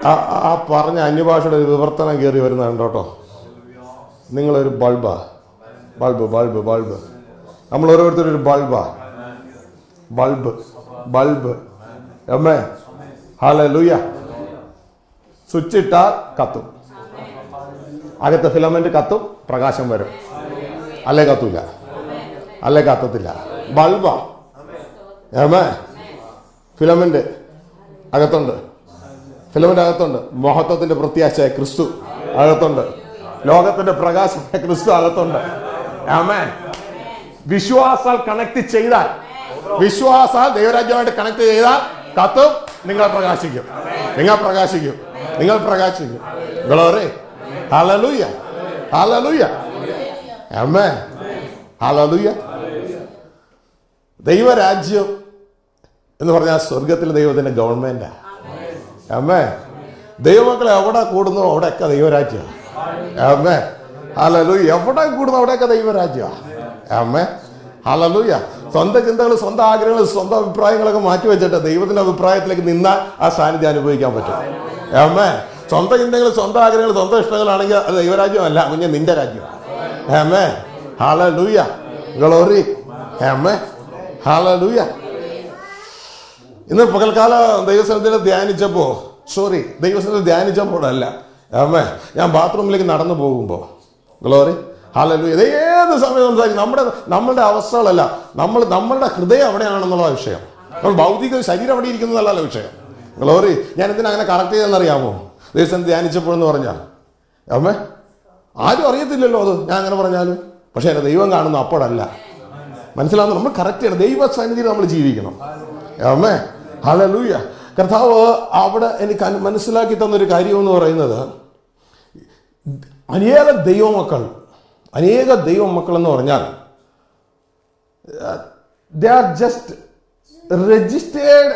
ആ പറഞ്ഞ അന്യഭാഷയുടെ ഒരു വിവർത്തനം കയറി വരുന്നുണ്ട് കേട്ടോ. നിങ്ങളൊരു ബൾബ്. നമ്മൾ ഓരോരുത്തരൊരു ബൾബ്. അമ്മേ ഹല്ലേലൂയ. സ്വിച്ച് ഇട്ടാൽ കത്തും, അകത്തെ ഫിലമെന്റ് കത്തും, പ്രകാശം വരും. അല്ലേ കത്തൂല, അല്ലേ കത്തത്തില്ല. ബൾബാ. അമ്മേ ഫിലമെന്റ് അകത്തുണ്ട്, മഹത്വത്തിന്റെ പ്രത്യാശയായ ക്രിസ്തു അകത്തുണ്ട്, ലോകത്തിന്റെ പ്രകാശമായ ക്രിസ്തു അകത്തുണ്ട്. ആമേൻ. വിശ്വാസാൽ കണക്ട് ചെയ്താൽ, വിശ്വാസാൽ ദൈവരാജ്യമായിട്ട് കണക്ട് ചെയ്താൽ കത്തും, നിങ്ങൾ പ്രകാശിക്കും. ഗ്ലോറി. ഹല്ലേലൂയ. ആമേൻ. ഹല്ലേലൂയ. ദൈവരാജ്യം എന്ന് പറഞ്ഞാൽ സ്വർഗത്തിലെ ദൈവത്തിന്റെ ഗവൺമെന്റാ. അമ്മേ ദൈവമക്കളെ എവിടെ കൂടുന്നു അവിടെയൊക്കെ ദൈവരാജ്യം. അമ്മേ ഹല്ലേലൂയ. എവിടെ കൂടുന്നു അവിടെയൊക്കെ ദൈവരാജ്യം. അമ്മേ ഹല്ലേലൂയ. സ്വന്തം ചിന്തകൾ, സ്വന്തം ആഗ്രഹങ്ങൾ, സ്വന്തം അഭിപ്രായങ്ങളൊക്കെ മാറ്റിവെച്ചിട്ട് ദൈവത്തിന്റെ അഭിപ്രായത്തിലേക്ക് നിന്നാൽ ആ സാന്നിധ്യം അനുഭവിക്കാൻ പറ്റും. അമ്മേ സ്വന്തം ചിന്തകൾ, സ്വന്തം ആഗ്രഹങ്ങൾ, സ്വന്തം ഇഷ്ടങ്ങളാണെങ്കിൽ അത് ദൈവരാജ്യമല്ല, കുഞ്ഞ് നിന്റെ രാജ്യം. അമ്മേ ഹല്ലേലൂയ. ഗ്ലോറി. അമ്മേ ഹല്ലേലൂയ. ഇന്ന് പകൽക്കാലം ദൈവസന്നിധിയിൽ ധ്യാനിച്ചപ്പോഴല്ല, അമ്മേ ഞാൻ ബാത്റൂമിലേക്ക് നടന്നു പോകുമ്പോൾ, ഗ്ലോറി ഹല്ലേലൂയ, ഏത് സമയം സംസാരിക്കും. നമ്മളുടെ അവസ്ഥകളല്ല, നമ്മളുടെ ഹൃദയം എവിടെയാണെന്നുള്ള വിഷയം. നമ്മൾ ഭൗതിക ശരീരം എവിടെ ഇരിക്കുന്നതല്ല വിഷയം. ഗ്ലോറി. ഞാൻ എന്തിനാ അങ്ങനെ കറക്റ്റ് ചെയ്തെന്നറിയാമോ? ദൈവസന്നിധി ധ്യാനിച്ചപ്പോഴെന്ന് പറഞ്ഞാൽ, അമ്മേ ആരും അറിയത്തില്ലല്ലോ അത് ഞാൻ അങ്ങനെ പറഞ്ഞാലും. പക്ഷെ എന്നെ ദൈവം കാണുന്നു അപ്പോഴല്ല. മനസ്സിലാവുന്നു? നമ്മൾ കറക്റ്റ് ചെയ്യണം. ദൈവസന്നിധിയിൽ നമ്മൾ ജീവിക്കണം. അമ്മേ ഹല്ലേലൂയ. കർത്താവ് അവിടെ എനിക്ക് മനസ്സിലാക്കി തന്നൊരു കാര്യം എന്ന് പറയുന്നത്, അനേക ദൈവമക്കൾ എന്ന് പറഞ്ഞാൽ they are just registered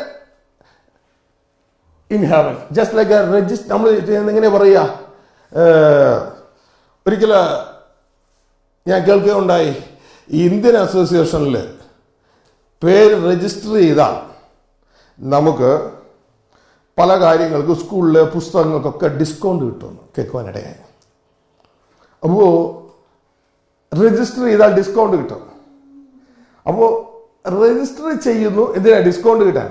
in heaven, just like a register. നമ്മൾ എങ്ങനെ പറയുക, ഒരിക്കൽ ഞാൻ കേൾക്കുകയുണ്ടായി, ഇന്ത്യൻ അസോസിയേഷനിൽ പേര് രജിസ്റ്റർ ചെയ്താൽ നമുക്ക് പല കാര്യങ്ങൾക്ക്, സ്കൂളിൽ പുസ്തകങ്ങൾക്കൊക്കെ ഡിസ്കൗണ്ട് കിട്ടുമെന്ന് കേൾക്കുവാനിടയായി. അപ്പോൾ രജിസ്റ്റർ ചെയ്താൽ ഡിസ്കൗണ്ട് കിട്ടും. അപ്പോൾ രജിസ്റ്റർ ചെയ്യുന്നു, എന്തിനാ? ഡിസ്കൗണ്ട് കിട്ടാൻ.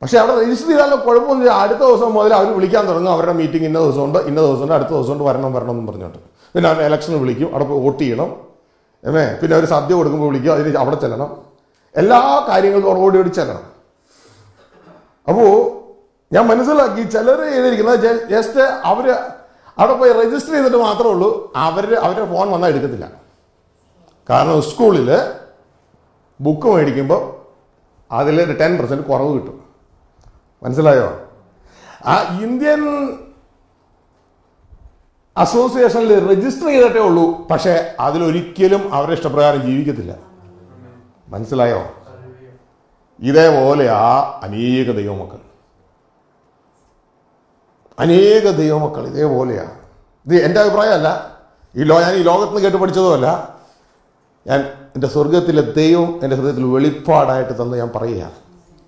പക്ഷെ അവിടെ രജിസ്റ്റർ ചെയ്താലും കുഴപ്പമൊന്നുമില്ല. അടുത്ത ദിവസം മുതൽ അവർ വിളിക്കാൻ തുടങ്ങും, അവരുടെ മീറ്റിംഗ് ഇന്ന ദിവസമുണ്ട്, അടുത്ത ദിവസമുണ്ട്, വരണം എന്നും പറഞ്ഞിട്ട്. പിന്നെ അവർ ഇലക്ഷന് വിളിക്കും, അവിടെ പോയി വോട്ട് ചെയ്യണം. പിന്നെ അവർ സദ്യ കൊടുക്കുമ്പോൾ വിളിക്കും, അതിന് അവിടെ ചെല്ലണം, എല്ലാ കാര്യങ്ങൾക്കും ഓടി ചെല്ലണം. അപ്പോൾ ഞാൻ മനസ്സിലാക്കി, ചിലർ ചെയ്തിരിക്കുന്നത് ജസ്റ്റ് അവര് അവിടെ പോയി രജിസ്റ്റർ ചെയ്തിട്ട് മാത്രമേ ഉള്ളൂ, അവരുടെ ഫോൺ വന്നാൽ എടുക്കത്തില്ല. കാരണം സ്കൂളിൽ ബുക്ക് മേടിക്കുമ്പോൾ അതിൽ 10% കുറവ് കിട്ടും. മനസ്സിലായോ? ആ ഇന്ത്യൻ അസോസിയേഷനിൽ രജിസ്റ്റർ ചെയ്തിട്ടേ ഉള്ളൂ, പക്ഷെ അതിലൊരിക്കലും അവരുടെ ഇഷ്ടപ്രകാരം ജീവിക്കത്തില്ല. മനസ്സിലായോ? ഇതേപോലെ അനേക ദൈവമക്കൾ ഇതേപോലെയാ. ഇത് എൻ്റെ അഭിപ്രായമല്ല, ഞാൻ ഈ ലോകത്ത് നിന്ന് കേട്ട് പഠിച്ചതുമല്ല. ഞാൻ എൻ്റെ സ്വർഗത്തിലെ ദൈവം എൻ്റെ ഹൃദയത്തിൽ വെളിപ്പാടായിട്ട് തന്ന് ഞാൻ പറയുക.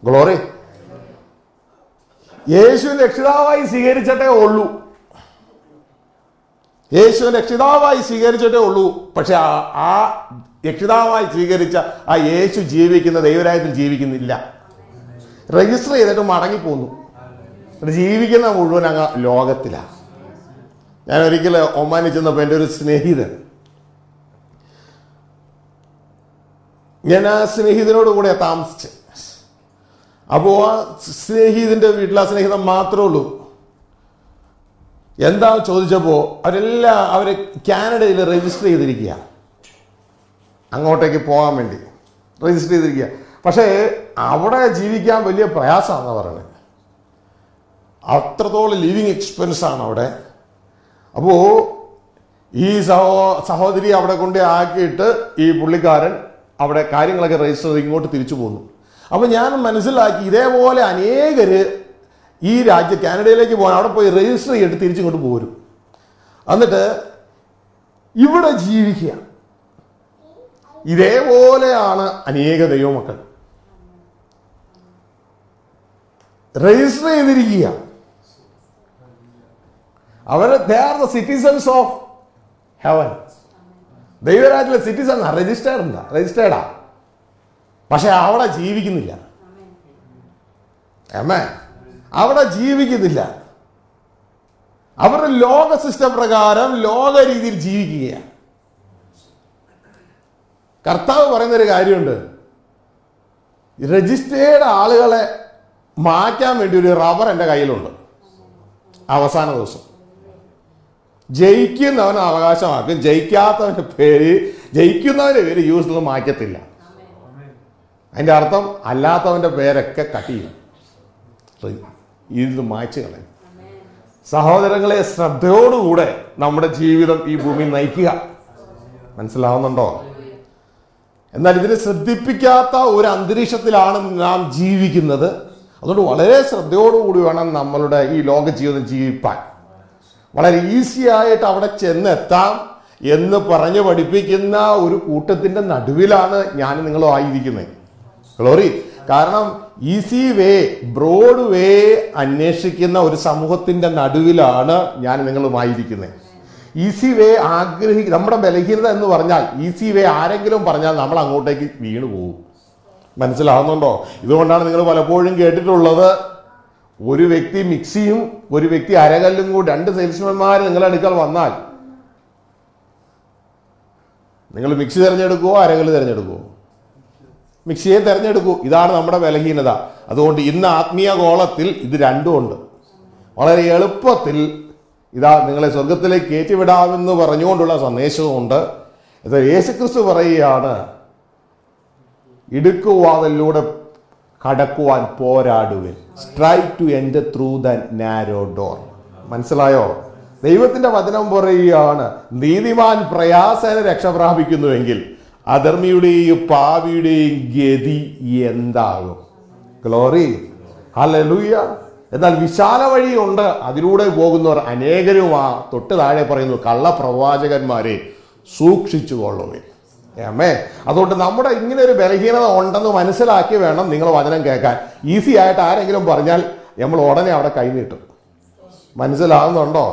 ഗ്ലോറി. യേശുവിനെ രക്ഷിതാവായി സ്വീകരിച്ചിട്ടേ ഉള്ളൂ. പക്ഷെ ആ രക്ഷിതാവായി സ്വീകരിച്ച ആ യേശു ജീവിക്കുന്ന ദൈവരാജ്യത്തിൽ ജീവിക്കുന്നില്ല. രജിസ്റ്റർ ചെയ്തിട്ട് മടങ്ങിപ്പോന്നു. ജീവിക്കുന്ന മുഴുവൻ അങ്ങ് ലോകത്തിലാണ്. ഞാൻ ഒരിക്കൽ ഒമാനിൽ ചെന്നപ്പോൾ എൻ്റെ ഒരു സ്നേഹിതൻ, ഞാൻ ആ സ്നേഹിതനോട് കൂടെ താമസിച്ച്. അപ്പോൾ ആ സ്നേഹിതന്റെ വീട്ടിൽ ആ സ്നേഹിതൻ മാത്രമേ ഉള്ളൂ. എന്താ ചോദിച്ചപ്പോൾ അവര് കാനഡയിൽ രജിസ്റ്റർ ചെയ്തിരിക്കുക, അങ്ങോട്ടേക്ക് പോകാൻ വേണ്ടി രജിസ്റ്റർ ചെയ്തിരിക്കുക. പക്ഷേ അവിടെ ജീവിക്കാൻ വലിയ പ്രയാസമാണെന്ന് പറയുന്നത്. അത്രത്തോളം ലിവിങ് എക്സ്പെൻസ് ആണ് അവിടെ. അപ്പോൾ ഈ സഹോദരി അവിടെ കൊണ്ട് ആക്കിയിട്ട് ഈ പുള്ളിക്കാരൻ അവിടെ കാര്യങ്ങളൊക്കെ രജിസ്റ്റർ ചെയ്ത് ഇങ്ങോട്ട് തിരിച്ചു പോന്നു. അപ്പോൾ ഞാൻ മനസ്സിലാക്കി, ഇതേപോലെ അനേകര് ഈ കാനഡയിലേക്ക് പോകാൻ അവിടെ പോയി രജിസ്റ്റർ ചെയ്തിട്ട് തിരിച്ചിങ്ങോട്ട് പോരും. എന്നിട്ട് ഇവിടെ ജീവിക്കുക. ഇതേപോലെയാണ് അനേക ദൈവമക്കൾ രജിസ്റ്റർ ചെയ്തിരിക്കുക. they are the citizens of heaven. ദൈവരാജ്യത്തിലെ സിറ്റിസൺ രജിസ്റ്റേർഡാ, പക്ഷെ അവിടെ ജീവിക്കുന്നില്ല. അവിടെ ജീവിക്കുന്നില്ല. അവരുടെ ലോക സിസ്റ്റം പ്രകാരം ലോക രീതിയിൽ ജീവിക്കുകയാണ്. കർത്താവ് പറയുന്നൊരു കാര്യമുണ്ട്, രജിസ്റ്റേർഡ് ആളുകളെ മാറ്റാൻ വേണ്ടി ഒരു റബ്ബർ എൻ്റെ കയ്യിലുണ്ട്. അവസാന ദിവസം ജയിക്കുന്നവന് അവകാശമാക്കും, ജയിക്കുന്നവന്റെ പേര് യൂസ് മാറ്റത്തില്ല. അതിൻ്റെ അർത്ഥം അല്ലാത്തവന്റെ പേരൊക്കെ കട്ട് ചെയ്യും, ഇത് മായ്ച്ചു കളയും. സഹോദരങ്ങളെ, ശ്രദ്ധയോടുകൂടെ നമ്മുടെ ജീവിതം ഈ ഭൂമിയിൽ നയിക്കുക. മനസ്സിലാവുന്നുണ്ടോ? എന്നാൽ ഇതിനെ ശ്രദ്ധിപ്പിക്കാത്ത ഒരു അന്തരീക്ഷത്തിലാണ് നാം ജീവിക്കുന്നത്. അതുകൊണ്ട് വളരെ ശ്രദ്ധയോടുകൂടി വേണം നമ്മളുടെ ഈ ലോക ജീവിതം ജീവിപ്പാൻ. വളരെ ഈസി ആയിട്ട് അവിടെ ചെന്നെത്താം എന്ന് പറഞ്ഞു പഠിപ്പിക്കുന്ന ഒരു കൂട്ടത്തിന്റെ നടുവിലാണ് ഞാൻ നിങ്ങളും ആയിരിക്കുന്നത്. ഗ്ലോറി. കാരണം ഈസി വേ, ബ്രോഡ് വേ അന്വേഷിക്കുന്ന ഒരു സമൂഹത്തിന്റെ നടുവിലാണ് ഞാൻ നിങ്ങളുമായിരിക്കുന്നത്. ഈസി വേ നമ്മുടെ ബലഹീനത എന്ന് പറഞ്ഞാൽ ഈസി വേ ആരെങ്കിലും പറഞ്ഞാൽ നമ്മൾ അങ്ങോട്ടേക്ക് വീണു പോകും. മനസ്സിലാവുന്നുണ്ടോ? ഇതുകൊണ്ടാണ് നിങ്ങൾ പലപ്പോഴും കേട്ടിട്ടുള്ളത്, ഒരു വ്യക്തി മിക്സിയും ഒരു വ്യക്തി അരകല്ലും കൂടി, രണ്ട് സെയിൽസ്മാൻമാർ നിങ്ങളുടെ അടുക്കൽ വന്നാൽ നിങ്ങൾ മിക്സി തിരഞ്ഞെടുക്കുവോ അരകല്ല് തിരഞ്ഞെടുക്കുവോ? മിക്സിയെ തിരഞ്ഞെടുക്കൂ. ഇതാണ് നമ്മുടെ ബലഹീനത. അതുകൊണ്ട് ഇന്ന് ആത്മീയ ഗോളത്തിൽ ഇത് രണ്ടും ഉണ്ട്. വളരെ എളുപ്പത്തിൽ ഇതാ നിങ്ങളെ സ്വർഗത്തിലേക്ക് കയറ്റിവിടാമെന്ന് പറഞ്ഞുകൊണ്ടുള്ള സന്ദേശവുമുണ്ട്. ഇത് യേശുക്രിസ്തു പറയുകയാണ്, ഇടുക്കുവാതിലൂടെ കടക്കുവാൻ പോരാടുവിൻ, strive to enter through the narrow door. മനസ്സിലായോ? ദൈവത്തിന്റെ വചനം പറയുകയാണ്, നീതിമാൻ പ്രയാസേന രക്ഷ പ്രാപിക്കുന്നുവെങ്കിൽ അധർമ്മിയുടെയും പാപിയുടെയും ഗതി എന്താകും? ഗ്ലോറി. ഹല്ലേലൂയ. എന്നാൽ വിശാല വഴിയുണ്ട്, അതിലൂടെ പോകുന്നവർ അനേകരുമാ. തൊട്ട് താഴെ പറയുന്നു, കള്ളപ്രവാചകന്മാരെ സൂക്ഷിച്ചു കൊള്ളുവിൻ. അതുകൊണ്ട് നമ്മുടെ ഇങ്ങനെ ഒരു ബലഹീനത ഉണ്ടെന്ന് മനസ്സിലാക്കി വേണം നിങ്ങൾ വചനം കേൾക്കാൻ. ഈസി ആയിട്ട് ആരെങ്കിലും പറഞ്ഞാൽ നമ്മൾ ഉടനെ അവിടെ കൈനീട്ടും. മനസ്സിലാകുന്നുണ്ടോ?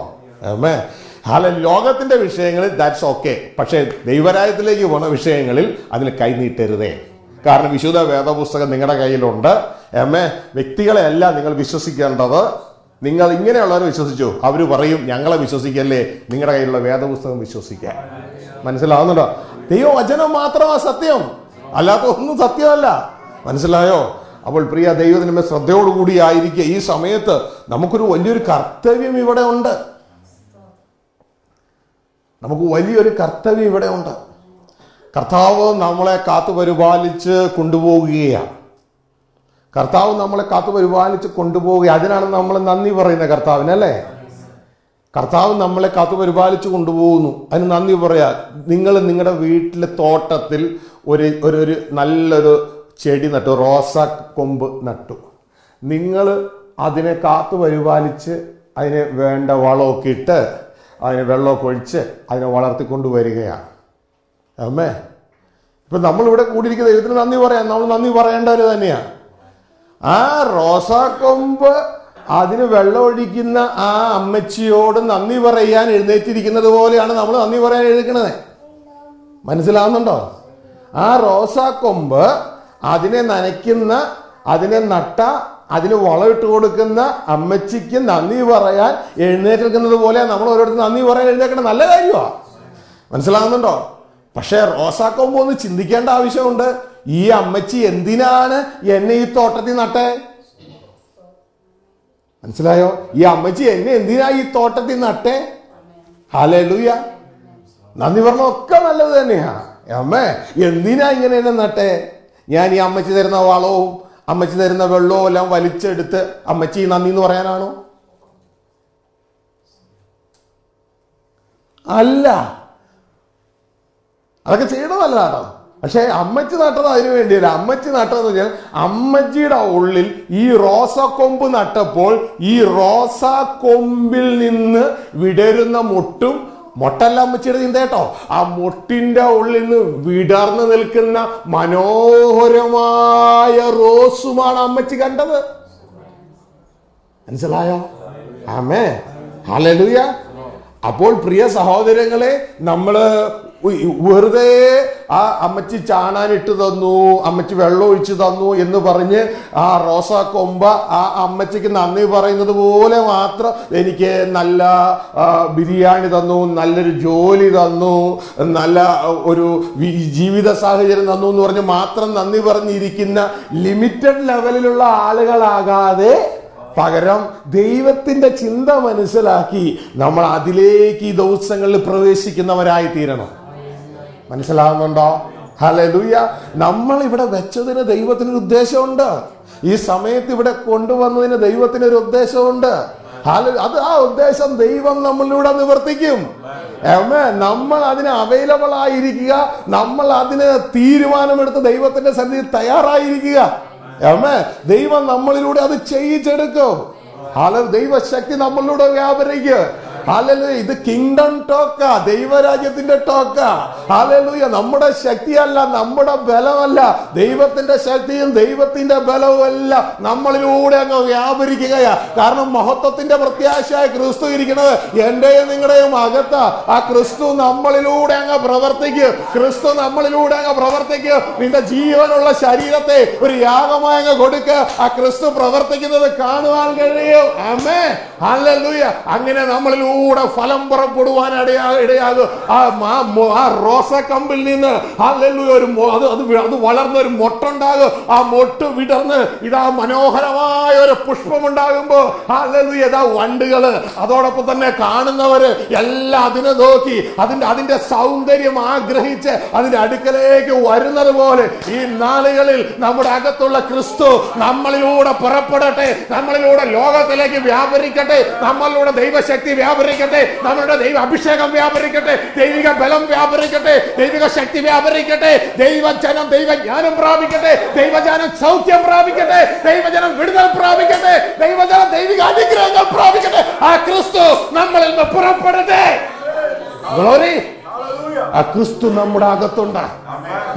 ലോകത്തിന്റെ വിഷയങ്ങളിൽ ദാറ്റ്സ് ഓക്കെ, പക്ഷേ ദൈവരാജ്യത്തിലേക്ക് പോകുന്ന വിഷയങ്ങളിൽ അതിന് കൈനീട്ടരുതേ. കാരണം വിശുദ്ധ വേദപുസ്തകം നിങ്ങളുടെ കയ്യിലുണ്ട്. വ്യക്തികളെ അല്ല നിങ്ങൾ വിശ്വസിക്കേണ്ടത്. നിങ്ങൾ ഇങ്ങനെയുള്ളവരെ വിശ്വസിച്ചു, അവർ പറയും ഞങ്ങളെ വിശ്വസിക്കല്ലേ, നിങ്ങളുടെ കയ്യിലുള്ള വേദപുസ്തകം വിശ്വസിക്കാൻ. മനസ്സിലാവുന്നുണ്ടോ? ദൈവവചനം മാത്രമാ സത്യം, അല്ലാത്ത ഒന്നും സത്യമല്ല. മനസ്സിലായോ? അപ്പോൾ പ്രിയ ദൈവത്തിൻ്റെ ശ്രദ്ധയോടുകൂടി ആയിരിക്കുക. ഈ സമയത്ത് നമുക്കൊരു വലിയൊരു കർത്തവ്യം ഇവിടെ ഉണ്ട്. നമുക്ക് വലിയൊരു കർത്തവ്യം ഇവിടെ ഉണ്ട്. കർത്താവ് നമ്മളെ കാത്തു പരിപാലിച്ച് കൊണ്ടുപോവുകയാണ്. കർത്താവ് നമ്മളെ കാത്തു പരിപാലിച്ച് കൊണ്ടുപോവുക. അതിനാണ് നമ്മൾ നന്ദി പറയുന്നത് കർത്താവിനല്ലേ. കർത്താവ് നമ്മളെ കാത്തു പരിപാലിച്ച് കൊണ്ടുപോകുന്നു, അതിന് നന്ദി പറയാ. നിങ്ങൾ നിങ്ങളുടെ വീട്ടിലെ തോട്ടത്തിൽ ഒരു നല്ലൊരു ചെടി നട്ടു, റോസ കൊമ്പ് നട്ടു. നിങ്ങൾ അതിനെ കാത്തു പരിപാലിച്ച് അതിന് വേണ്ട വളമൊക്കെ ഇട്ട് അതിന് വെള്ളമൊക്കെ ഒഴിച്ച് അതിനെ വളർത്തിക്കൊണ്ടുവരികയാണ്. ഇപ്പൊ നമ്മളിവിടെ കൂടിയിരിക്കുന്ന ദൈവത്തിന് നന്ദി പറയാം. നമ്മൾ നന്ദി പറയേണ്ടവർ തന്നെയാണ്. ആ റോസാക്കൊമ്പ് അതിന് വെള്ളം ഒഴിക്കുന്ന ആ അമ്മച്ചിയോട് നന്ദി പറയാൻ എഴുന്നേറ്റിരിക്കുന്നത് പോലെയാണ് നമ്മൾ നന്ദി പറയാൻ എഴുന്നേൽക്കുന്നത്. മനസ്സിലാവുന്നുണ്ടോ? ആ റോസാക്കൊമ്പ് അതിനെ നനയ്ക്കുന്ന, അതിനെ നട്ട, അതിന് വളമിട്ട് കൊടുക്കുന്ന അമ്മച്ചിക്ക് നന്ദി പറയാൻ എഴുന്നേൽക്കുന്നത് പോലെ നമ്മൾ ഓരോരുത്തർ നന്ദി പറയാൻ എഴുന്നേൽക്കണം. നല്ല കാര്യമാണ്. മനസ്സിലാവുന്നുണ്ടോ? പക്ഷേ റോസാക്കൊമ്പ് ഒന്ന് ചിന്തിക്കേണ്ട ആവശ്യമുണ്ട്. ഈ അമ്മച്ചി എന്തിനാണ് എന്നെ ഈ തോട്ടത്തിൽ നട്ടേ? മനസ്സിലായോ? ഈ അമ്മച്ചി എന്നെ എന്തിനാ ഈ തോട്ടത്തിൽ നട്ടേ? ഹല്ലേലൂയ. നന്ദി പറഞ്ഞൊക്കെ നല്ലത് തന്നെയാ. എന്തിനാ ഇങ്ങനെ എന്നെ നട്ടേ? ഞാൻ ഈ അമ്മച്ചി തരുന്ന വളവും അമ്മച്ചി തരുന്ന വെള്ളവും എല്ലാം വലിച്ചെടുത്ത് അമ്മച്ചി നന്ദി എന്ന് പറയാനാണോ? അല്ല, അതൊക്കെ ചെയ്യണമല്ല കേട്ടോ. പക്ഷെ അമ്മച്ചി നട്ടത് അതിനു വേണ്ടിയല്ല. അമ്മച്ചി നട്ടതെന്ന് പറഞ്ഞാൽ അമ്മച്ചിയുടെ ഉള്ളിൽ ഈ റോസാക്കൊമ്പ് നട്ടപ്പോൾ ഈ റോസാക്കൊമ്പിൽ നിന്ന് വിടരുന്ന മൊട്ടല്ല അമ്മച്ചിയുടെ ചിന്ത കേട്ടോ. ആ മൊട്ടിന്റെ ഉള്ളിൽ നിന്ന് വിടർന്നു നിൽക്കുന്ന മനോഹരമായ റോസുമാണ് അമ്മച്ചി കണ്ടത്. മനസ്സിലായോ? ആമേ. ഹല്ലേലൂയ. അപ്പോൾ പ്രിയ സഹോദരങ്ങളെ, നമ്മള് വെറുതെ ആ അമ്മച്ചി ചാണാനിട്ട് തന്നു, അമ്മച്ചി വെള്ളം ഒഴിച്ചു തന്നു എന്ന് പറഞ്ഞ് ആ റോസാ കൊമ്പ ആ അമ്മച്ചിക്ക് നന്ദി പറയുന്നത് പോലെ മാത്രം എനിക്ക് നല്ല ബിരിയാണി തന്നു, നല്ലൊരു ജോലി തന്നു, നല്ല ഒരു ജീവിത സാഹചര്യം തന്നു എന്ന് പറഞ്ഞ് മാത്രം നന്ദി പറഞ്ഞിരിക്കുന്ന ലിമിറ്റഡ് ലെവലിലുള്ള ആളുകളാകാതെ പകരം ദൈവത്തിന്റെ ചിന്ത മനസ്സിലാക്കി നമ്മൾ അതിലേക്ക് ഈ ദിവസങ്ങളിൽ പ്രവേശിക്കുന്നവരായി തീരണം. മനസ്സിലാവുന്നുണ്ടോ? ഹല്ലേലൂയ. നമ്മൾ ഇവിടെ വെച്ചതിന് ദൈവത്തിനൊരു ഉദ്ദേശമുണ്ട്. ഈ സമയത്ത് ഇവിടെ കൊണ്ടുവന്നതിന് ദൈവത്തിനൊരു ഉദ്ദേശമുണ്ട്. അത് ആ ഉദ്ദേശം ദൈവം നമ്മളിലൂടെ നിവർത്തിക്കും. നമ്മൾ അതിന് അവൈലബിൾ ആയിരിക്കുക, നമ്മൾ അതിന് തീരുമാനമെടുത്ത് ദൈവത്തിന്റെ സന്നിധിയിൽ തയ്യാറായിരിക്കുക. ദൈവം നമ്മളിലൂടെ അത് ചെയ്യിച്ചെടുക്കും. ദൈവശക്തി നമ്മളിലൂടെ വ്യാപരിക്കുക. ഹല്ലേലൂയ. ഇത് കിങ്ഡം ടോക്ക, ദൈവരാജ്യത്തിന്റെ ടോക്ക. ഹല്ലേലൂയ. നമ്മുടെ ശക്തിയല്ല, നമ്മുടെ ബലമല്ല, ദൈവത്തിന്റെ ശക്തിയും ദൈവത്തിന്റെ ബലവും അല്ല നമ്മളിലൂടെ അങ്ങ് വ്യാപരിക്കുകയാ. കാരണം മഹത്വത്തിന്റെ പ്രത്യാശയായ ക്രിസ്തു ഇരിക്കുന്നത് എന്റെയും നിങ്ങളുടെയും അകത്ത. ആ ക്രിസ്തു നമ്മളിലൂടെ അങ്ങ് പ്രവർത്തിക്കും. ക്രിസ്തു നമ്മളിലൂടെ അങ്ങ് പ്രവർത്തിക്കും. നിന്റെ ജീവനുള്ള ശരീരത്തെ ഒരു യാഗമായി അങ്ങ് കൊടുക്കുക. ആ ക്രിസ്തു പ്രവർത്തിക്കുന്നത് കാണുവാൻ കഴിയും. ആമേൻ. ഹല്ലേലൂയ. അങ്ങനെ നമ്മളിലൂടെ ഫലം പുറപ്പെടുവാൻ ഇടയാകും. ആ റോസക്കമ്പിൽ നിന്ന് ഹല്ലേലൂയ അത് വളർന്ന ഒരു മൊട്ടുണ്ടാകും. ആ മൊട്ട് വിടർന്ന് ഇതാ മനോഹരമായ ഒരു പുഷ്പമുണ്ടാകുമ്പോ ഹല്ലേലൂയ ഇതാ വണ്ടുകള് അതോടൊപ്പം തന്നെ കാണുന്നവര് എല്ലാം അതിനെ നോക്കി അതിന്റെ സൗന്ദര്യം ആഗ്രഹിച്ച് അതിന്റെ അടുക്കലേക്ക് വരുന്നത് പോലെ ഈ നാളുകളിൽ നമ്മുടെ അകത്തുള്ള ക്രിസ്തു നമ്മളിലൂടെ പുറപ്പെടട്ടെ, നമ്മളിലൂടെ ലോകത്തിലേക്ക് വ്യാപരിക്കട്ടെ, നമ്മളിലൂടെ ദൈവശക്തി വ്യാപരിക്കട്ടെ, നമ്മളുടെ ദൈവ അഭിഷേകം വ്യാപരിക്കട്ടെ, ദൈവിക ബലം വ്യാപരിക്കട്ടെ, ദൈവിക ശക്തി വ്യാപരിക്കട്ടെ, ദൈവജനം ദൈവജ്ഞാനം പ്രാപിക്കട്ടെ, ദൈവജനം സൗഖ്യം പ്രാപിക്കട്ടെ, ദൈവജനം വിടുതൽ പ്രാപിക്കട്ടെ, ദൈവജനം ദൈവിക അനുഗ്രഹങ്ങൾ പ്രാപിക്കട്ടെ. ആ ക്രിസ്തു നമ്മളിൽ നിന്ന് പുറപ്പെടട്ടെ. ഗ്ലോറി. ആ ക്രിസ്തു നമ്മുടെ അകത്തുണ്ട്.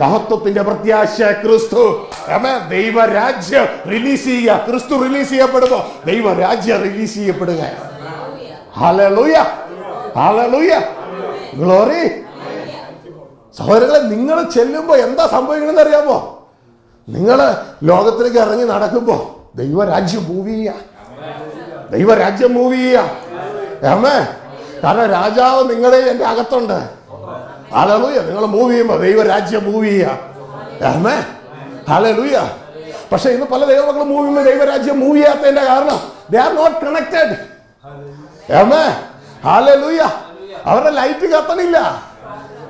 മഹത്വത്തിന്റെ പ്രത്യാശ ക്രിസ്തു. ദൈവരാജ്യം റിലീസ് ചെയ്യുക. ക്രിസ്തു റിലീസ് ചെയ്യപ്പെടുമ്പോ ദൈവരാജ്യം റിലീസ് ചെയ്യപ്പെടുക. ഹല്ലേലൂയ. ഹല്ലേലൂയ. ഗ്ലോറി. സഹോദരങ്ങളെ, നിങ്ങൾ ചെല്ലുമ്പോ എന്താ സംഭവിക്കണമെന്ന് അറിയാമോ? നിങ്ങള് ലോകത്തിലേക്ക് ഇറങ്ങി നടക്കുമ്പോ ദൈവരാജ്യം മൂവ് ചെയ്യുക. ദൈവരാജ്യം മൂവ് ചെയ്യുക. കാരണം രാജാവ് നിങ്ങളുടെ എന്റെ അകത്തുണ്ട്. ഹല്ലേലൂയ. നിങ്ങൾ മൂവ് ചെയ്യുമ്പോ ദൈവരാജ്യം മൂവ് ചെയ്യുക. ഹല്ലേലൂയ. പക്ഷെ ഇന്ന് പല ദൈവമക്കളും മൂവ് ചെയ്യുമ്പോൾ ദൈവരാജ്യം മൂവ് ചെയ്യാത്തതിന്റെ കാരണം they are not connected. Hallelujah. അവരുടെ ലൈറ്റ് കത്തണില്ല.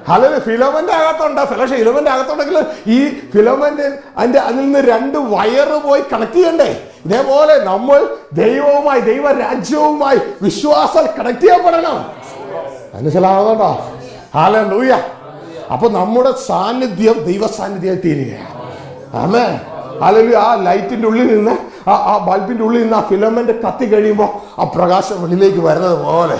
ഹല്ലേലൂയ. ഫിലോമെന്റ് അകത്തുണ്ട്. പക്ഷേ ഫിലോമെന്റ് അകത്തുണ്ടെങ്കിൽ ഈ ഫിലോമെന്റ് അതിൽ നിന്ന് രണ്ട് വയറ് പോയി കണക്ട് ചെയ്യണ്ടേ? ഇതേപോലെ നമ്മൾ ദൈവവുമായി ദൈവരാജ്യവുമായി വിശ്വാസം കണക്ട് ചെയ്യപ്പെടണം. മനസ്സിലാവുന്നുണ്ടോ? ഹല്ലേലൂയ. അപ്പൊ നമ്മുടെ സാന്നിധ്യം ദൈവ സാന്നിധ്യമായി തീരുകയാണ്. ആമേൻ. ഹല്ലേലൂയ. ആ ലൈറ്റിന്റെ ഉള്ളിൽ നിന്ന് ആ ബൾബിന്റെ ഉള്ളിൽ നിന്ന് ആ ഫിലമെന്റ് കത്തി കഴിയുമ്പോൾ ആ പ്രകാശം വെളിയിലേക്ക് വരുന്നത് പോലെ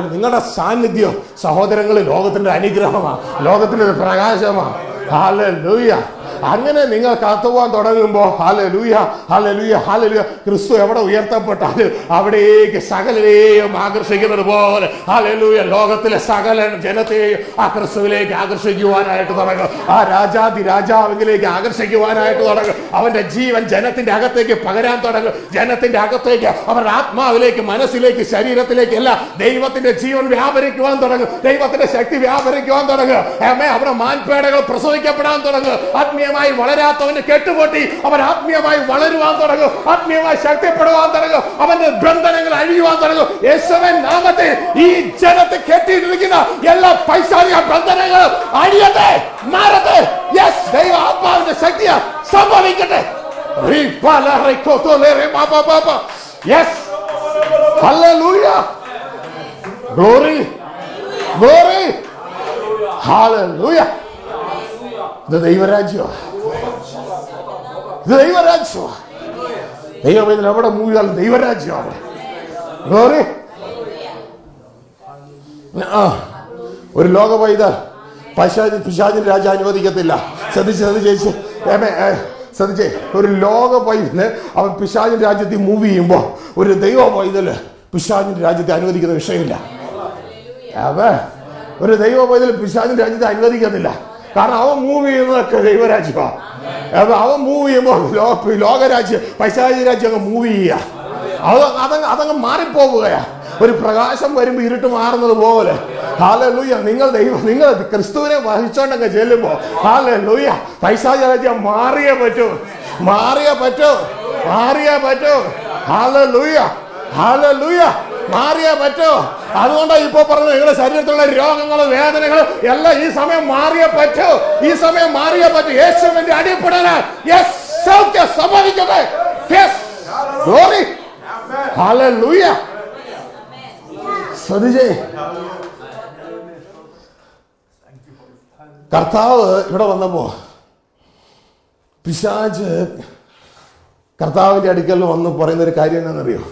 നിങ്ങളുടെ സാന്നിധ്യം സഹോദരങ്ങൾ ലോകത്തിന്റെ അനുഗ്രഹമാണ്, ലോകത്തിന്റെ ഒരു പ്രകാശമാണ്. ഹല്ലേലൂയ. അങ്ങനെ നിങ്ങൾ കത്തുവാൻ തുടങ്ങുമ്പോൾ ഹല്ലേലൂയ ഹല്ലേലൂയ ഹല്ലേലൂയ ക്രിസ്തു എവിടെ ഉയർത്തപ്പെട്ടാലും അവിടേക്ക് സകലരെയും ആകർഷിക്കുന്നത് പോലെ ഹല്ലേലൂയ ലോകത്തിലെ സകല ജനത്തെയും ആ ക്രിസ്തുവിലേക്ക് ആകർഷിക്കുവാനായിട്ട് തുടങ്ങും. ആ രാജാവിലേക്ക് ആകർഷിക്കുവാനായിട്ട് തുടങ്ങും. അവന്റെ ജീവൻ ജനത്തിന്റെ അകത്തേക്ക് പകരാൻ തുടങ്ങും. ജനത്തിന്റെ അകത്തേക്ക് അവരുടെ ആത്മാവിലേക്ക്, മനസ്സിലേക്ക്, ശരീരത്തിലേക്ക് എല്ലാം ദൈവത്തിന്റെ ജീവൻ വ്യാപരിക്കുവാൻ തുടങ്ങും. ദൈവത്തിന്റെ ശക്തി വ്യാപരിക്കുവാൻ തുടങ്ങും. അവിടെ മാൻപേടകൾ പ്രസവിക്കപ്പെടാൻ തുടങ്ങും. ആത്മീയമായി വളരാത്തവന് കെട്ടുപൊട്ടി അവൻ ആത്മീയമായി വളരുവാൻ തുടങ്ങും. ആത്മീയമായി ശക്തിപ്പെടുവാൻ തുടങ്ങും. അവന്റെ ബന്ധനങ്ങൾ അഴിയുവാൻ തുടങ്ങും. യേശുവിൻ നാമത്തിൽ ഈ ജനത്തെ കെട്ടിയിരിക്കുന്ന എല്ലാ പൈശാചിക ബന്ധനങ്ങളും അഴിയട്ടെ, മാറട്ടെ. യെസ്, ദൈവ ആത്മാവിന്റെ ശക്തി സംഭവിക്കട്ടെ. Yes, hallelujah, glory, glory, hallelujah. ഇത് ദൈവരാജ്യമാണ്. ഇത് ദൈവരാജ്യമാണ്. ദൈവം ഇതിൽ എവിടെ മൂവിയാൽ ദൈവരാജ്യമാണ്. ഗ്ലോറി. ഒരു ലോക പൈതൽ പിശാചിന് രാജ അനുവദിക്കത്തില്ല. ശ്രദ്ധിച്ചേ ഒരു ലോക പൈതല് അവൻ പിശാചിൻ രാജ്യത്തിൽ മൂവ് ചെയ്യുമ്പോ ഒരു ദൈവ പൈതല് പിശാചിന്റെ രാജ്യത്തെ അനുവദിക്കുന്ന വിഷയമില്ല. അതെ, ഒരു ദൈവ പൈതൽ പിശാചിന്റെ രാജ്യത്തെ അനുവദിക്കുന്നില്ല. കാരണം അവൻ മൂവ് ചെയ്യുന്നതൊക്കെ ദൈവരാജ്യമാണ്. അവൻ മൂവ് ചെയ്യുമ്പോൾ ലോകരാജ്യം പൈശാചി രാജ്യം അങ്ങ് മൂവ് ചെയ്യുക, അതങ്ങ് മാറിപ്പോവുകയാ. ഒരു പ്രകാശം വരുമ്പോ ഇരുട്ട് മാറുന്നത് പോലെ. ഹല്ലേലൂയ. നിങ്ങൾ ക്രിസ്തുവിനെ വഹിച്ചോണ്ടൊക്കെ ചെല്ലുമ്പോ ഹല്ലേലൂയ പൈശാചി രാജ്യം മാറിയേ പറ്റൂ. ഹല്ലേലൂയ, ഹല്ലേലൂയ, മാറിയേ പറ്റൂ. അതുകൊണ്ടാണ് ഇപ്പൊ പറഞ്ഞത്, നിങ്ങളുടെ ശരീരത്തിലുള്ള രോഗങ്ങളും വേദനകളും എല്ലാം ഈ സമയം മാറിയേ പറ്റൂ. യേശുവിന്റെ അടിപ്പെടല് സൗഖ്യം സംഭവിക്കട്ടെ. ഹല്ലേലൂയ. ശ്രദ്ധിച്ചേ, കർത്താവ് ഇവിടെ വന്നപ്പോ പിശാച് കർത്താവിന്റെ അടുക്കൽ വന്ന് പറയുന്ന ഒരു കാര്യം എന്താണെന്നറിയോ?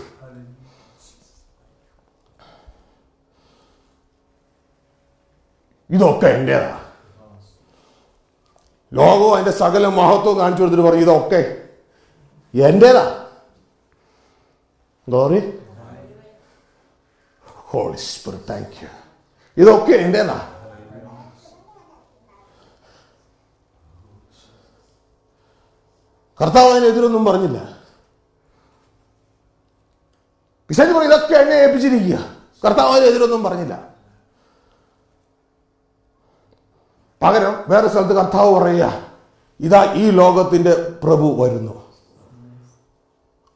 ഇതൊക്കെ എന്റേതാ. ലോകവും അതിന്റെ സകല മഹത്വവും കാണിച്ചു കൊടുത്തിട്ട് പറയും ഇതൊക്കെ എന്റേതാ. Glory, holy spirit, thank you. ഇതൊക്കെ എന്റേതാ. കർത്താവ് അതിനെതിരൊന്നും പറഞ്ഞില്ല. പിശാച് പറയും ഇതൊക്കെ എന്നെ ഏൽപ്പിച്ചിരിക്കുക. കർത്താവ് അതിനെതിരൊന്നും പറഞ്ഞില്ല. പകരം വേറെ സ്ഥലത്ത് കർത്താവ് പറയുക, ഇതാ ഈ ലോകത്തിന്റെ പ്രഭു വരുന്നു,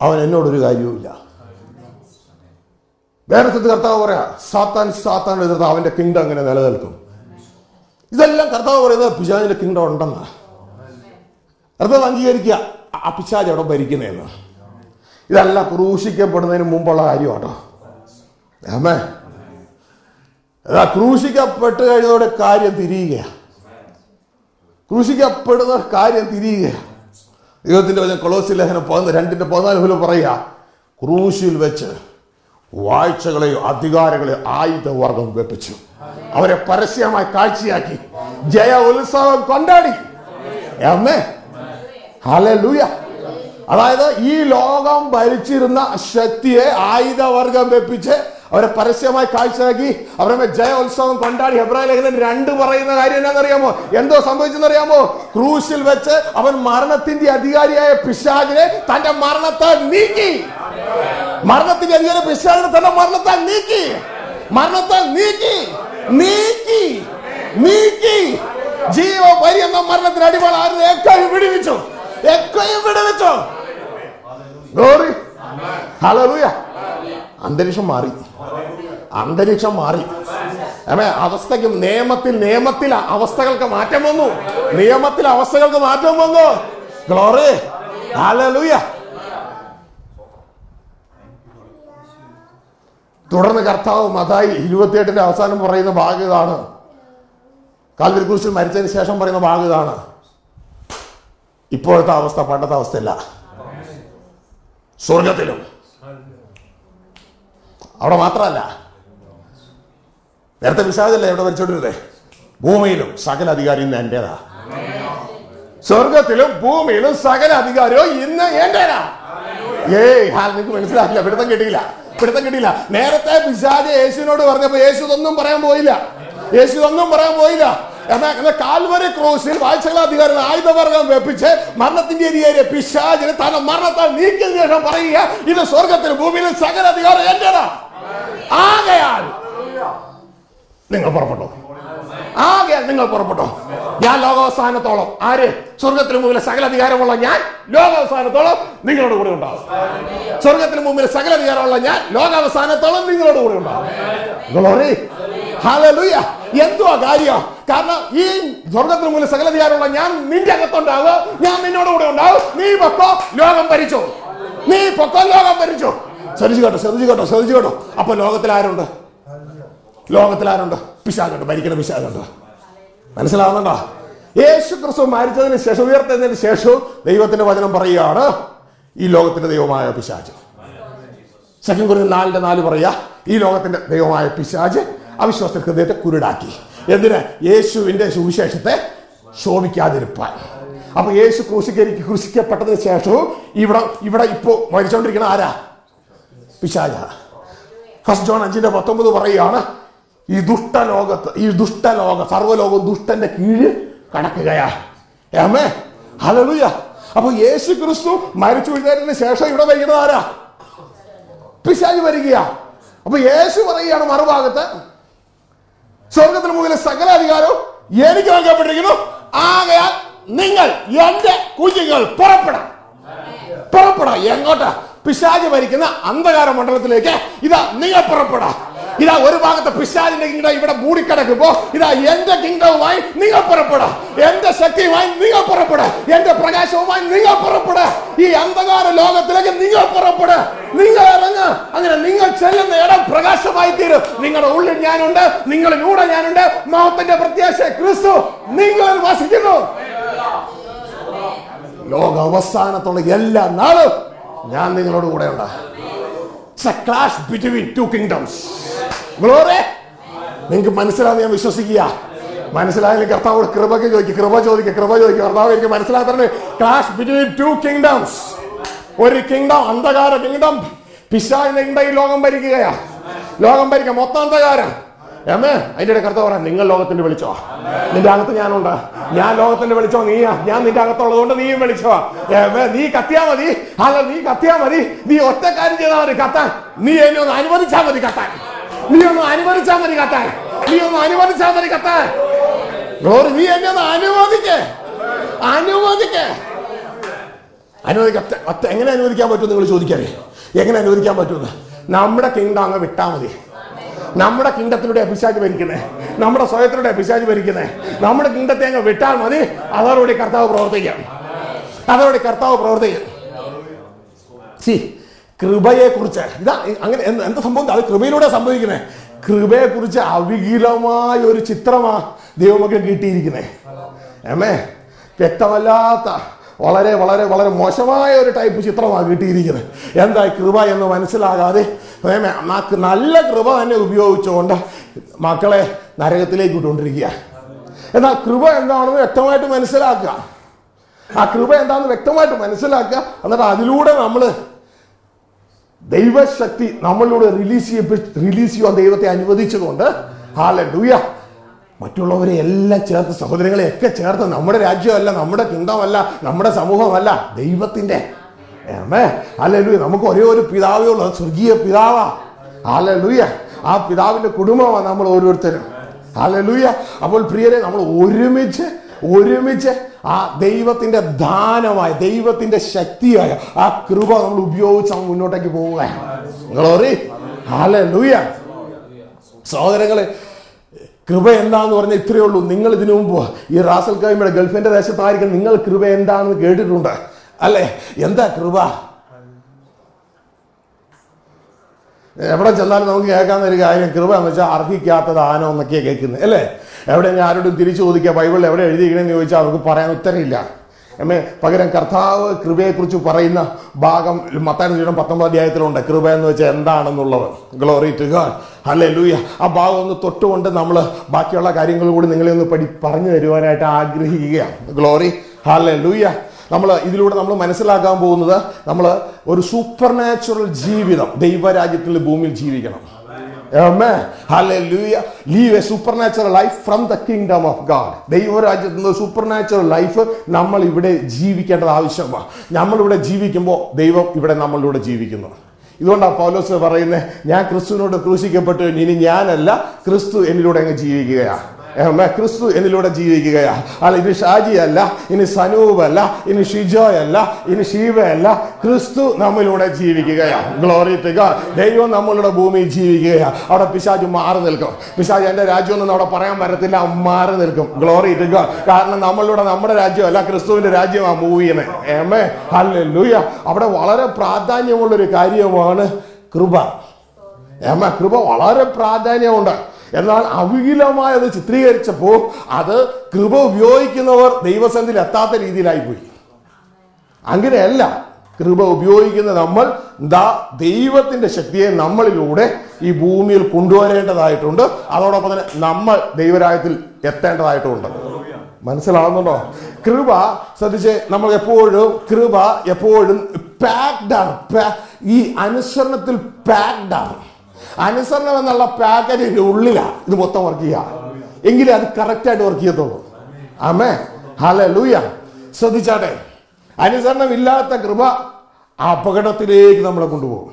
അവൻ എന്നോടൊരു കാര്യവുമില്ല. വേറെ സ്ഥലത്ത് കർത്താവ് പറയാ, സാത്താൻ എതിർത്ത് അവന്റെ കിങ്ഡം അങ്ങനെ നിലനിൽക്കും. ഇതെല്ലാം കർത്താവ് പറയുന്നത് പിശാചിന്റെ കിങ്ഡം ഉണ്ടെന്നാ. കർത്താവ് അംഗീകരിക്കുക ആ പിശാച് അവിടെ ഭരിക്കുന്നതെന്ന്. ഇതെല്ലാം ക്രൂശിക്കപ്പെടുന്നതിന് മുമ്പുള്ള കാര്യം കേട്ടോ. ആമേൻ. ക്രൂശിക്കപ്പെട്ട് കഴിഞ്ഞതോടെ കാര്യം തിരിയുകയാണ്. ദൈവത്തിന്റെ വചനം കൊളോസ്യ ലേഖനം 2:14 പറയുക, ക്രൂശിൽ വെച്ച് വാഴ്ചകളെയോ അധികാരങ്ങളെയോ ആയുധവർഗം വെപ്പിച്ചു, അവരെ പരസ്യമായി കാഴ്ചയാക്കി ജയ ഉത്സവം കൊണ്ടാടി. ഹല്ലേലൂയ. അതായത് ഈ ലോകം ഭരിച്ചിരുന്ന ശക്തിയെ ആയുധവർഗം വെപ്പിച്ച് അവരെ പരസ്യമായി കാഴ്ചയാക്കി അവരെ ജയോത്സവം കൊണ്ടാടി. ഹെബ്രായ ലേഖനം 2 പറയുന്ന കാര്യം എന്താണെന്നറിയാമോ? എന്തോ സംഭവിച്ചെന്നറിയാമോ? ക്രൂശിൽ വെച്ച് അവൻ മരണത്തിന്റെ അധികാരിയായ പിശാചിനെ തന്റെ മരണത്താൽ നീക്കി. മരണത്തിന്റെ അധികാരി പിശാചിനെ തന്റെ മരണത്താൽ നീക്കി. ജീവപര്യന്തം മരണത്തിന് അടിമകളായ എക്കയും വിടുവിച്ചു. ഹല്ലേലൂയ. അന്തരീക്ഷം മാറി. അവസ്ഥയ്ക്ക് നിയമത്തിൽ അവസ്ഥകൾക്ക് മാറ്റം വന്നു. Glory, hallelujah. തുടർന്ന് കർത്താവ് മത്തായി 28 അവസാനം പറയുന്ന ഭാഗം ഇതാണ്. കാൽവരി ക്രൂശിൽ മരിച്ചതിന് ശേഷം പറയുന്ന ഭാഗം ഇതാണ്. ഇപ്പോഴത്തെ അവസ്ഥ പണ്ടത്തെ അവസ്ഥയല്ല. സ്വർഗത്തിലും അവിടെ മാത്രമല്ല, നേരത്തെ പിശാചല്ലേ ഇവിടെ ഭരിച്ചോണ്ടിരുന്നേ, ഭൂമിയിലും സകല അധികാരിയും ഇന്ന് എന്റേതാ. സ്വർഗത്തിലും ഭൂമിയിലും സകല അധികാരവും ഇന്ന് എന്റേതാ. നിങ്ങൾക്ക് മനസ്സിലാക്കില്ല, പിടുത്തം കിട്ടിയില്ല. നേരത്തെ പിശാച് യേശുവിനോട് പറഞ്ഞപ്പോ യേശു ഇതൊന്നും പറയാൻ പോയില്ല. എന്നാൽ കാൽവരി ക്രൂശിൽ വാഴ്ചകള അധികാരം ആയുധവർഗം വെപ്പിച്ച് മരണത്തിന്റെ അധികാരിയെ പിശാചിനെ തന്നെ മരണത്താൽ നീക്കിയതിനു ശേഷം പറയുക, ഇത് സ്വർഗത്തിലും ഭൂമിയിലും സകല അധികാരം എന്റേതാ. ആകയാൽ നിങ്ങൾ പുറപ്പെട്ടോ. ഞാൻ ലോകാവസാനത്തോളം, ആര്? സ്വർഗത്തിന് മുമ്പിലെ സകല അധികാരമുള്ള ഞാൻ ലോകാവസാനത്തോളം നിങ്ങളോട് കൂടെ ഉണ്ടാവും. സ്വർഗത്തിന് മുമ്പിൽ സകല അധികാരമുള്ള ഞാൻ ലോകാവസാനത്തോളം നിങ്ങളോട് കൂടെ ഉണ്ടാവും. Glory, hallelujah. എന്തുവാ കാര്യം? കാരണം ഈ സ്വർഗത്തിന് മുമ്പിൽ സകല അധികാരമുള്ള ഞാൻ നിന്റെ അകത്തുണ്ടാകും, ഞാൻ നിന്നോട് കൂടെ ഉണ്ടാവും. നീ പൊക്കോ, ലോകം ഭരിച്ചു. ശ്രദ്ധിച്ചു കേട്ടോ. അപ്പൊ ലോകത്തിൽ ആരുണ്ട്? പിശാചുണ്ട്, ഭരിക്കുന്ന പിശാചുണ്ട്. മനസ്സിലാവുന്നുണ്ടോ? യേശു ക്രിസ്തു മരിച്ചതിന് ശേഷം, ഉയർത്തതിന് ശേഷവും ദൈവത്തിന്റെ വചനം പറയുകയാണ്, ഈ ലോകത്തിന്റെ ദൈവമായ പിശാച്. 2 കൊരിന്ത്യർ 4:4 പറയാ, ഈ ലോകത്തിന്റെ ദൈവമായ പിശാച് അവിശ്വാസ ഹൃദയത്തെ കുരുടാക്കി. എന്തിന്? യേശുവിന്റെ സുവിശേഷത്തെ ശോഭിക്കാതിരുപ്പാൻ. അപ്പൊ യേശു ക്രൂശിക്കപ്പെട്ടതിന് ശേഷവും ഇവിടെ ഇപ്പോ മരിച്ചോണ്ടിരിക്കുന്ന ആരാ? പിശാച. ഫസ്റ്റ് ജോൺ 5:19 പറയുകയാണ്, ഈ ദുഷ്ടലോക സർവ്വലോകവും ദുഷ്ടന്റെ കീഴിൽ കടക്കുകയാ. ആമേൻ, ഹല്ലേലൂയ. അപ്പൊ യേശു ക്രിസ്തു മരിച്ചു വീഴുന്നതിന് ശേഷം ഇവിടെ വരിക്കുന്നത് ആരാ? പിശാച് വരികയാ. അപ്പൊ യേശു പറയുകയാണ് മറുഭാഗത്ത്, സ്വർഗത്തിന് മുകളിലെ സകല അധികാരവും എനിക്ക് നൽകപ്പെട്ടിരിക്കുന്നു, ആകയാൽ നിങ്ങൾ എന്റെ കുഞ്ഞുങ്ങൾ പുറപ്പെടാം. എങ്ങോട്ടാ? പിശാച് ഭരിക്കുന്ന അന്ധകാര മണ്ഡലത്തിലേക്ക് ഇതാ നിങ്ങൾ പുറപ്പെടാം. ഇതാ ഒരു ഭാഗത്ത് പിശാചിന്റെ കിങ്ഡം ഇവിടെ മൂടിക്കിടക്കുമ്പോ ഇതാ എന്റെ കിങ്ഡവുമായി നിങ്ങൾ പുറപ്പെടാം, എന്റെ ശക്തിയുമായി നിങ്ങൾ പുറപ്പെടാം, എന്റെ പ്രകാശവുമായി നിങ്ങൾ പുറപ്പെടാം. ഈ അന്ധകാര ലോകത്തിലേക്ക് നിങ്ങൾ പുറപ്പെടാം, നിങ്ങൾ ഇറങ്ങുക. അങ്ങനെ നിങ്ങൾ ചെല്ലുന്ന ഇടം പ്രകാശമായി തീരും. നിങ്ങളുടെ ഉള്ളിൽ ഞാനുണ്ട്, നിങ്ങളിലൂടെ ഞാനുണ്ട്. മഹത്വത്തിന്റെ പ്രത്യാശ ക്രിസ്തു നിങ്ങളിൽ വസിക്കുന്നു. ലോക അവസാനത്തോടെ എല്ലാ നാളും ഞാൻ നിങ്ങളോട് കൂടെ ഉണ്ട്. It's a clash between two kingdoms. Glory. നിങ്ങൾക്ക് മനസ്സിലാന്ന് ഞാൻ വിശ്വസിക്കുക. മനസ്സിലായാലും കർത്താവോട് കൃപ ചോദിക്കുക. കർത്താവ് എനിക്ക് മനസ്സിലാത്തേ. Clash between two kingdoms. ഒരു കിങ്ഡം അന്ധകാര കിങ്ഡം, പിശാചിന്റെ കിങ്ഡം ഈ ലോകം ഭരിക്കുകയാ. ലോകം ഭരിക്കുക മൊത്തം അന്ധകാരം. അതിന്റെ കർത്താവ് പറയാം, നിങ്ങൾ ലോകത്തിന്റെ വെളിച്ചോ, നിന്റെ അകത്ത് ഞാനുണ്ട്. ഞാൻ ലോകത്തിന്റെ വെളിച്ചോ, നീയാ. ഞാൻ നിന്റെ അകത്തുള്ളത് കൊണ്ട് നീയും വെളിച്ചോ. നീ കത്തിയാ മതി. നീ ഒറ്റ കാര്യം ചെയ്താൽ മതി കത്താൻ. നീ എന്നെ ഒന്ന് അനുവദിച്ചാൽ മതി കത്താൻ. നീ ഒന്ന് അനുവദിച്ചാൽ മതി കത്താൻ. നീ എന്നെ ഒന്ന് അനുവദിക്കേ. എങ്ങനെ അനുവദിക്കാൻ പറ്റും നിങ്ങൾ ചോദിക്കാറേ? എങ്ങനെ അനുവദിക്കാൻ പറ്റുമെന്ന്? നമ്മുടെ കിങ്ഡം അങ്ങ് വിട്ടാ മതി. നമ്മുടെ കിങ്ഡത്തിലൂടെ പിശാച് ഭരിക്കുന്നേ, നമ്മുടെ സ്വയത്തിലൂടെ പിശാച് ഭരിക്കുന്നേ. നമ്മുടെ കിങ്ഡത്തെ അങ്ങ് വിട്ടാൽ മതി. അതോടുകൂടി കർത്താവ് പ്രവർത്തിക്കാം. കൃപയെ കുറിച്ച് ഇതാ അങ്ങനെ എന്താ സംഭവം? അത് കൃപയിലൂടെ സംഭവിക്കുന്നേ. കൃപയെ കുറിച്ച് അവികലമായ ഒരു ചിത്രമാ ദൈവമക്കൾ കിട്ടിയിരിക്കുന്നേ. വ്യക്തമല്ലാത്ത വളരെ വളരെ വളരെ മോശമായ ഒരു ടൈപ്പ് ചിത്രമാണ് കിട്ടിയിരിക്കുന്നത്. എന്താ കൃപ എന്ന് മനസ്സിലാകാതെ നല്ല കൃപ തന്നെ ഉപയോഗിച്ചുകൊണ്ട് മക്കളെ നരകത്തിലേക്ക് വിട്ടുകൊണ്ടിരിക്കുക. എന്നാൽ കൃപ എന്താണെന്ന് വ്യക്തമായിട്ട് മനസ്സിലാക്കുക. ആ കൃപ എന്താണെന്ന് വ്യക്തമായിട്ട് മനസ്സിലാക്കുക. എന്നിട്ട് അതിലൂടെ നമ്മൾ ദൈവശക്തി നമ്മളിലൂടെ റിലീസ് ചെയ്യാൻ ദൈവത്തെ അനുവദിച്ചുകൊണ്ട് ഹല്ലേലൂയ മറ്റുള്ളവരെ എല്ലാം ചേർത്ത്, സഹോദരങ്ങളെയൊക്കെ ചേർത്ത്, നമ്മുടെ രാജ്യമല്ല, നമ്മുടെ കിങ്ഡമല്ല, നമ്മുടെ സമൂഹമല്ല, ദൈവത്തിന്റെ. ഹല്ലേലൂയ. നമുക്ക് ഒരേ ഒരു പിതാവേ ഉള്ളൂ, സ്വർഗീയ പിതാവാ. ഹല്ലേലൂയ. ആ പിതാവിന്റെ കുടുംബമാണ് നമ്മൾ ഓരോരുത്തരും. ഹല്ലേലൂയ. അപ്പോൾ പ്രിയരെ, നമ്മൾ ഒരുമിച്ച് ആ ദൈവത്തിന്റെ ദാനമായ, ദൈവത്തിന്റെ ശക്തിയായ ആ കൃപ നമ്മൾ ഉപയോഗിച്ച് മുന്നോട്ടേക്ക് പോവുകയാണ്. ഗ്ലോറി. ഹല്ലേലൂയ. സഹോദരങ്ങളെ, കൃപ എന്താന്ന് പറഞ്ഞാൽ ഇത്രയേ ഉള്ളൂ. നിങ്ങൾ ഇതിനു മുമ്പ് ഈ റാസൽ കൈമയുടെ ഗൾഫിന്റെ ദേശത്തായിരിക്കും നിങ്ങൾ കൃപ എന്താണെന്ന് കേട്ടിട്ടുണ്ട് അല്ലെ? എന്താ കൃപ? എവിടെ ചെന്നാലും നമുക്ക് കേൾക്കാവുന്ന ഒരു കാര്യം കൃപ എന്ന് വെച്ചാൽ അർഹിക്കാത്ത ദാനം എന്നൊക്കെയാണ് കേൾക്കുന്നത് അല്ലേ? എവിടെ ഞാൻ ആരോടും തിരിച്ചു ചോദിക്കുക, ബൈബിളിൽ എവിടെ എഴുതിയിരിക്കണമെന്ന് ചോദിച്ചാൽ അവർക്ക് പറയാൻ ഉത്തരമില്ല. പകരം കർത്താവ് കൃപയെക്കുറിച്ച് പറയുന്ന ഭാഗം മത്തായി 19 കൃപ എന്ന് വെച്ചാൽ എന്താണെന്നുള്ളത്. Glory to God. ഹല്ലേലൂയ. ആ ഭാഗം ഒന്ന് തൊട്ടുകൊണ്ട് നമ്മൾ ബാക്കിയുള്ള കാര്യങ്ങൾ കൂടി നിങ്ങളെ ഒന്ന് പറഞ്ഞു തരുവാനായിട്ട് ആഗ്രഹിക്കുകയാണ്. ഗ്ലോറി. ഹല്ലേലൂയ. ഇതിലൂടെ നമ്മൾ മനസ്സിലാക്കാൻ പോകുന്നത്, നമ്മൾ ഒരു സൂപ്പർ നാച്ചുറൽ ജീവിതം ദൈവരാജ്യത്തിൽ ഭൂമിയിൽ ജീവിക്കണം. Amen. Hallelujah. Live a supernatural life from the kingdom of God. ദൈവരാജ്യത്തിൽ നിന്ന് സൂപ്പർനാച്ചുറൽ ലൈഫ് നമ്മൾ ഇവിടെ ജീവിക്കേണ്ടത് ആവശ്യമാണ്. നമ്മളിവിടെ ജീവിക്കുമ്പോൾ ദൈവം ഇവിടെ നമ്മളിലൂടെ ജീവിക്കുന്നു. ഇതുകൊണ്ടാണ് പൗലോസ് പറയുന്നത്, ഞാൻ ക്രിസ്തുവിനോട് ക്രൂശിക്കപ്പെട്ടു, ഇനി ഞാനല്ല, ക്രിസ്തു എന്നിലൂടെ അങ്ങ് ജീവിക്കുകയാണ്. ക്രിസ്തു എന്നിലൂടെ ജീവിക്കുകയാ. ഇനി ഷാജിയല്ല, ഇനി സനൂപല്ല, ഇനി ഷിജോയല്ല, ഇനി ഷീവയല്ല, ക്രിസ്തു നമ്മളിലൂടെ ജീവിക്കുകയാ. Glory to God. ദൈവം നമ്മളുടെ ഭൂമിയിൽ ജീവിക്കുകയാ. അവിടെ പിശാച് മാറി നിൽക്കും. പിശാച് എന്റെ രാജ്യം ഒന്നും അവിടെ പറയാൻ പറ്റത്തില്ല, മാറി നിൽക്കും. Glory to God. കാരണം നമ്മളിലൂടെ നമ്മുടെ രാജ്യമല്ല, ക്രിസ്തുവിന്റെ രാജ്യമാണ് മൂവ് ചെയ്യുന്നത്. ഹല്ലേലൂയ. അവിടെ വളരെ പ്രാധാന്യമുള്ളൊരു കാര്യമാണ് കൃപ. കൃപ വളരെ പ്രാധാന്യമുണ്ട്. എന്നാൽ അവികലമായത് ചിത്രീകരിച്ചപ്പോൾ അത് കൃപ ഉപയോഗിക്കുന്നവർ ദൈവസന്നിധിയിൽ എത്താത്ത രീതിയിലായിപ്പോയി. അങ്ങനെയല്ല, കൃപ ഉപയോഗിക്കുന്ന നമ്മൾ ദൈവത്തിന്റെ ശക്തിയെ നമ്മളിലൂടെ ഈ ഭൂമിയിൽ കൊണ്ടുവരേണ്ടതായിട്ടുണ്ട്. അതോടൊപ്പം തന്നെ നമ്മൾ ദൈവരാജ്യത്തിൽ എത്തേണ്ടതായിട്ടുണ്ട്. മനസ്സിലാവുന്നുണ്ടോ? കൃപ ശ്രദ്ധിച്ച്, നമ്മൾ കൃപ എപ്പോഴും പാക്ഡ് ആണ്. ഈ അനുസരണത്തിൽ പാക്ഡ് ആണ്. അനുസരണം എന്നുള്ള പാക്കറ്റിന്റെ ഉള്ളിലാ ഇത് മൊത്തം വർക്ക് ചെയ്യുക. എങ്കിലേ അത് കറക്റ്റായിട്ട് വർക്ക് ചെയ്യത്തുള്ളൂ. ആമേ, ഹല്ലേലൂയ. ശ്രദ്ധിച്ചാട്ടെ, അനുസരണം ഇല്ലാത്ത കൃപ അപകടത്തിലേക്ക് നമ്മളെ കൊണ്ടുപോകും.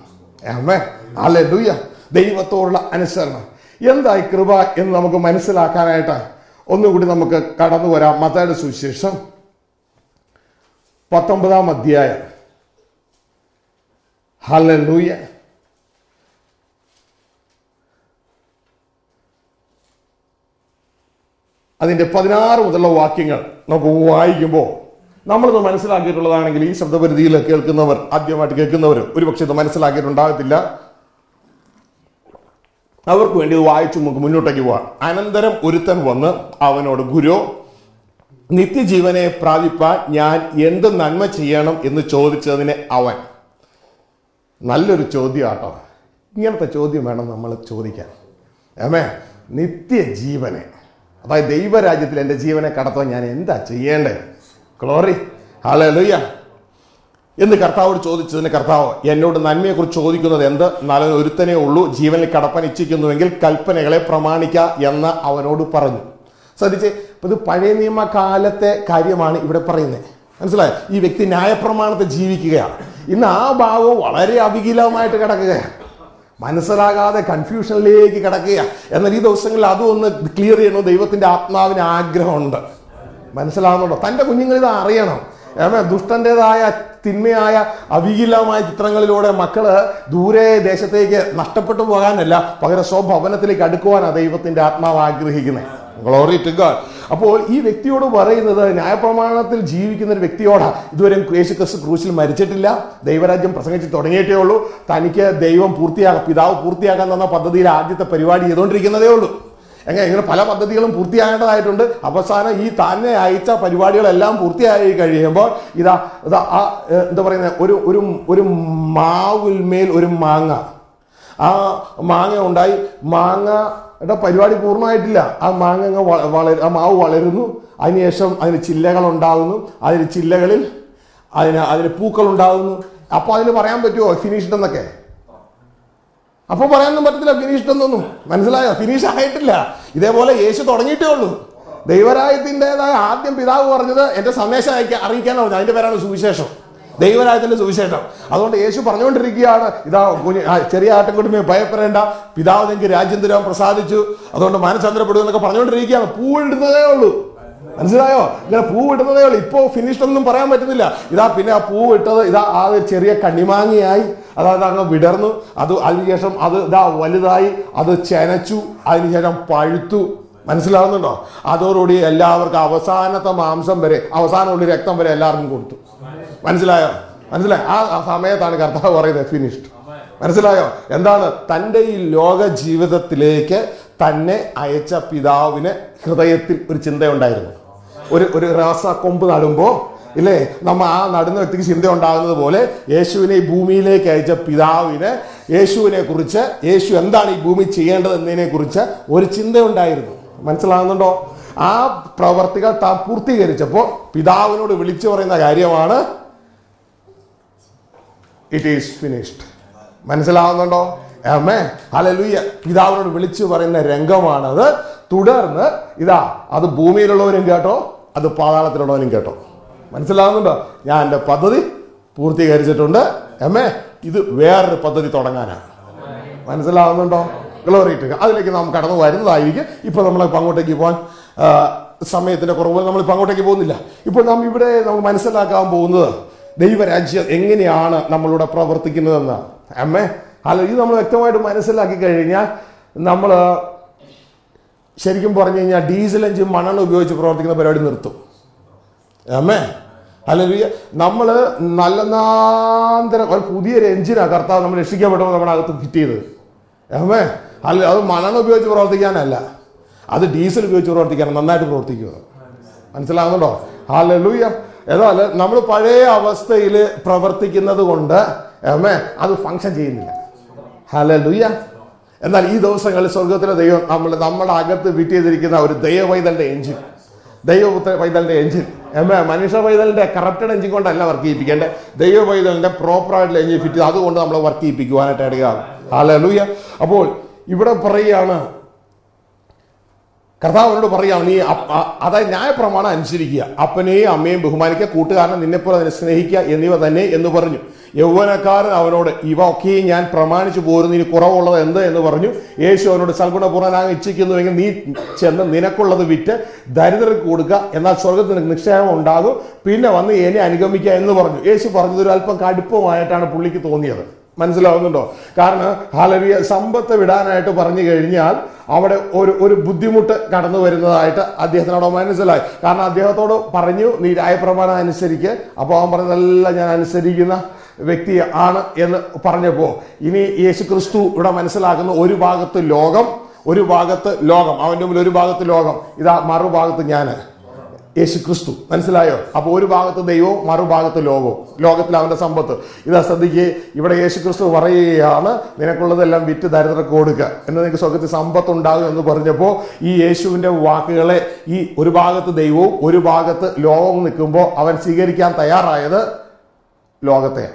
ആമേ, ഹല്ലേലൂയ. ദൈവത്തോടുള്ള അനുസരണം എന്തായി കൃപ എന്ന് നമുക്ക് മനസ്സിലാക്കാനായിട്ട് ഒന്നുകൂടി നമുക്ക് കടന്നു വരാം. മത്തായിയുടെ സുവിശേഷം 19-ാം അധ്യായം. ഹല്ലേലൂയ. അതിന്റെ 16 മുതലുള്ള വാക്യങ്ങൾ നമുക്ക് വായിക്കുമ്പോൾ നമ്മളിത് മനസ്സിലാക്കിയിട്ടുള്ളതാണെങ്കിൽ ഈ ശബ്ദപരിധിയിൽ കേൾക്കുന്നവർ, ആദ്യമായിട്ട് കേൾക്കുന്നവർ ഒരുപക്ഷെ ഇത് മനസ്സിലാക്കിയിട്ടുണ്ടാകത്തില്ല. അവർക്ക് വേണ്ടി ഇത് വായിച്ചു നമുക്ക് മുന്നോട്ടേക്ക് പോവാം. അനന്തരം ഒരുത്തൻ വന്ന് അവനോട്, ഗുരു, നിത്യജീവനെ പ്രാപിപ്പാൻ ഞാൻ എന്ത് നന്മ ചെയ്യണം എന്ന് ചോദിച്ചതിന് അവൻ. നല്ലൊരു ചോദ്യമാട്ടോ. ഇങ്ങനത്തെ ചോദ്യം വേണം നമ്മൾ ചോദിക്കാൻ. ആമേ, നിത്യജീവനെ, അതായത് ദൈവരാജ്യത്തിൽ എൻ്റെ ജീവനെ കടത്താൻ ഞാൻ എന്താ ചെയ്യേണ്ടത്? ഗ്ലോറി, ഹല്ലേലൂയ എന്ന് കർത്താവോട് ചോദിച്ചതിന് കർത്താവ്, എന്നോട് നന്മയെക്കുറിച്ച് ചോദിക്കുന്നത് എന്ത്? നല്ലൊരു ഒരുത്തനേ ഉള്ളൂ, ജീവനിൽ കടപ്പാൻ ഇച്ഛിക്കുന്നുവെങ്കിൽ കൽപ്പനകളെ പ്രമാണിക്ക എന്ന് അവനോട് പറഞ്ഞു. ശ്രദ്ധിച്ച്, ഇത് പഴയ നിയമകാലത്തെ കാര്യമാണ് ഇവിടെ പറയുന്നത്. മനസ്സിലായോ? ഈ വ്യക്തി ന്യായപ്രമാണത്തെ ജീവിക്കുകയാണ്. ഇന്ന് ആ ഭാഗവും വളരെ അവികലമായിട്ട് കിടക്കുകയാണ്, മനസ്സിലാകാതെ കൺഫ്യൂഷനിലേക്ക് കിടക്കുക. എന്നാൽ ഈ ദിവസങ്ങളിൽ അതും ഒന്ന് ക്ലിയർ ചെയ്യണം. ദൈവത്തിന്റെ ആത്മാവിന് ആഗ്രഹമുണ്ട്. മനസ്സിലാവുന്നുണ്ടോ? തൻ്റെ കുഞ്ഞുങ്ങൾ ഇത് അറിയണം. ദുഷ്ടൻ്റെതായ തിന്മയായ അവികലമായ ചിത്രങ്ങളിലൂടെ മക്കള് ദൂരെ ദേശത്തേക്ക് നഷ്ടപ്പെട്ടു പോകാനല്ല, പകരം സ്വഭവനത്തിലേക്ക് അടുക്കുവാനാണ് ദൈവത്തിന്റെ ആത്മാവ് ആഗ്രഹിക്കുന്നത്. Glory to God. അപ്പോൾ ഈ വ്യക്തിയോട് പറയുന്നത്, ന്യായപ്രമാണത്തിൽ ജീവിക്കുന്ന ഒരു വ്യക്തിയോടാ. ഇതുവരെ യേശുക്രിസ്തു ക്രൂശിൽ മരിച്ചിട്ടില്ല, ദൈവരാജ്യം പ്രസംഗിച്ച് തുടങ്ങിയിട്ടേ ഉള്ളൂ. തനിക്ക് ദൈവം പിതാവ് പൂർത്തിയാക്കാൻ തന്ന പദ്ധതിയിൽ ആദ്യത്തെ പരിപാടി ചെയ്തുകൊണ്ടിരിക്കുന്നതേ ഉള്ളൂ. ഇങ്ങനെ പല പദ്ധതികളും പൂർത്തിയാകേണ്ടതായിട്ടുണ്ട്. അവസാനം ഈ തന്നെ അയച്ച പരിപാടികളെല്ലാം പൂർത്തിയായി കഴിയുമ്പോൾ എന്താ പറയുന്നത്, ഒരു മാവിന്മേൽ ഒരു മാങ്ങ, ആ മാങ്ങ ഉണ്ടായി. മാങ്ങയുടെ പരിപാടി പൂർണ്ണമായിട്ടില്ല. ആ മാങ്ങ ആ മാവ് വളരുന്നു. അതിനുശേഷം അതിന് ചില്ലകൾ ഉണ്ടാകുന്നു. അതിന് ചില്ലകളിൽ അതിന് പൂക്കൾ ഉണ്ടാകുന്നു. അപ്പൊ അതിന് പറയാൻ പറ്റുമോ ഫിനിഷ്ഡ് എന്നൊക്കെ? അപ്പൊ പറയാനൊന്നും പറ്റത്തില്ല ഫിനിഷ്ഡ് എന്നൊന്നും. മനസ്സിലായോ? ഫിനിഷ് ആയിട്ടില്ല. ഇതേപോലെ യേശു തുടങ്ങിയിട്ടേ ഉള്ളൂ. ദൈവരാജ്യത്തിൻ്റെതായ ആദ്യം പിതാവ് പറഞ്ഞത് എന്റെ സന്ദേശം അറിയിക്കാൻ പറഞ്ഞു. അതിന്റെ പേരാണ് സുവിശേഷം, ദൈവരാജ്യത്തിന്റെ സുവിശേഷം. അതുകൊണ്ട് യേശു പറഞ്ഞുകൊണ്ടിരിക്കുകയാണ്, ഇതാ ചെറിയ ആട്ടിൻകുട്ടിയെ ഭയപ്പെടേണ്ട, പിതാവ് നിങ്ങൾക്ക് രാജ്യം തരാൻ പ്രസാദിച്ചു, അതുകൊണ്ട് മാനസാന്തരപ്പെടുക എന്നൊക്കെ പറഞ്ഞുകൊണ്ടിരിക്കുകയാണ്. പൂവിടുന്നതേ ഉള്ളൂ. മനസ്സിലായോ? ഇങ്ങനെ പൂവിടുന്നതേ ഉള്ളൂ. ഇപ്പോ ഫിനിഷ്ഡ് ഒന്നും പറയാൻ പറ്റുന്നില്ല. പിന്നെ ആ പൂവിട്ടത് ആ ചെറിയ കണ്ണിമാങ്ങിയായി, അതായത് അങ്ങ് വിടർന്നു. അതിനുശേഷം വലുതായി, അത് ചെനച്ചു, അതിനുശേഷം പഴുത്തു. മനസ്സിലാവുന്നുണ്ടോ? അതോടുകൂടി എല്ലാവർക്കും അവസാനത്തെ മാംസം വരെ, അവസാനമുള്ള രക്തം വരെ എല്ലാവർക്കും കൊടുത്തു. മനസ്സിലായോ? ആ സമയത്താണ് കർത്താവ് പറയുന്നത് ഫിനിഷ്ഡ്. മനസ്സിലായോ? എന്താണ്? തൻ്റെ ഈ ലോക ജീവിതത്തിലേക്ക് തന്നെ അയച്ച പിതാവിന് ഹൃദയത്തിൽ ഒരു ചിന്തയുണ്ടായിരുന്നു. ഒരു റോസാക്കൊമ്പ് നടുമ്പോ ഇല്ലേ, ആ നടുന്ന വ്യക്തിക്ക് ചിന്ത ഉണ്ടാകുന്നത് പോലെ യേശുവിനെ ഈ ഭൂമിയിലേക്ക് അയച്ച പിതാവിന് യേശുവിനെ കുറിച്ച്, യേശു എന്താണ് ഈ ഭൂമി ചെയ്യേണ്ടത് എന്നതിനെ കുറിച്ച് ഒരു ചിന്തയുണ്ടായിരുന്നു. മനസ്സിലാകുന്നുണ്ടോ? ആ പ്രവർത്തികൾ താൻ പൂർത്തീകരിച്ചപ്പോൾ പിതാവിനോട് വിളിച്ചു പറയുന്ന കാര്യമാണ് ഇറ്റ് ഈസ് ഫിനിഷ്ഡ്. മനസ്സിലാവുന്നുണ്ടോ? ആമേൻ, ഹല്ലേലൂയ. പിതാവിനോട് വിളിച്ചു പറയുന്ന രംഗമാണത്. തുടർന്ന് അത് ഭൂമിയിലുള്ളവരും കേട്ടോ, അത് പാതാളത്തിലുള്ളവരും കേട്ടോ. മനസ്സിലാവുന്നുണ്ടോ? ഞാൻ എൻ്റെ പദ്ധതി പൂർത്തീകരിച്ചിട്ടുണ്ട്. ഇത് വേറൊരു പദ്ധതി തുടങ്ങാനാണ്. മനസ്സിലാവുന്നുണ്ടോ? Glory to God. അതിലേക്ക് നാം കടന്നു വരുന്നതായിരിക്കും. ഇപ്പൊ നമ്മളിപ്പോൾ അങ്ങോട്ടേക്ക് പോകാൻ സമയത്തിന്റെ കുറവ്, നമ്മളിപ്പോൾ അങ്ങോട്ടേക്ക് പോകുന്നില്ല. ഇപ്പോൾ നാം ഇവിടെ നമുക്ക് മനസ്സിലാക്കാൻ പോകുന്നത് ദൈവരാജ്യം എങ്ങനെയാണ് നമ്മളിവിടെ പ്രവർത്തിക്കുന്നതെന്ന്. ഇത് നമ്മൾ വ്യക്തമായിട്ട് മനസ്സിലാക്കി കഴിഞ്ഞാൽ നമ്മൾ ശരിക്കും പറഞ്ഞു കഴിഞ്ഞാൽ ഡീസൽ എഞ്ചിൻ മണ്ണെണ്ണ ഉപയോഗിച്ച് പ്രവർത്തിക്കുന്ന പരിപാടി നിർത്തും. ഹല്ലേലൂയ. നമ്മൾ നല്ലനാന്തരം ഒരു പുതിയൊരു എഞ്ചിനാണ് കർത്താവ് നമ്മൾ രക്ഷിക്കപ്പെട്ടപ്പോൾ നമ്മുടെ അകത്ത് ഫിറ്റ് ചെയ്തത്. അത് മണ്ണെണ്ണ ഉപയോഗിച്ച് പ്രവർത്തിക്കാനല്ല, അത് ഡീസൽ ഉപയോഗിച്ച് പ്രവർത്തിക്കാനാണ്. നന്നായിട്ട് പ്രവർത്തിക്കുക. മനസ്സിലാകുന്നുണ്ടോ? ഹല്ലേലൂയ. എന്നാൽ നമ്മൾ പഴയ അവസ്ഥയിൽ പ്രവർത്തിക്കുന്നത് കൊണ്ട് അത് ഫങ്ഷൻ ചെയ്യുന്നില്ല. ഹല്ലേലൂയ. എന്നാൽ ഈ ദിവസങ്ങളിൽ സ്വർഗത്തിലെ ദൈവം നമ്മുടെ അകത്ത് ഫിറ്റ് ചെയ്തിരിക്കുന്ന ഒരു ദൈവപൈതലിന്റെ എഞ്ചിൻ, ദൈവപുത്ര പൈതലിന്റെ എഞ്ചിൻ, മനുഷ്യ പൈതലിന്റെ കറപ്റ്റഡ് എഞ്ചിൻ കൊണ്ടല്ല വർക്ക് ചെയ്യിപ്പിക്കേണ്ടത്. ദൈവ പൈതലിന്റെ പ്രോപ്പറായിട്ടുള്ള എഞ്ചിൻ ഫിറ്റ് ചെയ്ത് അതുകൊണ്ട് നമ്മൾ വർക്ക് ചെയ്യിപ്പിക്കുവാനായിട്ട് ഇടയാകും. ഹല്ലേലൂയ. അപ്പോൾ ഇവിടെ പറയുകയാണ്, കർത്താവിനോട് പറയുകയാണ്, നീ അതായത് ന്യായപ്രമാണം അനുസരിക്കുക, അപ്പനെയും അമ്മയും ബഹുമാനിക്കുക, കൂട്ടുകാരനെ നിന്നെപ്പോലെ അതിനെ സ്നേഹിക്കുക എന്നിവ തന്നെ എന്ന് പറഞ്ഞു. യൗവനക്കാരൻ അവനോട്, ഇവ ഒക്കെയും ഞാൻ പ്രമാണിച്ചു പോരുന്നു, ഇനി കുറവുള്ളത് എന്ത് എന്ന് പറഞ്ഞു. യേശു അവനോട്, സൽഗുണപൂർണ്ണനാകാൻ ഇച്ഛിക്കുന്നുവെങ്കിൽ നീ ചെന്ന് നിനക്കുള്ളത് വിറ്റ് ദരിദ്രർക്ക് കൊടുക്കുക, എന്നാൽ സ്വർഗത്തിന് നിക്ഷേപം ഉണ്ടാകും, പിന്നെ വന്ന് എന്നെ അനുഗമിക്കുക എന്ന് പറഞ്ഞു. യേശു പറഞ്ഞത് ഒരു അല്പം കടുപ്പമായിട്ടാണ് പുള്ളിക്ക് തോന്നിയത്. മനസ്സിലാവുന്നുണ്ടോ? കാരണം ഹല്ലേലൂയ, സമ്പത്ത് വിടാനായിട്ട് പറഞ്ഞു കഴിഞ്ഞാൽ അവിടെ ഒരു ബുദ്ധിമുട്ട് കടന്നു വരുന്നതായിട്ട് അദ്ദേഹത്തിനോട് മനസ്സിലായി. കാരണം അദ്ദേഹത്തോട് പറഞ്ഞു, നീ ന്യായപ്രമാണം അനുസരിക്കുക. അപ്പോൾ അവൻ പറഞ്ഞതെല്ലാം ഞാൻ അനുസരിക്കുന്ന വ്യക്തി ആണ് എന്ന് പറഞ്ഞപ്പോൾ ഇനി യേശു ക്രിസ്തു ഇവിടെ മനസ്സിലാക്കുന്ന, ഒരു ഭാഗത്ത് ലോകം, ഒരു ഭാഗത്ത് ലോകം, അവൻ്റെ മുമ്പിൽ ഒരു ഭാഗത്ത് ലോകം, ഇതാ മറുഭാഗത്ത് ഞാൻ, യേശു ക്രിസ്തു. മനസ്സിലായോ? അപ്പൊ ഒരു ഭാഗത്ത് ദൈവവും മറുഭാഗത്ത് ലോകവും, ലോകത്തിൽ അവന്റെ സമ്പത്ത്. ഇതാ ശ്രദ്ധിക്കുക, ഇവിടെ യേശു ക്രിസ്തു പറയുകയാണ്, നിനക്കുള്ളതെല്ലാം വിറ്റ് ദരിദ്രർക്ക് കൊടുക്കുക, എന്ന് നിനക്ക് സ്വർഗത്തിൽ സമ്പത്ത് ഉണ്ടാകും എന്ന് പറഞ്ഞപ്പോൾ ഈ യേശുവിന്റെ വാക്കുകളെ, ഈ ഒരു ഭാഗത്ത് ദൈവവും ഒരു ഭാഗത്ത് ലോകവും നിൽക്കുമ്പോൾ അവൻ സ്വീകരിക്കാൻ തയ്യാറായത് ലോകത്തെ.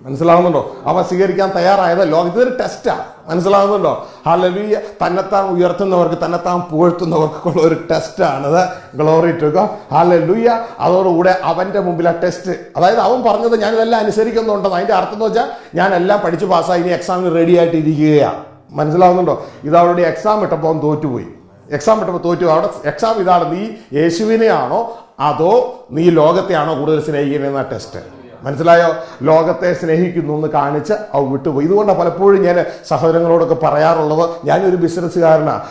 മനസ്സിലാവുന്നുണ്ടോ? അവൻ സ്വീകരിക്കാൻ തയ്യാറായത് ലോകത്തിൽ. ഇതൊരു ടെസ്റ്റാ. മനസ്സിലാവുന്നുണ്ടോ? ഹല്ലേലൂയ. തന്നെത്താൻ ഉയർത്തുന്നവർക്ക്, തന്നെത്താൻ പുകഴ്ത്തുന്നവർക്കുള്ള ഒരു ടെസ്റ്റാണിത്. Glory to God. ഹല്ലേലൂയ. അതോടുകൂടെ അവന്റെ മുമ്പിൽ ആ ടെസ്റ്റ്, അതായത് അവൻ പറഞ്ഞത് ഞാനിതെല്ലാം അനുസരിക്കുന്നുണ്ടെന്ന്, അതിന്റെ അർത്ഥം എന്ന് വെച്ചാൽ ഞാൻ എല്ലാം പഠിച്ചു പാസ്സായി, ഇനി എക്സാമിന് റെഡി ആയിട്ട് ഇരിക്കുകയാണ്. മനസ്സിലാവുന്നുണ്ടോ? ഇത് അവരുടെ എക്സാം ഇട്ടപ്പോൾ അവൻ തോറ്റുപോയി. എക്സാം ഇട്ടപ്പോൾ തോറ്റു. അവിടെ എക്സാം ഇതാണ്, നീ യേശുവിനെയാണോ അതോ നീ ലോകത്തെയാണോ കൂടുതൽ സ്നേഹിക്കുന്നതെന്ന ടെസ്റ്റ്. മനസ്സിലായോ? ലോകത്തെ സ്നേഹിക്കുന്നു എന്ന് കാണിച്ച് അവ വിട്ടുപോയി. ഇതുകൊണ്ടാണ് പലപ്പോഴും ഞാൻ സഹോദരങ്ങളോടൊക്കെ പറയാറുള്ളത്, ഞാനൊരു ബിസിനസ്സുകാരനാണ്.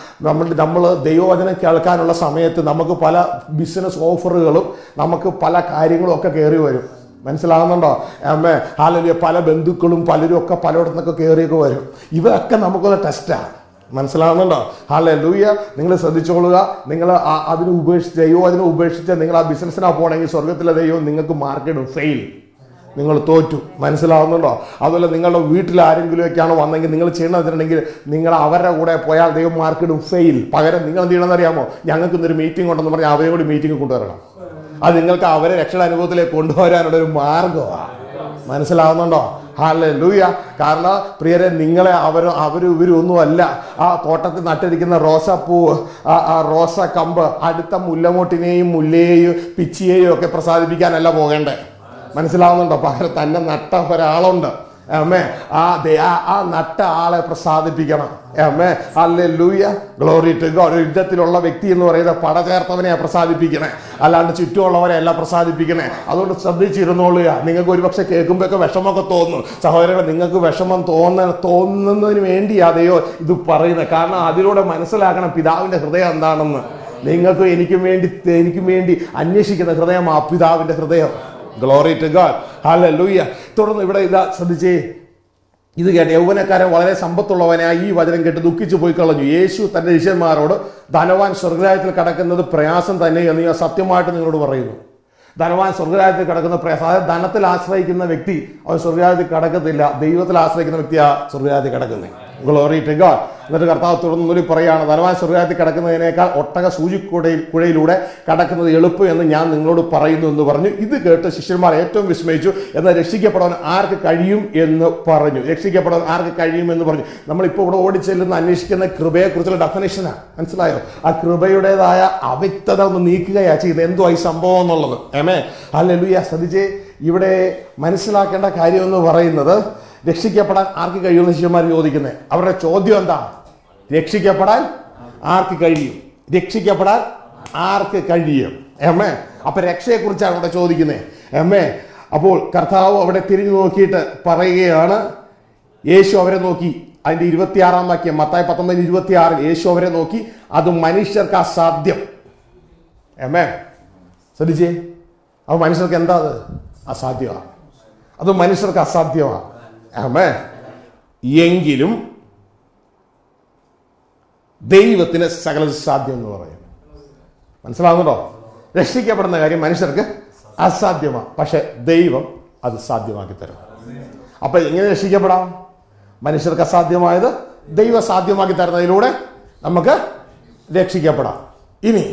നമ്മൾ ദൈവവചനം കേൾക്കാനുള്ള സമയത്ത് നമുക്ക് പല ബിസിനസ് ഓഫറുകളും നമുക്ക് പല കാര്യങ്ങളും ഒക്കെ കയറി വരും. മനസ്സിലാകുന്നുണ്ടോ? അമ്മേ ഹല്ലേലൂയ. പല ബന്ധുക്കളും പലരും ഒക്കെ പലയിടത്തുനിന്നൊക്കെ കയറിയൊക്കെ വരും. ഇവരൊക്കെ നമുക്കൊരു ടെസ്റ്റാണ്. മനസ്സിലാവുന്നുണ്ടോ? ഹല്ലേലൂയ. നിങ്ങൾ ശ്രദ്ധിച്ചോളുക, നിങ്ങൾ അതിനെ ഉപേക്ഷിച്ച്, ദൈവവചനം ഉപേക്ഷിച്ച് നിങ്ങൾ ആ ബിസിനസ്സിനാ പോകണമെങ്കിൽ സ്വർഗത്തിലെ ദൈവം നിങ്ങൾക്ക് മാർക്കിടും, ഫെയിൽ, നിങ്ങൾ തോറ്റു. മനസ്സിലാവുന്നുണ്ടോ? അതുപോലെ നിങ്ങളുടെ വീട്ടിൽ ആരെങ്കിലുമൊക്കെയാണ് വന്നെങ്കിൽ നിങ്ങൾ ചെയ്യണമെന്നുണ്ടെങ്കിൽ നിങ്ങൾ അവരുടെ കൂടെ പോയാൽ ദൈവം മാർക്കിടും, ഫെയിൽ. പകരം നിങ്ങൾ എന്ത് ചെയ്യണമെന്ന് അറിയാമോ? ഞങ്ങൾക്ക് ഇന്നൊരു മീറ്റിംഗ് ഉണ്ടെന്ന് പറഞ്ഞാൽ അവരെ കൂടി മീറ്റിംഗ് കൊണ്ടുവരണം. അത് നിങ്ങൾക്ക് അവരെ രക്ഷയുടെ അനുഭവത്തിലേക്ക് കൊണ്ടുവരാനുള്ള ഒരു മാർഗമാണ്. മനസ്സിലാവുന്നുണ്ടോ? ഹല്ലേലൂയ. കാരണം പ്രിയരെ, നിങ്ങളെ അവരും ഇവരും ഒന്നുമല്ല. ആ തോട്ടത്തിൽ നട്ടിരിക്കുന്ന റോസാപ്പൂവ്, ആ റോസ കമ്പ് അടുത്ത മുല്ലമൊട്ടിനെയും മുല്ലയെയും പിച്ചിയെയും ഒക്കെ പ്രസാദിപ്പിക്കാനല്ല പോകേണ്ടേ. മനസ്സിലാവുന്നുണ്ടോ? പകരം തന്നെ നട്ട ഒരാളുണ്ട്. അമ്മേ, ആ നട്ട ആളെ പ്രസാദിപ്പിക്കണം. അമ്മേ ഹല്ലേലൂയ. Glory to God. യുദ്ധത്തിലുള്ള വ്യക്തി എന്ന് പറയുന്നത് പടചേർത്തവനെയാണ് പ്രസാദിപ്പിക്കണേ, അല്ലാണ്ട് ചുറ്റുമുള്ളവരെ അല്ല പ്രസാദിപ്പിക്കണേ. അതുകൊണ്ട് ശ്രദ്ധിച്ചിരുന്നോളുക. നിങ്ങൾക്ക് ഒരുപക്ഷെ കേൾക്കുമ്പോഴൊക്കെ വിഷമമൊക്കെ തോന്നും. സഹോദരങ്ങളെ, നിങ്ങൾക്ക് വിഷമം തോന്നുന്നതിന് വേണ്ടിയാതെയോ ഇത് പറയുന്നത്. കാരണം അതിലൂടെ മനസ്സിലാക്കണം പിതാവിന്റെ ഹൃദയം എന്താണെന്ന്. നിങ്ങൾക്ക് എനിക്കും വേണ്ടി അന്വേഷിക്കുന്ന ഹൃദയം ആ പിതാവിന്റെ ഹൃദയം. Glory to God. ഹല്ലേലൂയ. തുടർന്ന് ഇവിടെ ഇതാ ശ്രദ്ധിച്ചേ, ഇത് കേട്ട് യൗവനക്കാരൻ വളരെ സമ്പത്തുള്ളവനായി ഈ വചനം കേട്ട് ദുഃഖിച്ചു പോയി കളഞ്ഞു. യേശു തന്റെ ശിഷ്യന്മാരോട്, ധനവാൻ സ്വർഗ്ഗരാജ്യത്തിൽ കടക്കുന്നത് പ്രയാസം തന്നെ എന്ന് ഞാൻ സത്യമായിട്ട് നിങ്ങളോട് പറയുന്നു. ധനവാൻ സ്വർഗ്ഗരാജ്യത്തിൽ കിടക്കുന്ന പ്രയാസം, അതായത് ധനത്തിൽ ആശ്രയിക്കുന്ന വ്യക്തി അവൻ സ്വർഗ്ഗരാജ്യത്തിൽ കടക്കത്തില്ല. ദൈവത്തിൽ ആശ്രയിക്കുന്ന വ്യക്തിയാ സ്വർഗ്ഗരാജ്യത്തിൽ കിടക്കുന്നത്. Glory to God. എന്നിട്ട് കർത്താവ് തുടർന്നൊരു പറയാണ്, ധനവാൻ സ്വർഗ്ഗരാജ്യത്തിൽ കിടക്കുന്നതിനേക്കാൾ ഒട്ടക കുഴയിലൂടെ കടക്കുന്നത് എളുപ്പം എന്ന് ഞാൻ നിങ്ങളോട് പറയുന്നു എന്ന് പറഞ്ഞു. ഇത് കേട്ട് ശിഷ്യന്മാർ ഏറ്റവും വിസ്മയിച്ചു. എന്നാൽ രക്ഷിക്കപ്പെടാൻ ആർക്ക് കഴിയും എന്ന് പറഞ്ഞു. രക്ഷിക്കപ്പെടാൻ ആർക്ക് കഴിയും എന്ന് പറഞ്ഞു. നമ്മളിപ്പോൾ ഇവിടെ ഓടിച്ചെല്ലുന്ന അന്വേഷിക്കുന്ന കൃപയെക്കുറിച്ചുള്ള ഡെഫിനേഷനാണ്. മനസ്സിലായോ? ആ കൃപയുടേതായ അവ്യക്തത ഒന്ന് നീക്കുകയാണ് ചെയ്യുന്നത്. എന്തുവാ ഈ സംഭവം എന്നുള്ളത്. ആമേൻ. ഹല്ലേലൂയ. ശ്രദ്ധിച്ചേ, ഇവിടെ മനസ്സിലാക്കേണ്ട കാര്യം എന്ന് പറയുന്നത്, രക്ഷിക്കപ്പെടാൻ ആർക്ക് കഴിയുമെന്ന് ശിഷ്യന്മാർ ചോദിക്കുന്നത്. അവരുടെ ചോദ്യം എന്താ? രക്ഷിക്കപ്പെടാൻ ആർക്ക് കഴിയും? രക്ഷിക്കപ്പെടാൻ ആർക്ക് കഴിയും? എമ്മേ. അപ്പൊ രക്ഷയെക്കുറിച്ചാണ് അവിടെ ചോദിക്കുന്നത്. എമ്മേ. അപ്പോൾ കർത്താവ് അവിടെ തിരിഞ്ഞു നോക്കിയിട്ട് പറയുകയാണ്, യേശു അവരെ നോക്കി. അതിന്റെ 26-ാം വാക്യം, മത്തായി 19:26, യേശു അവരെ നോക്കി, അത് മനുഷ്യർക്ക് അസാധ്യം. എമ്മേ. ശ്രദ്ധിച്ചേ, അപ്പൊ മനുഷ്യർക്ക് എന്താ? അത് അസാധ്യമാണ്. അത് മനുഷ്യർക്ക് അസാധ്യമാണ്. ആമേൻ. എങ്കിലും ദൈവത്തിന് സകല സാധ്യം എന്ന് പറയും. മനസ്സിലാവുന്നുണ്ടോ? രക്ഷിക്കപ്പെടുന്ന കാര്യം മനുഷ്യർക്ക് അസാധ്യമാണ്, പക്ഷെ ദൈവം അത് സാധ്യമാക്കി തരും. അപ്പൊ എങ്ങനെ രക്ഷിക്കപ്പെടാം? മനുഷ്യർക്ക് അസാധ്യമായത് ദൈവം സാധ്യമാക്കി തരുന്നതിലൂടെ നമുക്ക് രക്ഷിക്കപ്പെടാം. ഇനി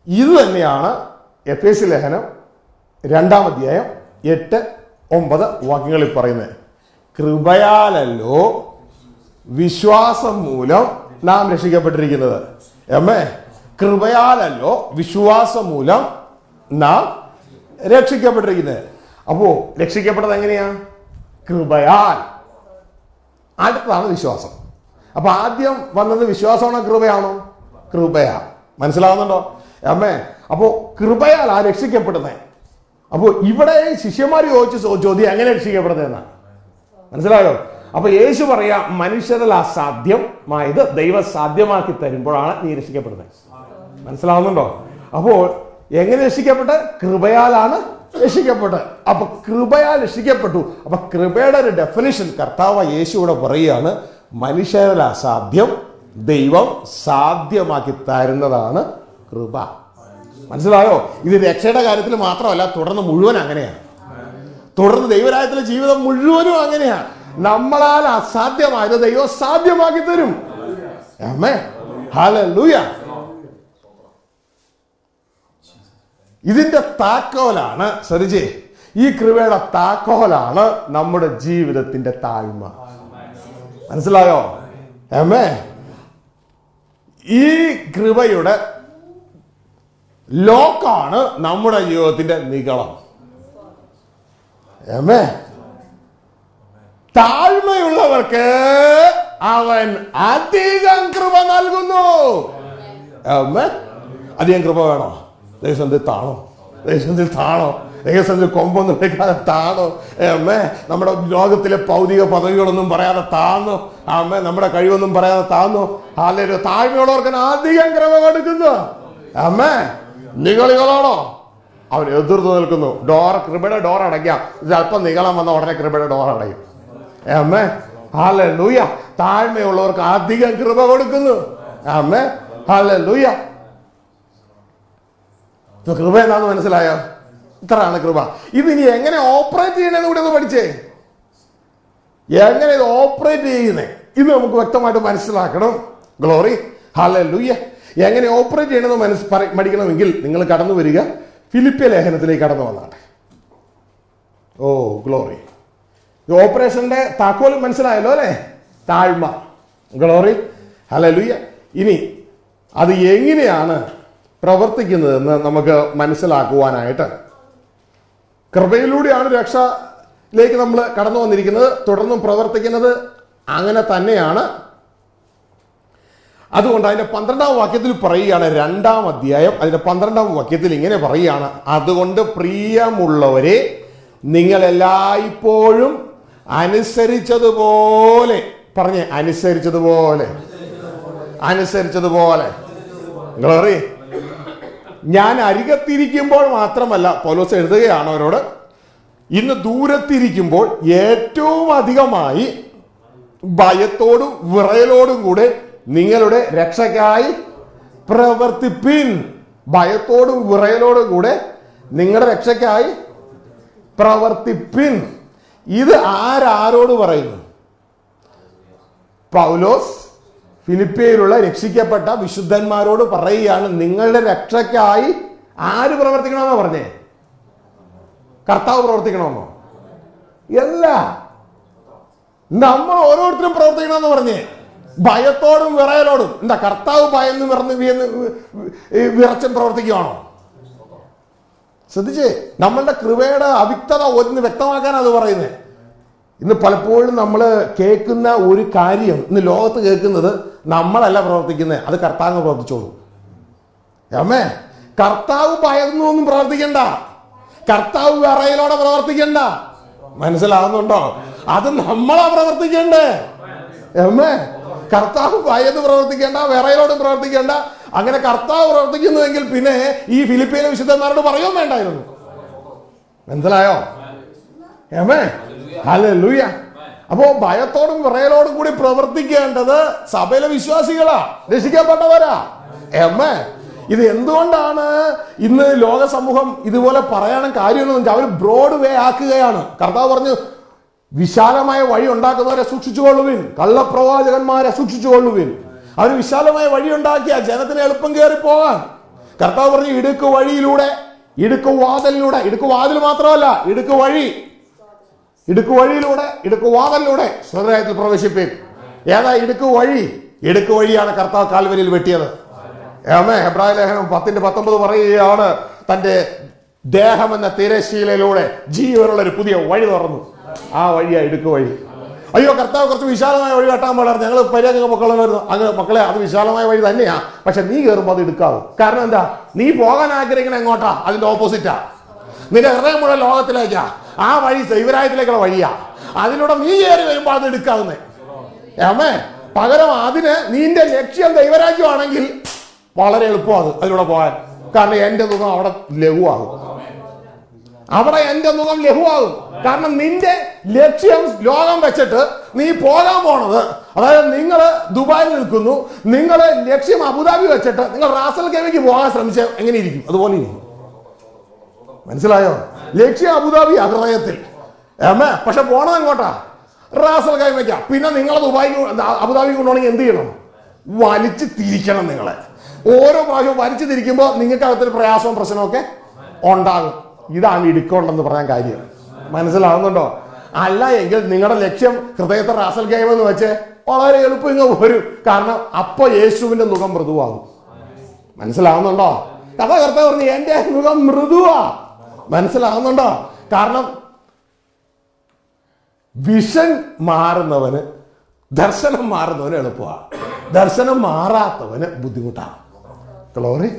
ഇത് തന്നെയാണ് എഫേസ്യ ലേഖനം 2-ാം അധ്യായം 8-9 വാക്യങ്ങളിൽ പറയുന്നത്. കൃപയാലല്ലോ വിശ്വാസം മൂലം നാം രക്ഷിക്കപ്പെട്ടിരിക്കുന്നത്. അമ്മേ, കൃപയാലല്ലോ വിശ്വാസം മൂലം നാം രക്ഷിക്കപ്പെട്ടിരിക്കുന്നത്. അപ്പോ രക്ഷിക്കപ്പെട്ടത് എങ്ങനെയാ? കൃപയാൽ. അടുത്തതാണ് വിശ്വാസം. അപ്പൊ ആദ്യം വന്നത് വിശ്വാസമാണോ കൃപയാണോ? കൃപയാ. മനസ്സിലാവുന്നുണ്ടോ അമ്മേ? അപ്പോ കൃപയാൽ ആ രക്ഷിക്കപ്പെടുന്നത്. അപ്പോ ഇവിടെ ശിഷ്യന്മാർ ചോദിച്ച ചോദ്യം എങ്ങനെ രക്ഷിക്കപ്പെടുന്നതെന്നാണ്. മനസ്സിലായോ? അപ്പൊ യേശു പറയാ, മനുഷ്യരിൽ അസാധ്യമായത് ദൈവം സാധ്യമാക്കി തരുമ്പോഴാണ് നീ രക്ഷിക്കപ്പെടുന്നത്. മനസ്സിലാവുന്നുണ്ടോ? അപ്പോൾ എങ്ങനെ രക്ഷിക്കപ്പെട്ട്? കൃപയാലാണ് രക്ഷിക്കപ്പെട്ടത്. അപ്പൊ കൃപയാൽ രക്ഷിക്കപ്പെട്ടു. അപ്പൊ കൃപയുടെ ഒരു ഡെഫിനിഷൻ കർത്താവ് യേശു ഇവിടെ പറയുകയാണ്, മനുഷ്യരിൽ അസാധ്യം ദൈവം സാധ്യമാക്കി തരുന്നതാണ് കൃപ. മനസ്സിലായോ? ഇത് രക്ഷയുടെ കാര്യത്തിൽ മാത്രമല്ല, തുടർന്ന് മുഴുവൻ അങ്ങനെയാണ്. തുടർന്ന് ദൈവരാജ്യത്തിലെ ജീവിതം മുഴുവനും അങ്ങനെയാണ്. നമ്മളാൽ അസാധ്യമായത് ദൈവം സാധ്യമാക്കി തരും. ആമേൻ, ഹല്ലേലൂയ. ഇതിന്റെ താക്കോലാണ്, ശ്രദ്ധിച്ചേ, ഈ കൃപയുടെ താക്കോലാണ് നമ്മുടെ ജീവിതത്തിന്റെ താഴ്മ. മനസ്സിലായോ? ആമേൻ. ഈ കൃപയുടെ ലോക്കാണ് നമ്മുടെ ജീവിതത്തിന്റെ നിഗളം. ആമേൻ. താഴ്മയുള്ളവർക്ക് അവൻ അധികം കൃപ നൽകുന്നു. ആമേൻ. അധികം കൃപ വേണോ? ദൈവസന്നിധിയിൽ താണോ? ദൈവസന്നിധിയിൽ താണോ? ദൈവസന്നിധിയിൽ കൊമ്പൊന്നും എടുക്കാതെ താണോ? അമ്മേ, നമ്മുടെ ലോകത്തിലെ ഭൗതിക പദവികളൊന്നും പറയാതെ താന്നോ? അമ്മേ, നമ്മുടെ കഴിവൊന്നും പറയാതെ താന്നോ? അല്ലെങ്കിൽ താഴ്മയുള്ളവർക്ക് അധികം കൃപ കൊടുക്കുന്നു. അമ്മേ, നിഗളികളാണോ? അവൻ എതിർത്ത് നിൽക്കുന്നു. കൃപയുടെ ഡോർ അടയ്ക്കാം. ഇത് അല്പം നിഗളം വന്ന ഉടനെ കൃപയുടെ ഡോർ അടയും. അമ്മേ, ഹല്ലേലൂയ. താഴ്മയുള്ളവർക്ക് അധികം കൃപ കൊടുക്കുന്നു. അമ്മേ, ഹല്ലേലൂയ. കൃപ എന്താന്ന് മനസ്സിലായോ? ഇത്രയാണ് കൃപ. ഇതിനി എങ്ങനെ ഓപ്പറേറ്റ് ചെയ്യണമെന്ന് കൂടി ഒന്ന് പഠിച്ചേ. എങ്ങനെ ഇത് ഓപ്പറേറ്റ് ചെയ്യുന്നേ ഇത് നമുക്ക് വ്യക്തമായിട്ട് മനസ്സിലാക്കണം. Glory, hallelujah. എങ്ങനെ ഓപ്പറേറ്റ് ചെയ്യണമെന്ന് പഠിക്കണമെങ്കിൽ നിങ്ങൾ കടന്നു വരിക ഫിലിപ്പിയ ലേഖനത്തിലേക്ക് കടന്നു വന്നാട്ടെ. ഓ ഗ്ലോറി. ഓപ്പറേഷന്റെ താക്കോലും മനസ്സിലായല്ലോ അല്ലേ? താഴ്മ. Glory, hallelujah. ഇനി അത് എങ്ങനെയാണ് പ്രവർത്തിക്കുന്നതെന്ന് നമുക്ക് മനസ്സിലാക്കുവാനായിട്ട്, കൃപയിലൂടെയാണ് രക്ഷയിലേക്ക് നമ്മൾ കടന്നു വന്നിരിക്കുന്നത്. തുടർന്നും പ്രവർത്തിക്കുന്നത് അങ്ങനെ തന്നെയാണ്. അതുകൊണ്ട് അതിന്റെ 12-ാം വാക്യത്തിൽ പറയുകയാണ്, 2-ാം അധ്യായം അതിന്റെ 12-ാം വാക്യത്തിൽ ഇങ്ങനെ പറയുകയാണ്, അതുകൊണ്ട് പ്രിയമുള്ളവരെ, നിങ്ങൾ എല്ലായ്പ്പോഴും അനുസരിച്ചതുപോലെ, പറഞ്ഞേ, അനുസരിച്ചതുപോലെ. ഗ്ലോറി. ഞാൻ അരികത്തിരിക്കുമ്പോൾ മാത്രമല്ല, പൗലോസ് എഴുതുകയാണ് അവരോട്, ഇന്ന് ദൂരത്തിരിക്കുമ്പോൾ ഏറ്റവും അധികമായി ഭയത്തോടും വിറയലോടും കൂടെ നിങ്ങളുടെ രക്ഷയ്ക്കായി പ്രവർത്തിപ്പിൻ. ഭയത്തോടും വിറയലോടും കൂടെ നിങ്ങളുടെ രക്ഷയ്ക്കായി പ്രവർത്തിപ്പിൻ. ഇത് ആരോട് പറയുന്നു? പൗലോസ് ഫിലിപ്പിയയിലുള്ള രക്ഷിക്കപ്പെട്ട വിശുദ്ധന്മാരോട് പറയുകയാണ്, നിങ്ങളുടെ രക്ഷയ്ക്കായി ആര് പ്രവർത്തിക്കണമെന്നോ പറഞ്ഞേ? കർത്താവ് പ്രവർത്തിക്കണമെന്നോ? അല്ല, നമ്മൾ ഓരോരുത്തരും പ്രവർത്തിക്കണമെന്ന് പറഞ്ഞേ. ഭയത്തോടും വിറയലോടും. എന്താ കർത്താവ് ഭയന്ന് വിറച്ചും പ്രവർത്തിക്കുകയാണോ? ശ്രദ്ധിച്ചേ, നമ്മളുടെ കൃപയുടെ അവിക്തത ഒന്ന് വ്യക്തമാക്കാനാണ് അത് പറയുന്നത്. ഇന്ന് പലപ്പോഴും നമ്മൾ കേൾക്കുന്ന ഒരു കാര്യം, ഇന്ന് ലോകത്ത് കേൾക്കുന്നത്, നമ്മളല്ല പ്രവർത്തിക്കുന്നത്, അത് കർത്താവ് പ്രവർത്തിച്ചോളൂ. അമ്മേ, കർത്താവ് ഭയന്നൊന്നും പ്രവർത്തിക്കണ്ട, കർത്താവ് വിറയലോടെ പ്രവർത്തിക്കണ്ട. മനസ്സിലാവുന്നുണ്ടോ? അത് നമ്മളാ പ്രവർത്തിക്കണ്ടേ. അമ്മേ, കർത്താവ് ഭയന്ന് പ്രവർത്തിക്കേണ്ട, വിറയലോട് പ്രവർത്തിക്കേണ്ട. അങ്ങനെ കർത്താവ് പ്രവർത്തിക്കുന്നുവെങ്കിൽ പിന്നെ ഈ ഫിലിപ്പിയിലെ വിശുദ്ധന്മാരോട് പറയുകയും വേണ്ടായിരുന്നു. മനസ്സിലായോ? ആമേൻ, ഹല്ലേലൂയ. അപ്പോ ഭയത്തോടും വിറയലോടും കൂടി പ്രവർത്തിക്കേണ്ടത് സഭയിലെ വിശ്വാസികളാ, രക്ഷിക്കപ്പെട്ടവരാ. ആമേൻ. ഇത് എന്തുകൊണ്ടാണ് ഇന്ന് ലോക സമൂഹം ഇതുപോലെ പറയാനും കാര്യമൊന്നും? അവർ ബ്രോഡ് വേ ആക്കുകയാണ്. കർത്താവ് പറഞ്ഞു, വിശാലമായ വഴി ഉണ്ടാക്കുന്നവരെ സൂക്ഷിച്ചുകൊള്ളുവിൻ, കള്ളപ്രവാചകന്മാരെ സൂക്ഷിച്ചുകൊള്ളുവിൻ. അവർ വിശാലമായ വഴി ഉണ്ടാക്കിയ ജനത്തിന് എളുപ്പം കയറി പോകാൻ. കർത്താവ് പറഞ്ഞു, ഇടുക്ക് വഴിയിലൂടെ, ഇടുക്ക് വാതിലിലൂടെ, ഇടുക്ക് വാതിൽ മാത്രമല്ല, ഇടുക്ക് വഴിയിലൂടെ, ഇടുക്ക് വാതിലിലൂടെ സ്വർഗ്ഗരാജ്യത്തിൽ പ്രവേശിപ്പിൻ ഏതാ ഇടുക്ക് വഴി? ഇടുക്ക് വഴിയാണ് കർത്താവ് കാൽവരിയിൽ വെട്ടിയത്. ഹെബ്രായ ലേഖനം 10:19 പറയുകയാണ്, തന്റെ ദേഹം എന്ന തിരശ്ശീലയിലൂടെ ജീവനുള്ള ഒരു പുതിയ വഴി തുറന്നു. ആ വഴിയാ ഇടുക്ക് വഴി. അയ്യോ, കർത്താവ് കുറച്ച് വിശാലമായ വഴി വെട്ടാൻ പാടാറ്, ഞങ്ങൾ പരിചയ മക്കളായിരുന്നു. അങ്ങ് മക്കളെ, അത് വിശാലമായ വഴി തന്നെയാ, പക്ഷെ നീ കയറുമ്പോൾ അത് ഇടുക്കാവും. കാരണം എന്താ? നീ പോകാൻ ആഗ്രഹിക്കണ എങ്ങോട്ടാ? അതിന്റെ ഓപ്പോസിറ്റാ. നിന്റെ ഹൃദയം മുഴുവൻ ലോകത്തിലേക്കാ. ആ വഴി ദൈവരാജ്യത്തിലേക്കുള്ള വഴിയാ. അതിലൂടെ നീ കയറി വരുമ്പോൾ അത് എടുക്കാവുന്നേ. പകരം അതിന് നിന്റെ ലക്ഷ്യം ദൈവരാജ്യമാണെങ്കിൽ വളരെ എളുപ്പമാണ് അതിലൂടെ പോകാൻ. കാരണം എന്റെ മുഖം അവിടെ ലഘുവാകും. അവിടെ എന്റെ മുഖം ലഘുവാകും. കാരണം നിന്റെ ലക്ഷ്യം ലോകം വെച്ചിട്ട് നീ പോകാൻ പോണത്, അതായത് നിങ്ങൾ ദുബായിൽ നിൽക്കുന്നു, നിങ്ങളുടെ ലക്ഷ്യം അബുദാബി വെച്ചിട്ട് നിങ്ങൾ റാസൽ ഖൈമയ്ക്ക് പോകാൻ ശ്രമിച്ച എങ്ങനെ ഇരിക്കും? അതുപോലെ ഇരിക്കും. മനസ്സിലായോ? ലക്ഷ്യം അബുദാബി ഹൃദയത്തിൽ, പക്ഷെ പോണത് എങ്ങോട്ടാ? റാസൽ ഖൈമയ്ക്ക. പിന്നെ നിങ്ങൾ അബുദാബി കൊണ്ടുപോകണമെങ്കിൽ എന്ത് ചെയ്യണം? വലിച്ചു തിരിക്കണം. നിങ്ങളെ ഓരോ പ്രാവശ്യവും വലിച്ചു തിരിക്കുമ്പോൾ നിങ്ങൾക്ക് അകത്തൊരു പ്രയാസവും പ്രശ്നമൊക്കെ ഉണ്ടാകും. ഇതാണ് ഇടുക്കമുണ്ടെന്ന് പറയാൻ കാര്യം. മനസ്സിലാവുന്നുണ്ടോ? അല്ല എങ്കിൽ നിങ്ങളുടെ ലക്ഷ്യം ഹൃദയത്തെ റാസൽ ഖൈമ എന്ന് വെച്ച് വളരെ എളുപ്പം ഇങ്ങ് വരും. കാരണം അപ്പൊ യേശുവിന്റെ മുഖം മൃദുവാകും. മനസ്സിലാവുന്നുണ്ടോ? കഥ കർത്താവ് പറഞ്ഞു, എന്റെ മുഖം മൃദുവാ. മനസ്സിലാവുന്നുണ്ടോ? കാരണം വിഷൻ മാറുന്നവന്, ദർശനം മാറുന്നവന് എളുപ്പമാണ്, ദർശനം മാറാത്തവന് ബുദ്ധിമുട്ടാണ്. Glory,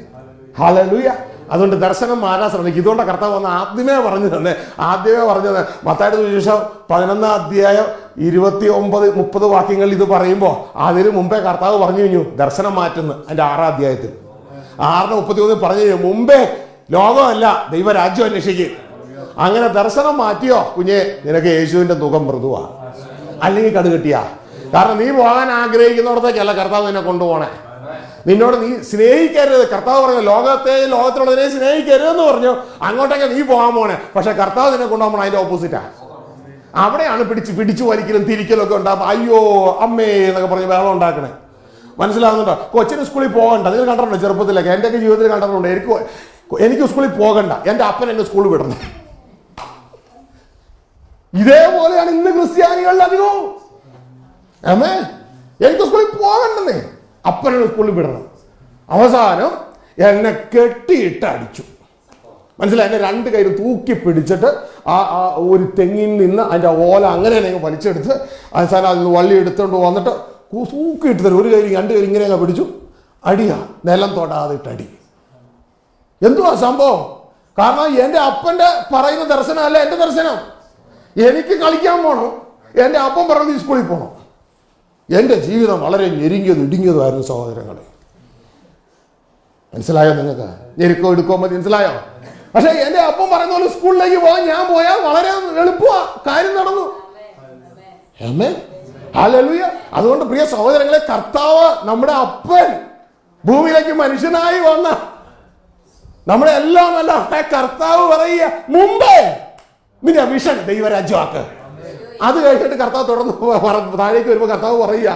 hallelujah. അതുകൊണ്ട് ദർശനം മാറാൻ ശ്രമിക്കും. ഇതുകൊണ്ട് കർത്താവ് വന്ന് ആദ്യമേ പറഞ്ഞത് മത്തായിയുടെ സുവിശേഷം 11-ാം അധ്യായം 29-30 വാക്യങ്ങളിൽ ഇത് പറയുമ്പോൾ അതിന് മുമ്പേ കർത്താവ് പറഞ്ഞു കഴിഞ്ഞു ദർശനം മാറ്റുന്നു. അതിന്റെ 6-ാം അധ്യായത്തിൽ 6:31 പറഞ്ഞു കഴിഞ്ഞു, മുമ്പേ ലോകമല്ല ദൈവരാജ്യം അന്വേഷിക്കും. അങ്ങനെ ദർശനം മാറ്റിയോ കുഞ്ഞെ, നിനക്ക് യേശുവിന്റെ മുഖം മൃദുവാ, അല്ലെങ്കിൽ കടുകെട്ടിയാ. കാരണം നീ പോകാൻ ആഗ്രഹിക്കുന്നിടത്തേക്കല്ല കർത്താവ് നിന്നെ കൊണ്ടുപോകണേ. നിന്നോട് നീ സ്നേഹിക്കരുത്. കർത്താവ് പറഞ്ഞു ലോകത്തിലുള്ളതിനെ സ്നേഹിക്കരുതെന്ന് പറഞ്ഞു. അങ്ങോട്ടൊക്കെ നീ പോകാൻ പോണേ. പക്ഷെ കർത്താവ് നിന്നെ കൊണ്ടുപോകണം അതിന്റെ ഓപ്പോസിറ്റാ. അവിടെയാണ് പിടിച്ചു വലിക്കലും തിരിക്കലും ഒക്കെ ഉണ്ടാകും. അയ്യോ അമ്മേ എന്നൊക്കെ പറഞ്ഞ് വേളം ഉണ്ടാക്കണേ. മനസ്സിലാവുന്നുണ്ടോ? കൊച്ചിന് സ്കൂളിൽ പോകണ്ട. നിങ്ങൾ കണ്ടിട്ടുണ്ടോ ചെറുപ്പത്തിലൊക്കെ? എന്റെയൊക്കെ ജീവിതത്തിൽ കണ്ടിട്ടുണ്ട്. എനിക്ക് സ്കൂളിൽ പോകണ്ട, എന്റെ അപ്പൻ എന്നെ സ്കൂളിൽ വിടണം. ഇതേപോലെയാണ് ഇന്ന് ക്രിസ്ത്യാനികളിൽ അധികവും. എനിക്ക് സ്കൂളിൽ പോകണ്ടെന്നേ, അപ്പനെ സ്കൂളിൽ വിടണം. അവസാനം എന്നെ കെട്ടിയിട്ട് അടിച്ചു. മനസ്സിലായി? എന്നെ 2 കൈ തൂക്കി പിടിച്ചിട്ട് ഒരു തെങ്ങിൽ നിന്ന് അതിന്റെ ഓല അങ്ങനെ വലിച്ചെടുത്ത് അവസാനം അതിന് വള്ളി എടുത്തോണ്ട് വന്നിട്ട് തൂക്കിയിട്ട് തരും. 1 കൈ 2 കൈ ഇങ്ങനെ പിടിച്ചു അടിയാ, നിലം തൊടാതെ ഇട്ടടി. എന്തുവാ സംഭവം? കാരണം എന്റെ അപ്പന്റെ പറയുന്ന ദർശനമല്ല എന്റെ ദർശനം. എനിക്ക് കളിക്കാൻ പോണം, എന്റെ അപ്പം പറഞ്ഞ് സ്കൂളിൽ പോകണം. എന്റെ ജീവിതം വളരെ ഞെരുങ്ങിയതും ഇടുങ്ങിയതുമായിരുന്നു സഹോദരങ്ങളെ. മനസ്സിലായോ നിങ്ങൾക്ക്? ഞെരുക്കോ എടുക്കോ മനസ്സിലായോ? പക്ഷെ എന്റെ അപ്പം പറയുന്ന പോലെ സ്കൂളിലേക്ക് പോകാൻ ഞാൻ പോയാൽ വളരെ എളുപ്പമാ, കാര്യം നടന്നു. ഹല്ലേലൂയ. അതുകൊണ്ട് പ്രിയ സഹോദരങ്ങളെ, കർത്താവ് നമ്മുടെ അപ്പൻ ഭൂമിയിലേക്ക് മനുഷ്യനായി വന്ന നമ്മുടെ എല്ലാം കർത്താവ് പറയുക മുമ്പേ നിന്റെ വിഷൻ ദൈവരാജ്യമാക്ക്. അത് കഴിഞ്ഞിട്ട് കർത്താവ് തുടർന്ന് താഴേക്ക് വരുമ്പോൾ കർത്താവ് പറയുക,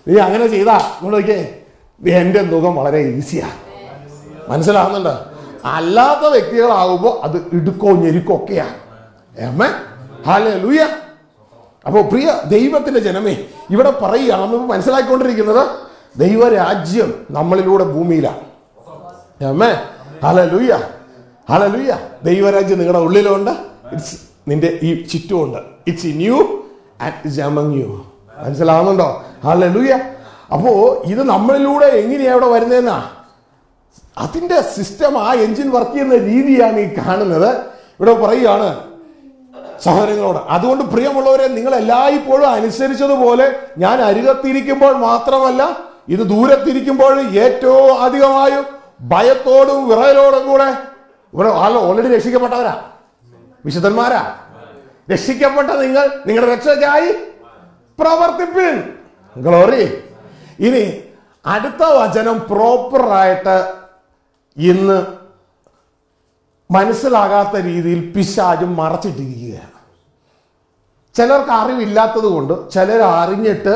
നീ അങ്ങനെ ചെയ്താ നോക്കേ എന്റെ മുഖം വളരെ ഈസിയാ. മനസ്സിലാവുന്നുണ്ട്? അല്ലാത്ത വ്യക്തികളാകുമ്പോൾ അത് ഇടുക്കോ ഞെരുക്കോ ഒക്കെയാണ്. ഹല്ലേലൂയ. അപ്പോ പ്രിയ ദൈവത്തിന്റെ ജനമേ, ഇവിടെ പറയുകയാണ്, നമ്മൾ മനസ്സിലാക്കിക്കൊണ്ടിരിക്കുന്നത് ദൈവരാജ്യം നമ്മളിലൂടെ ഭൂമിയിലാണ്. Hallelujah, hallelujah. ദൈവരാജ്യം നിങ്ങളുടെ ഉള്ളിലുണ്ട്, ഇറ്റ്സ് നിന്റെ ഈ ചുറ്റുമുണ്ട്. It's in you and it's among you. മനസ്സിലാവുന്നുണ്ടോ? ഹല്ലേലൂയ. അപ്പോ ഇത് നമ്മളിലൂടെ എങ്ങനെയാ ഇവിടെ വരുന്നതെന്നാ അതിന്റെ സിസ്റ്റം, ആ എഞ്ചിൻ വർക്ക് ചെയ്യുന്ന രീതിയാണ് ഈ കാണുന്നത്. ഇവിടെ പറയുകയാണ് സഹോദരങ്ങളോട്. അതുകൊണ്ട് പ്രിയമുള്ളവരെ, നിങ്ങൾ എല്ലായ്പ്പോഴും അനുസരിച്ചതുപോലെ ഞാൻ അരികത്തിരിക്കുമ്പോൾ മാത്രമല്ല, ഇത് ദൂരത്തിരിക്കുമ്പോൾ ഏറ്റവും അധികമായും ഭയത്തോടും വിറയലോടും കൂടെ ഇവിടെ ഓൾറെഡി രക്ഷിക്കപ്പെട്ടവരാ, വിശുദ്ധന്മാരാ. രക്ഷിക്കപ്പെട്ട നിങ്ങൾ നിങ്ങളുടെ രക്ഷയ്ക്കായി പ്രവർത്തിപ്പിൻ. ഗ്ലോറി. ഇനി അടുത്ത വചനം പ്രോപ്പറായിട്ട് ഇന്ന് മനസ്സിലാകാത്ത രീതിയിൽ പിശാചും മറച്ചിട്ടിരിക്കുകയാണ്. ചിലർക്ക് അറിവില്ലാത്തത് കൊണ്ട് ചിലർ അറിഞ്ഞിട്ട്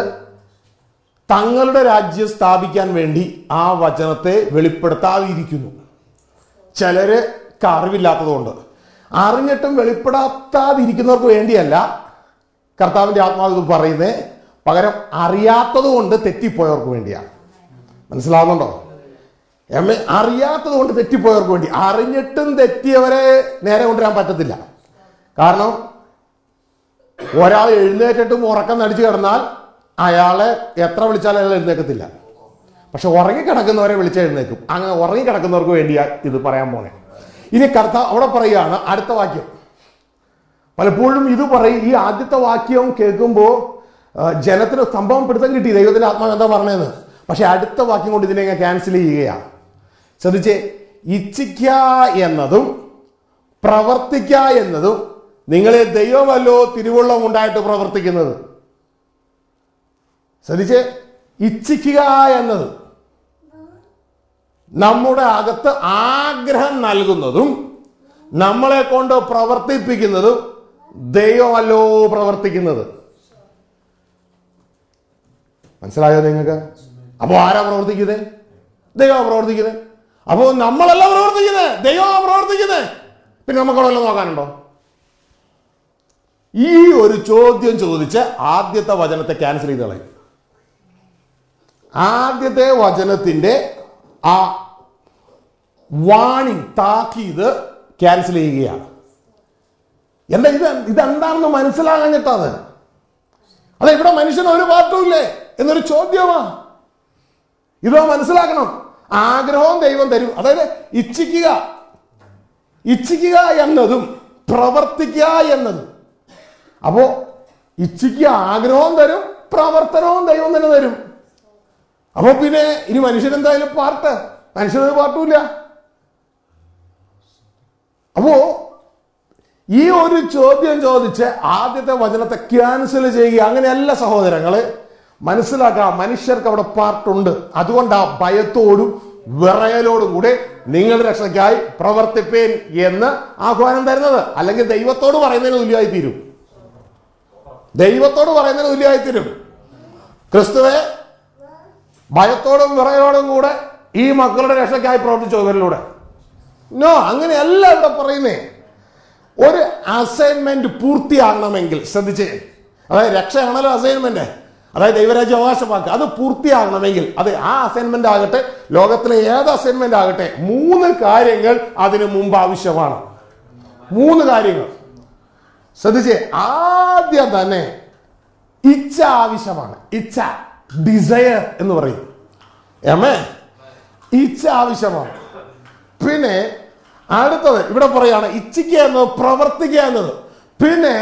തങ്ങളുടെ രാജ്യം സ്ഥാപിക്കാൻ വേണ്ടി ആ വചനത്തെ വെളിപ്പെടുത്താതിരിക്കുന്നു. ചിലർക്ക് അറിവില്ലാത്തത് കൊണ്ട്. അറിഞ്ഞിട്ടും വെളിപ്പെടുത്താതിരിക്കുന്നവർക്ക് വേണ്ടിയല്ല കർത്താവിന്റെ ആത്മാവ് പറയുന്നത്, പകരം അറിയാത്തത് കൊണ്ട് തെറ്റിപ്പോയവർക്ക് വേണ്ടിയാണ്. മനസ്സിലാവുന്നുണ്ടോ? അറിയാത്തത് കൊണ്ട് തെറ്റിപ്പോയവർക്ക് വേണ്ടി. അറിഞ്ഞിട്ടും തെറ്റിയവരെ നേരെ കൊണ്ടുവരാൻ പറ്റത്തില്ല. കാരണം ഒരാൾ എഴുന്നേറ്റിട്ടും ഉറക്കം നടിച്ചു കിടന്നാൽ അയാളെ എത്ര വിളിച്ചാലും അയാൾ എഴുന്നേക്കത്തില്ല. പക്ഷെ ഉറങ്ങിക്കിടക്കുന്നവരെ വിളിച്ചെഴുന്നേക്കും. അങ്ങനെ ഉറങ്ങിക്കിടക്കുന്നവർക്ക് വേണ്ടിയാണ് ഇത് പറയാൻ പോണേ. ഇനി കർത്താവ് അവിടെ പറയുകയാണ് അടുത്ത വാക്യം. പലപ്പോഴും ഇത് പറയും, ഈ ആദ്യത്തെ വാക്യം കേൾക്കുമ്പോൾ ജനത്തിന് സംഭവം പിടുത്തം കിട്ടി, ദൈവത്തിന്റെ ആത്മാവ് എന്താ പറഞ്ഞതെന്ന്. പക്ഷെ അടുത്ത വാക്യം കൊണ്ട് ഇതിനെ ക്യാൻസൽ ചെയ്യുകയാണ്. ശ്രദ്ധിച്ചേ, ഇച്ഛിക്ക എന്നതും പ്രവർത്തിക്ക എന്നതും നിങ്ങളെ ദൈവമല്ലോ തിരുവുള്ളം ഉണ്ടായിട്ട് പ്രവർത്തിക്കുന്നത്. ശ്രദ്ധിച്ചേ, ഇച്ഛിക്കുക എന്നത് നമ്മുടെ അകത്ത് ആഗ്രഹം നൽകുന്നതും നമ്മളെ കൊണ്ട് പ്രവർത്തിപ്പിക്കുന്നതും ദൈവമല്ലോ പ്രവർത്തിക്കുന്നത്. മനസ്സിലായോ നിങ്ങൾക്ക്? അപ്പോ ആരാ പ്രവർത്തിക്കുന്നത്? ദൈവം പ്രവർത്തിക്കുന്നത്. അപ്പോ നമ്മളല്ല പ്രവർത്തിക്കുന്നത്, ദൈവമാ പ്രവർത്തിക്കുന്നത്. പിന്നെ നമുക്കവിടെ വല്ലതും നോക്കാനുണ്ടോ? ഈ ഒരു ചോദ്യം ചോദിച്ച് ആദ്യത്തെ വചനത്തെ ക്യാൻസൽ ചെയ്ത് കളയും. ആദ്യത്തെ വചനത്തിന്റെ ആ വാണിംഗ്, താക്കീത് ക്യാൻസൽ ചെയ്യുകയാണ്. എന്താ ഇതെന്താണെന്ന് മനസ്സിലാകാഞ്ഞിട്ടത്. അതെ, ഇവിടെ മനുഷ്യന് ഒരു പാർട്ടുമില്ലേ എന്നൊരു ചോദ്യമാ. ഇതോ മനസ്സിലാക്കണം. ആഗ്രഹവും ദൈവം തരും. അതായത് ഇച്ഛിക്കുക എന്നതും പ്രവർത്തിക്കുക എന്നതും. അപ്പോ ഇച്ഛിക്കുക ആഗ്രഹവും തരും, പ്രവർത്തനവും ദൈവം തന്നെ തരും. അപ്പൊ പിന്നെ ഇനി മനുഷ്യനെന്തായാലും മനുഷ്യനൊരു പാർട്ടുമില്ല. അപ്പോ ഈ ഒരു ചോദ്യം ചോദിച്ച് ആദ്യത്തെ വചനത്തെ ക്യാൻസൽ ചെയ്യുക. അങ്ങനെയല്ല സഹോദരങ്ങളെ, മനസ്സിലാക്കുക, മനുഷ്യർക്ക് അവിടെ പാർട്ടുണ്ട്. അതുകൊണ്ട് ആ ഭയത്തോടും വിറയലോടും കൂടെ നിങ്ങളുടെ രക്ഷയ്ക്കായി പ്രവർത്തിപ്പേൻ എന്ന് ആഹ്വാനം തരുന്നത്. അല്ലെങ്കിൽ ദൈവത്തോട് പറയുന്നതിന് തുല്യമായി തീരും. ദൈവത്തോട് പറയുന്നതിന് തുല്യമായി തീരും. ക്രിസ്തുവെ ഭയത്തോടും വിറയലോടും കൂടെ ഈ മക്കളുടെ രക്ഷയ്ക്കായി പ്രവർത്തിച്ചു ഇവരിലൂടെ. നോ, അങ്ങനെയല്ല ഇവിടെ പറയുന്നേ. ഒരു അസൈൻമെന്റ് പൂർത്തിയാകണമെങ്കിൽ, ശ്രദ്ധിച്ചേ, അതായത് രക്ഷയാണല്ലോ അസൈൻമെന്റ്, അതായത് ദൈവരാജ്യം അവകാശമാക്കുക, അത് പൂർത്തിയാകണമെങ്കിൽ അത് ആ അസൈൻമെന്റ് ആകട്ടെ, ലോകത്തിലെ ഏത് അസൈൻമെന്റ് ആകട്ടെ, 3 കാര്യങ്ങൾ അതിനു മുമ്പ് ആവശ്യമാണ്. 3 കാര്യങ്ങൾ. ശ്രദ്ധിച്ചേ, ആദ്യം തന്നെ ഇച്ഛ ആവശ്യമാണ്. ഇച്ഛ, ഡിസയർ എന്ന് പറയും. ഇച്ഛ ആവശ്യമാണ്. പിന്നെ അടുത്തത് ഇവിടെ പറയാണ് ഇച്ഛിക്കുക എന്നത്, പ്രവർത്തിക്കുക എന്നത്. പിന്നെ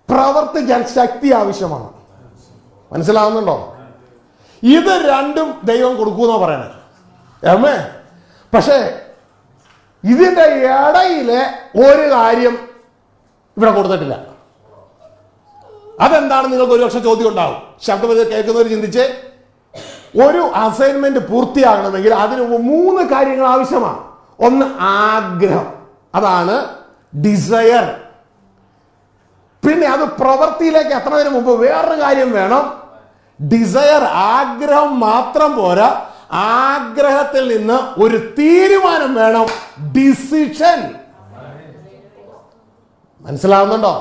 പ്രവർത്തിക്കാൻ ശക്തി ആവശ്യമാണ്. മനസ്സിലാവുന്നുണ്ടോ? ഇത് രണ്ടും ദൈവം കൊടുക്കൂന്നാ പറയണേ. പക്ഷേ ഇതിന്റെ ഇടയിലെ ഒരു കാര്യം ഇവിടെ കൊടുത്തിട്ടില്ല. അതെന്താണ്? നിങ്ങൾക്ക് ഒരു പക്ഷെ ചോദ്യം ഉണ്ടാവും. ശബ്ദം കേൾക്കുന്നവർ ചിന്തിച്ച്, ഒരു അസൈൻമെന്റ് പൂർത്തിയാകണമെങ്കിൽ അതിന് 3 കാര്യങ്ങൾ ആവശ്യമാണ്. ഒന്ന് ആഗ്രഹം, അതാണ് ഡിസയർ. പിന്നെ അത് പ്രവൃത്തിയിലേക്ക് എത്തുന്നതിന് മുമ്പ് വേറൊരു കാര്യം വേണം. ഡിസയർ, ആഗ്രഹം മാത്രം പോരാ, ആഗ്രഹത്തിൽ നിന്ന് ഒരു തീരുമാനം വേണം. ഡിസിഷൻ. മനസ്സിലാവുന്നുണ്ടോ?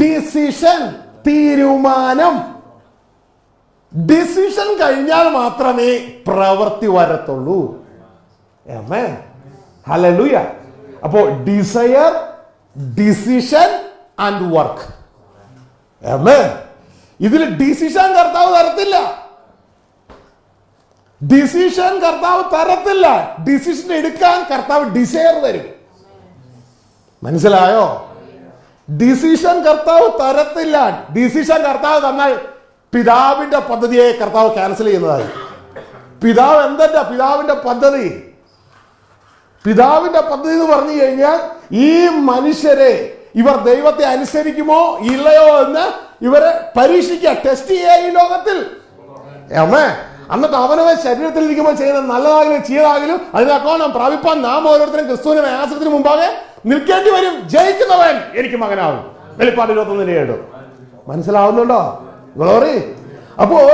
ഡിസിഷൻ, തീരുമാനം. ഡിസിഷൻ കഴിഞ്ഞാൽ മാത്രമേ പ്രവൃത്തി വരത്തുള്ളൂ. ഹല്ലേലൂയ. അപ്പോ ഡിസയർ, ഡിസിഷൻ ആൻഡ് വർക്ക്. ഇതിൽ ഡിസിഷൻ കർത്താവ് തരത്തില്ല. ഡിസിഷൻ കർത്താവ് തരത്തില്ല. ഡിസിഷൻ എടുക്കാൻ കർത്താവ് ഡിസയർ തരും. മനസ്സിലായോ? ഡിസിഷൻ കർത്താവ് തരത്തില്ല. ഡിസിഷൻ കർത്താവ് തന്നാൽ പിതാവിന്റെ പദ്ധതിയെ കർത്താവ് ക്യാൻസൽ ചെയ്യുന്നതായി. പിതാവ് എന്തെന്താ പിതാവിന്റെ പദ്ധതി? പിതാവിന്റെ പദ്ധതി എന്ന് പറഞ്ഞു കഴിഞ്ഞാൽ ഈ മനുഷ്യരെ, ഇവർ ദൈവത്തെ അനുസരിക്കുമോ ഇല്ലയോ എന്ന് ഇവരെ പരീക്ഷിക്കുക, ടെസ്റ്റ് ചെയ്യുക ഈ ലോകത്തിൽ. എന്നിട്ട് അവനവൻ ശരീരത്തിൽ ഇരിക്കുമ്പോൾ ചെയ്യുന്ന നല്ലതാകലും ചീയതാകലും അതിനൊക്കെ പ്രാപിപ്പാൻ നാം ഓരോരുത്തരും ക്രിസ്തുവിന്റെ ന്യായത്തിന് മുമ്പാകെ നിൽക്കേണ്ടി വരും. ജയിക്കുന്നവൻ എനിക്ക് മകനാകും. വെളിപ്പാട് 21:7. മനസ്സിലാവുന്നുണ്ടോ? ഗ്ലോറി. അപ്പോൾ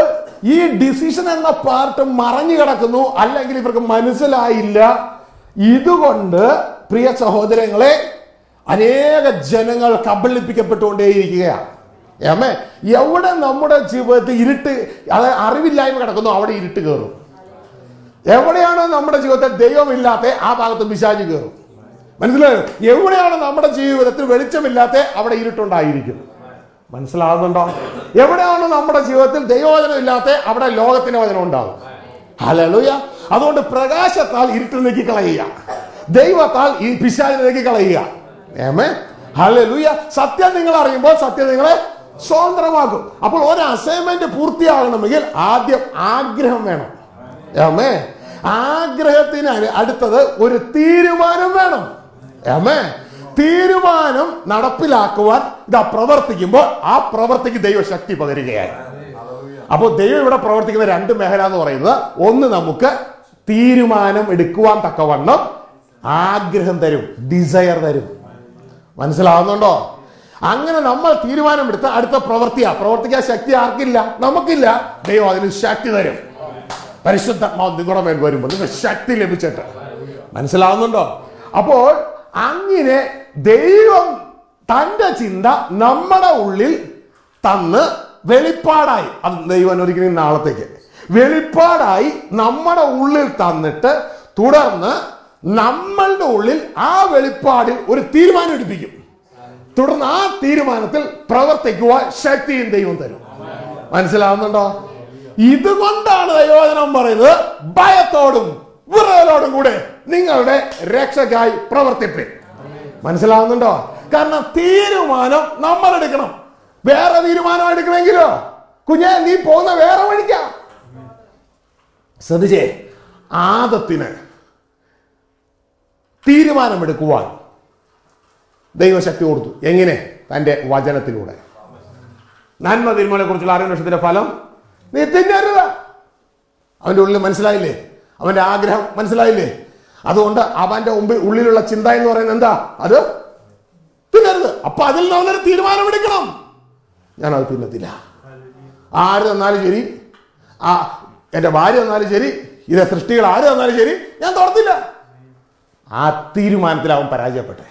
ഈ ഡിസിഷൻ എന്ന പാർട്ട് മറഞ്ഞു കിടക്കുന്നു, അല്ലെങ്കിൽ ഇവർക്ക് മനസ്സിലായില്ല. ഇതുകൊണ്ട് പ്രിയ സഹോദരങ്ങളെ, അനേക ജനങ്ങൾ കബളിപ്പിക്കപ്പെട്ടുകൊണ്ടേയിരിക്കുകയാണ്. ഏമേ, എവിടെ നമ്മുടെ ജീവിതത്തിൽ ഇരുട്ട്, അതായത് അറിവില്ലായ്മ കിടക്കുന്നു, അവിടെ ഇരുട്ട് കയറും. എവിടെയാണോ നമ്മുടെ ജീവിതത്തിൽ ദൈവമില്ലാത്ത ആ ഭാഗത്ത് പിശാച് കയറും. മനസ്സിലായോ? എവിടെയാണ് നമ്മുടെ ജീവിതത്തിൽ വെളിച്ചമില്ലാത്ത അവിടെ ഇരുട്ടുണ്ടായിരിക്കും. മനസ്സിലാകുന്നുണ്ടോ? എവിടെയാണ് നമ്മുടെ ജീവിതത്തിൽ ദൈവവചനം ഇല്ലാത്ത അവിടെ ലോകത്തിന്റെ വചനം ഉണ്ടാകും. ഹല്ലേലൂയ. അതുകൊണ്ട് പ്രകാശത്താൽ ഇരുട്ടിൽ നീക്കി കളയുക, ദൈവത്താൽ ഈ പിശാചിനെ നീക്കി കളയുക. ആമേൻ. ഹല്ലേലൂയ. സത്യം നിങ്ങൾ അറിയുമ്പോൾ സത്യം നിങ്ങളെ സ്വതന്ത്രമാക്കും. അപ്പോൾ ഒരു അസൈൻമെന്റ് പൂർത്തിയാകണമെങ്കിൽ ആദ്യം ആഗ്രഹം വേണം. ആമേൻ. ആഗ്രഹത്തിന് അടുത്തത് ഒരു തീരുമാനം വേണം. ആമേൻ. തീരുമാനം നടപ്പിലാക്കുവാൻ ഇതാ പ്രവർത്തിക്കുമ്പോൾ ആ പ്രവർത്തിക്ക് ദൈവശക്തി പകരുകയായി. അപ്പോൾ ദൈവം ഇവിടെ പ്രവർത്തിക്കുന്ന രണ്ട് മേഖല എന്ന് പറയുന്നത്, ഒന്ന് നമുക്ക് തീരുമാനം എടുക്കുവാൻ തക്കവണ്ണം ആഗ്രഹം തരും, ഡിസയർ തരും. മനസ്സിലാവുന്നുണ്ടോ? അങ്ങനെ നമ്മൾ തീരുമാനമെടുത്ത അടുത്ത പ്രവർത്തിക്കാൻ ശക്തി ആർക്കില്ല? നമുക്കില്ല. ദൈവം അതിന് ശക്തി തരും. പരിശുദ്ധാത്മാവ് നിങ്ങളുടെ മേൽ വരുമ്പോൾ നിങ്ങൾ ശക്തി ലഭിച്ചിട്ട്. മനസ്സിലാവുന്നുണ്ടോ? അപ്പോൾ അങ്ങനെ ദൈവം തന്റെ ചിന്ത നമ്മുടെ ഉള്ളിൽ തന്ന് വെളിപ്പാടായി, അത് ദൈവം ഒരിക്കലും നാളത്തേക്ക് വെളിപ്പാടായി നമ്മുടെ ഉള്ളിൽ തന്നിട്ട് തുടർന്ന് നമ്മളുടെ ഉള്ളിൽ ആ വെളിപ്പാടിൽ ഒരു തീരുമാനം എടുപ്പിക്കും. തുടർന്ന് ആ തീരുമാനത്തിൽ പ്രവർത്തിക്കുവാൻ ശക്തിയും ദൈവം തരും. മനസ്സിലാവുന്നുണ്ടോ? ഇതുകൊണ്ടാണ് ദൈവവചനം പറയുന്നത്, ഭയത്തോടും വിറയലോടും കൂടെ നിങ്ങളുടെ രക്ഷയ്ക്കായി പ്രവർത്തിപ്പിൻ. മനസ്സിലാവുന്നുണ്ടോ? കാരണം തീരുമാനം നമ്മൾ എടുക്കണം. വേറെ തീരുമാനം എടുക്കണമെങ്കിലോ കുഞ്ഞെ നീ പോകുന്ന വേറെ വഴിക്കാ. ശ്രദ്ധിച്ചേ, ആദത്തിന് തീരുമാനമെടുക്കുവാൻ ദൈവശക്തി കൊടുത്തു. എങ്ങനെ? തന്റെ വചനത്തിലൂടെ. നന്മ തിന്മകളെ കുറിച്ചുള്ള അറിവിന്റെ ഫലം നീ തിന്നരുത്. അവന്റെ ഉള്ളിൽ മനസ്സിലായില്ലേ? അവന്റെ ആഗ്രഹം മനസ്സിലായില്ലേ? അതുകൊണ്ട് അവന്റെ ഉള്ളിലുള്ള ചിന്ത എന്ന് പറയുന്നത് എന്താ? അത് തിന്നരുത്. അപ്പൊ അതിൽ നിന്ന് അവനൊരു തീരുമാനമെടുക്കണം. ഞാനത് തിന്നത്തില്ല. ആര് തന്നാലും ശരി, എന്റെ ഭാര്യ തന്നാലും ശരി, ഇത് സൃഷ്ടികൾ ആര് തന്നാലും ശരി, ഞാൻ തൊടത്തില്ല. ആ തീരുമാനത്തിൽ അവൻ പരാജയപ്പെട്ടെ.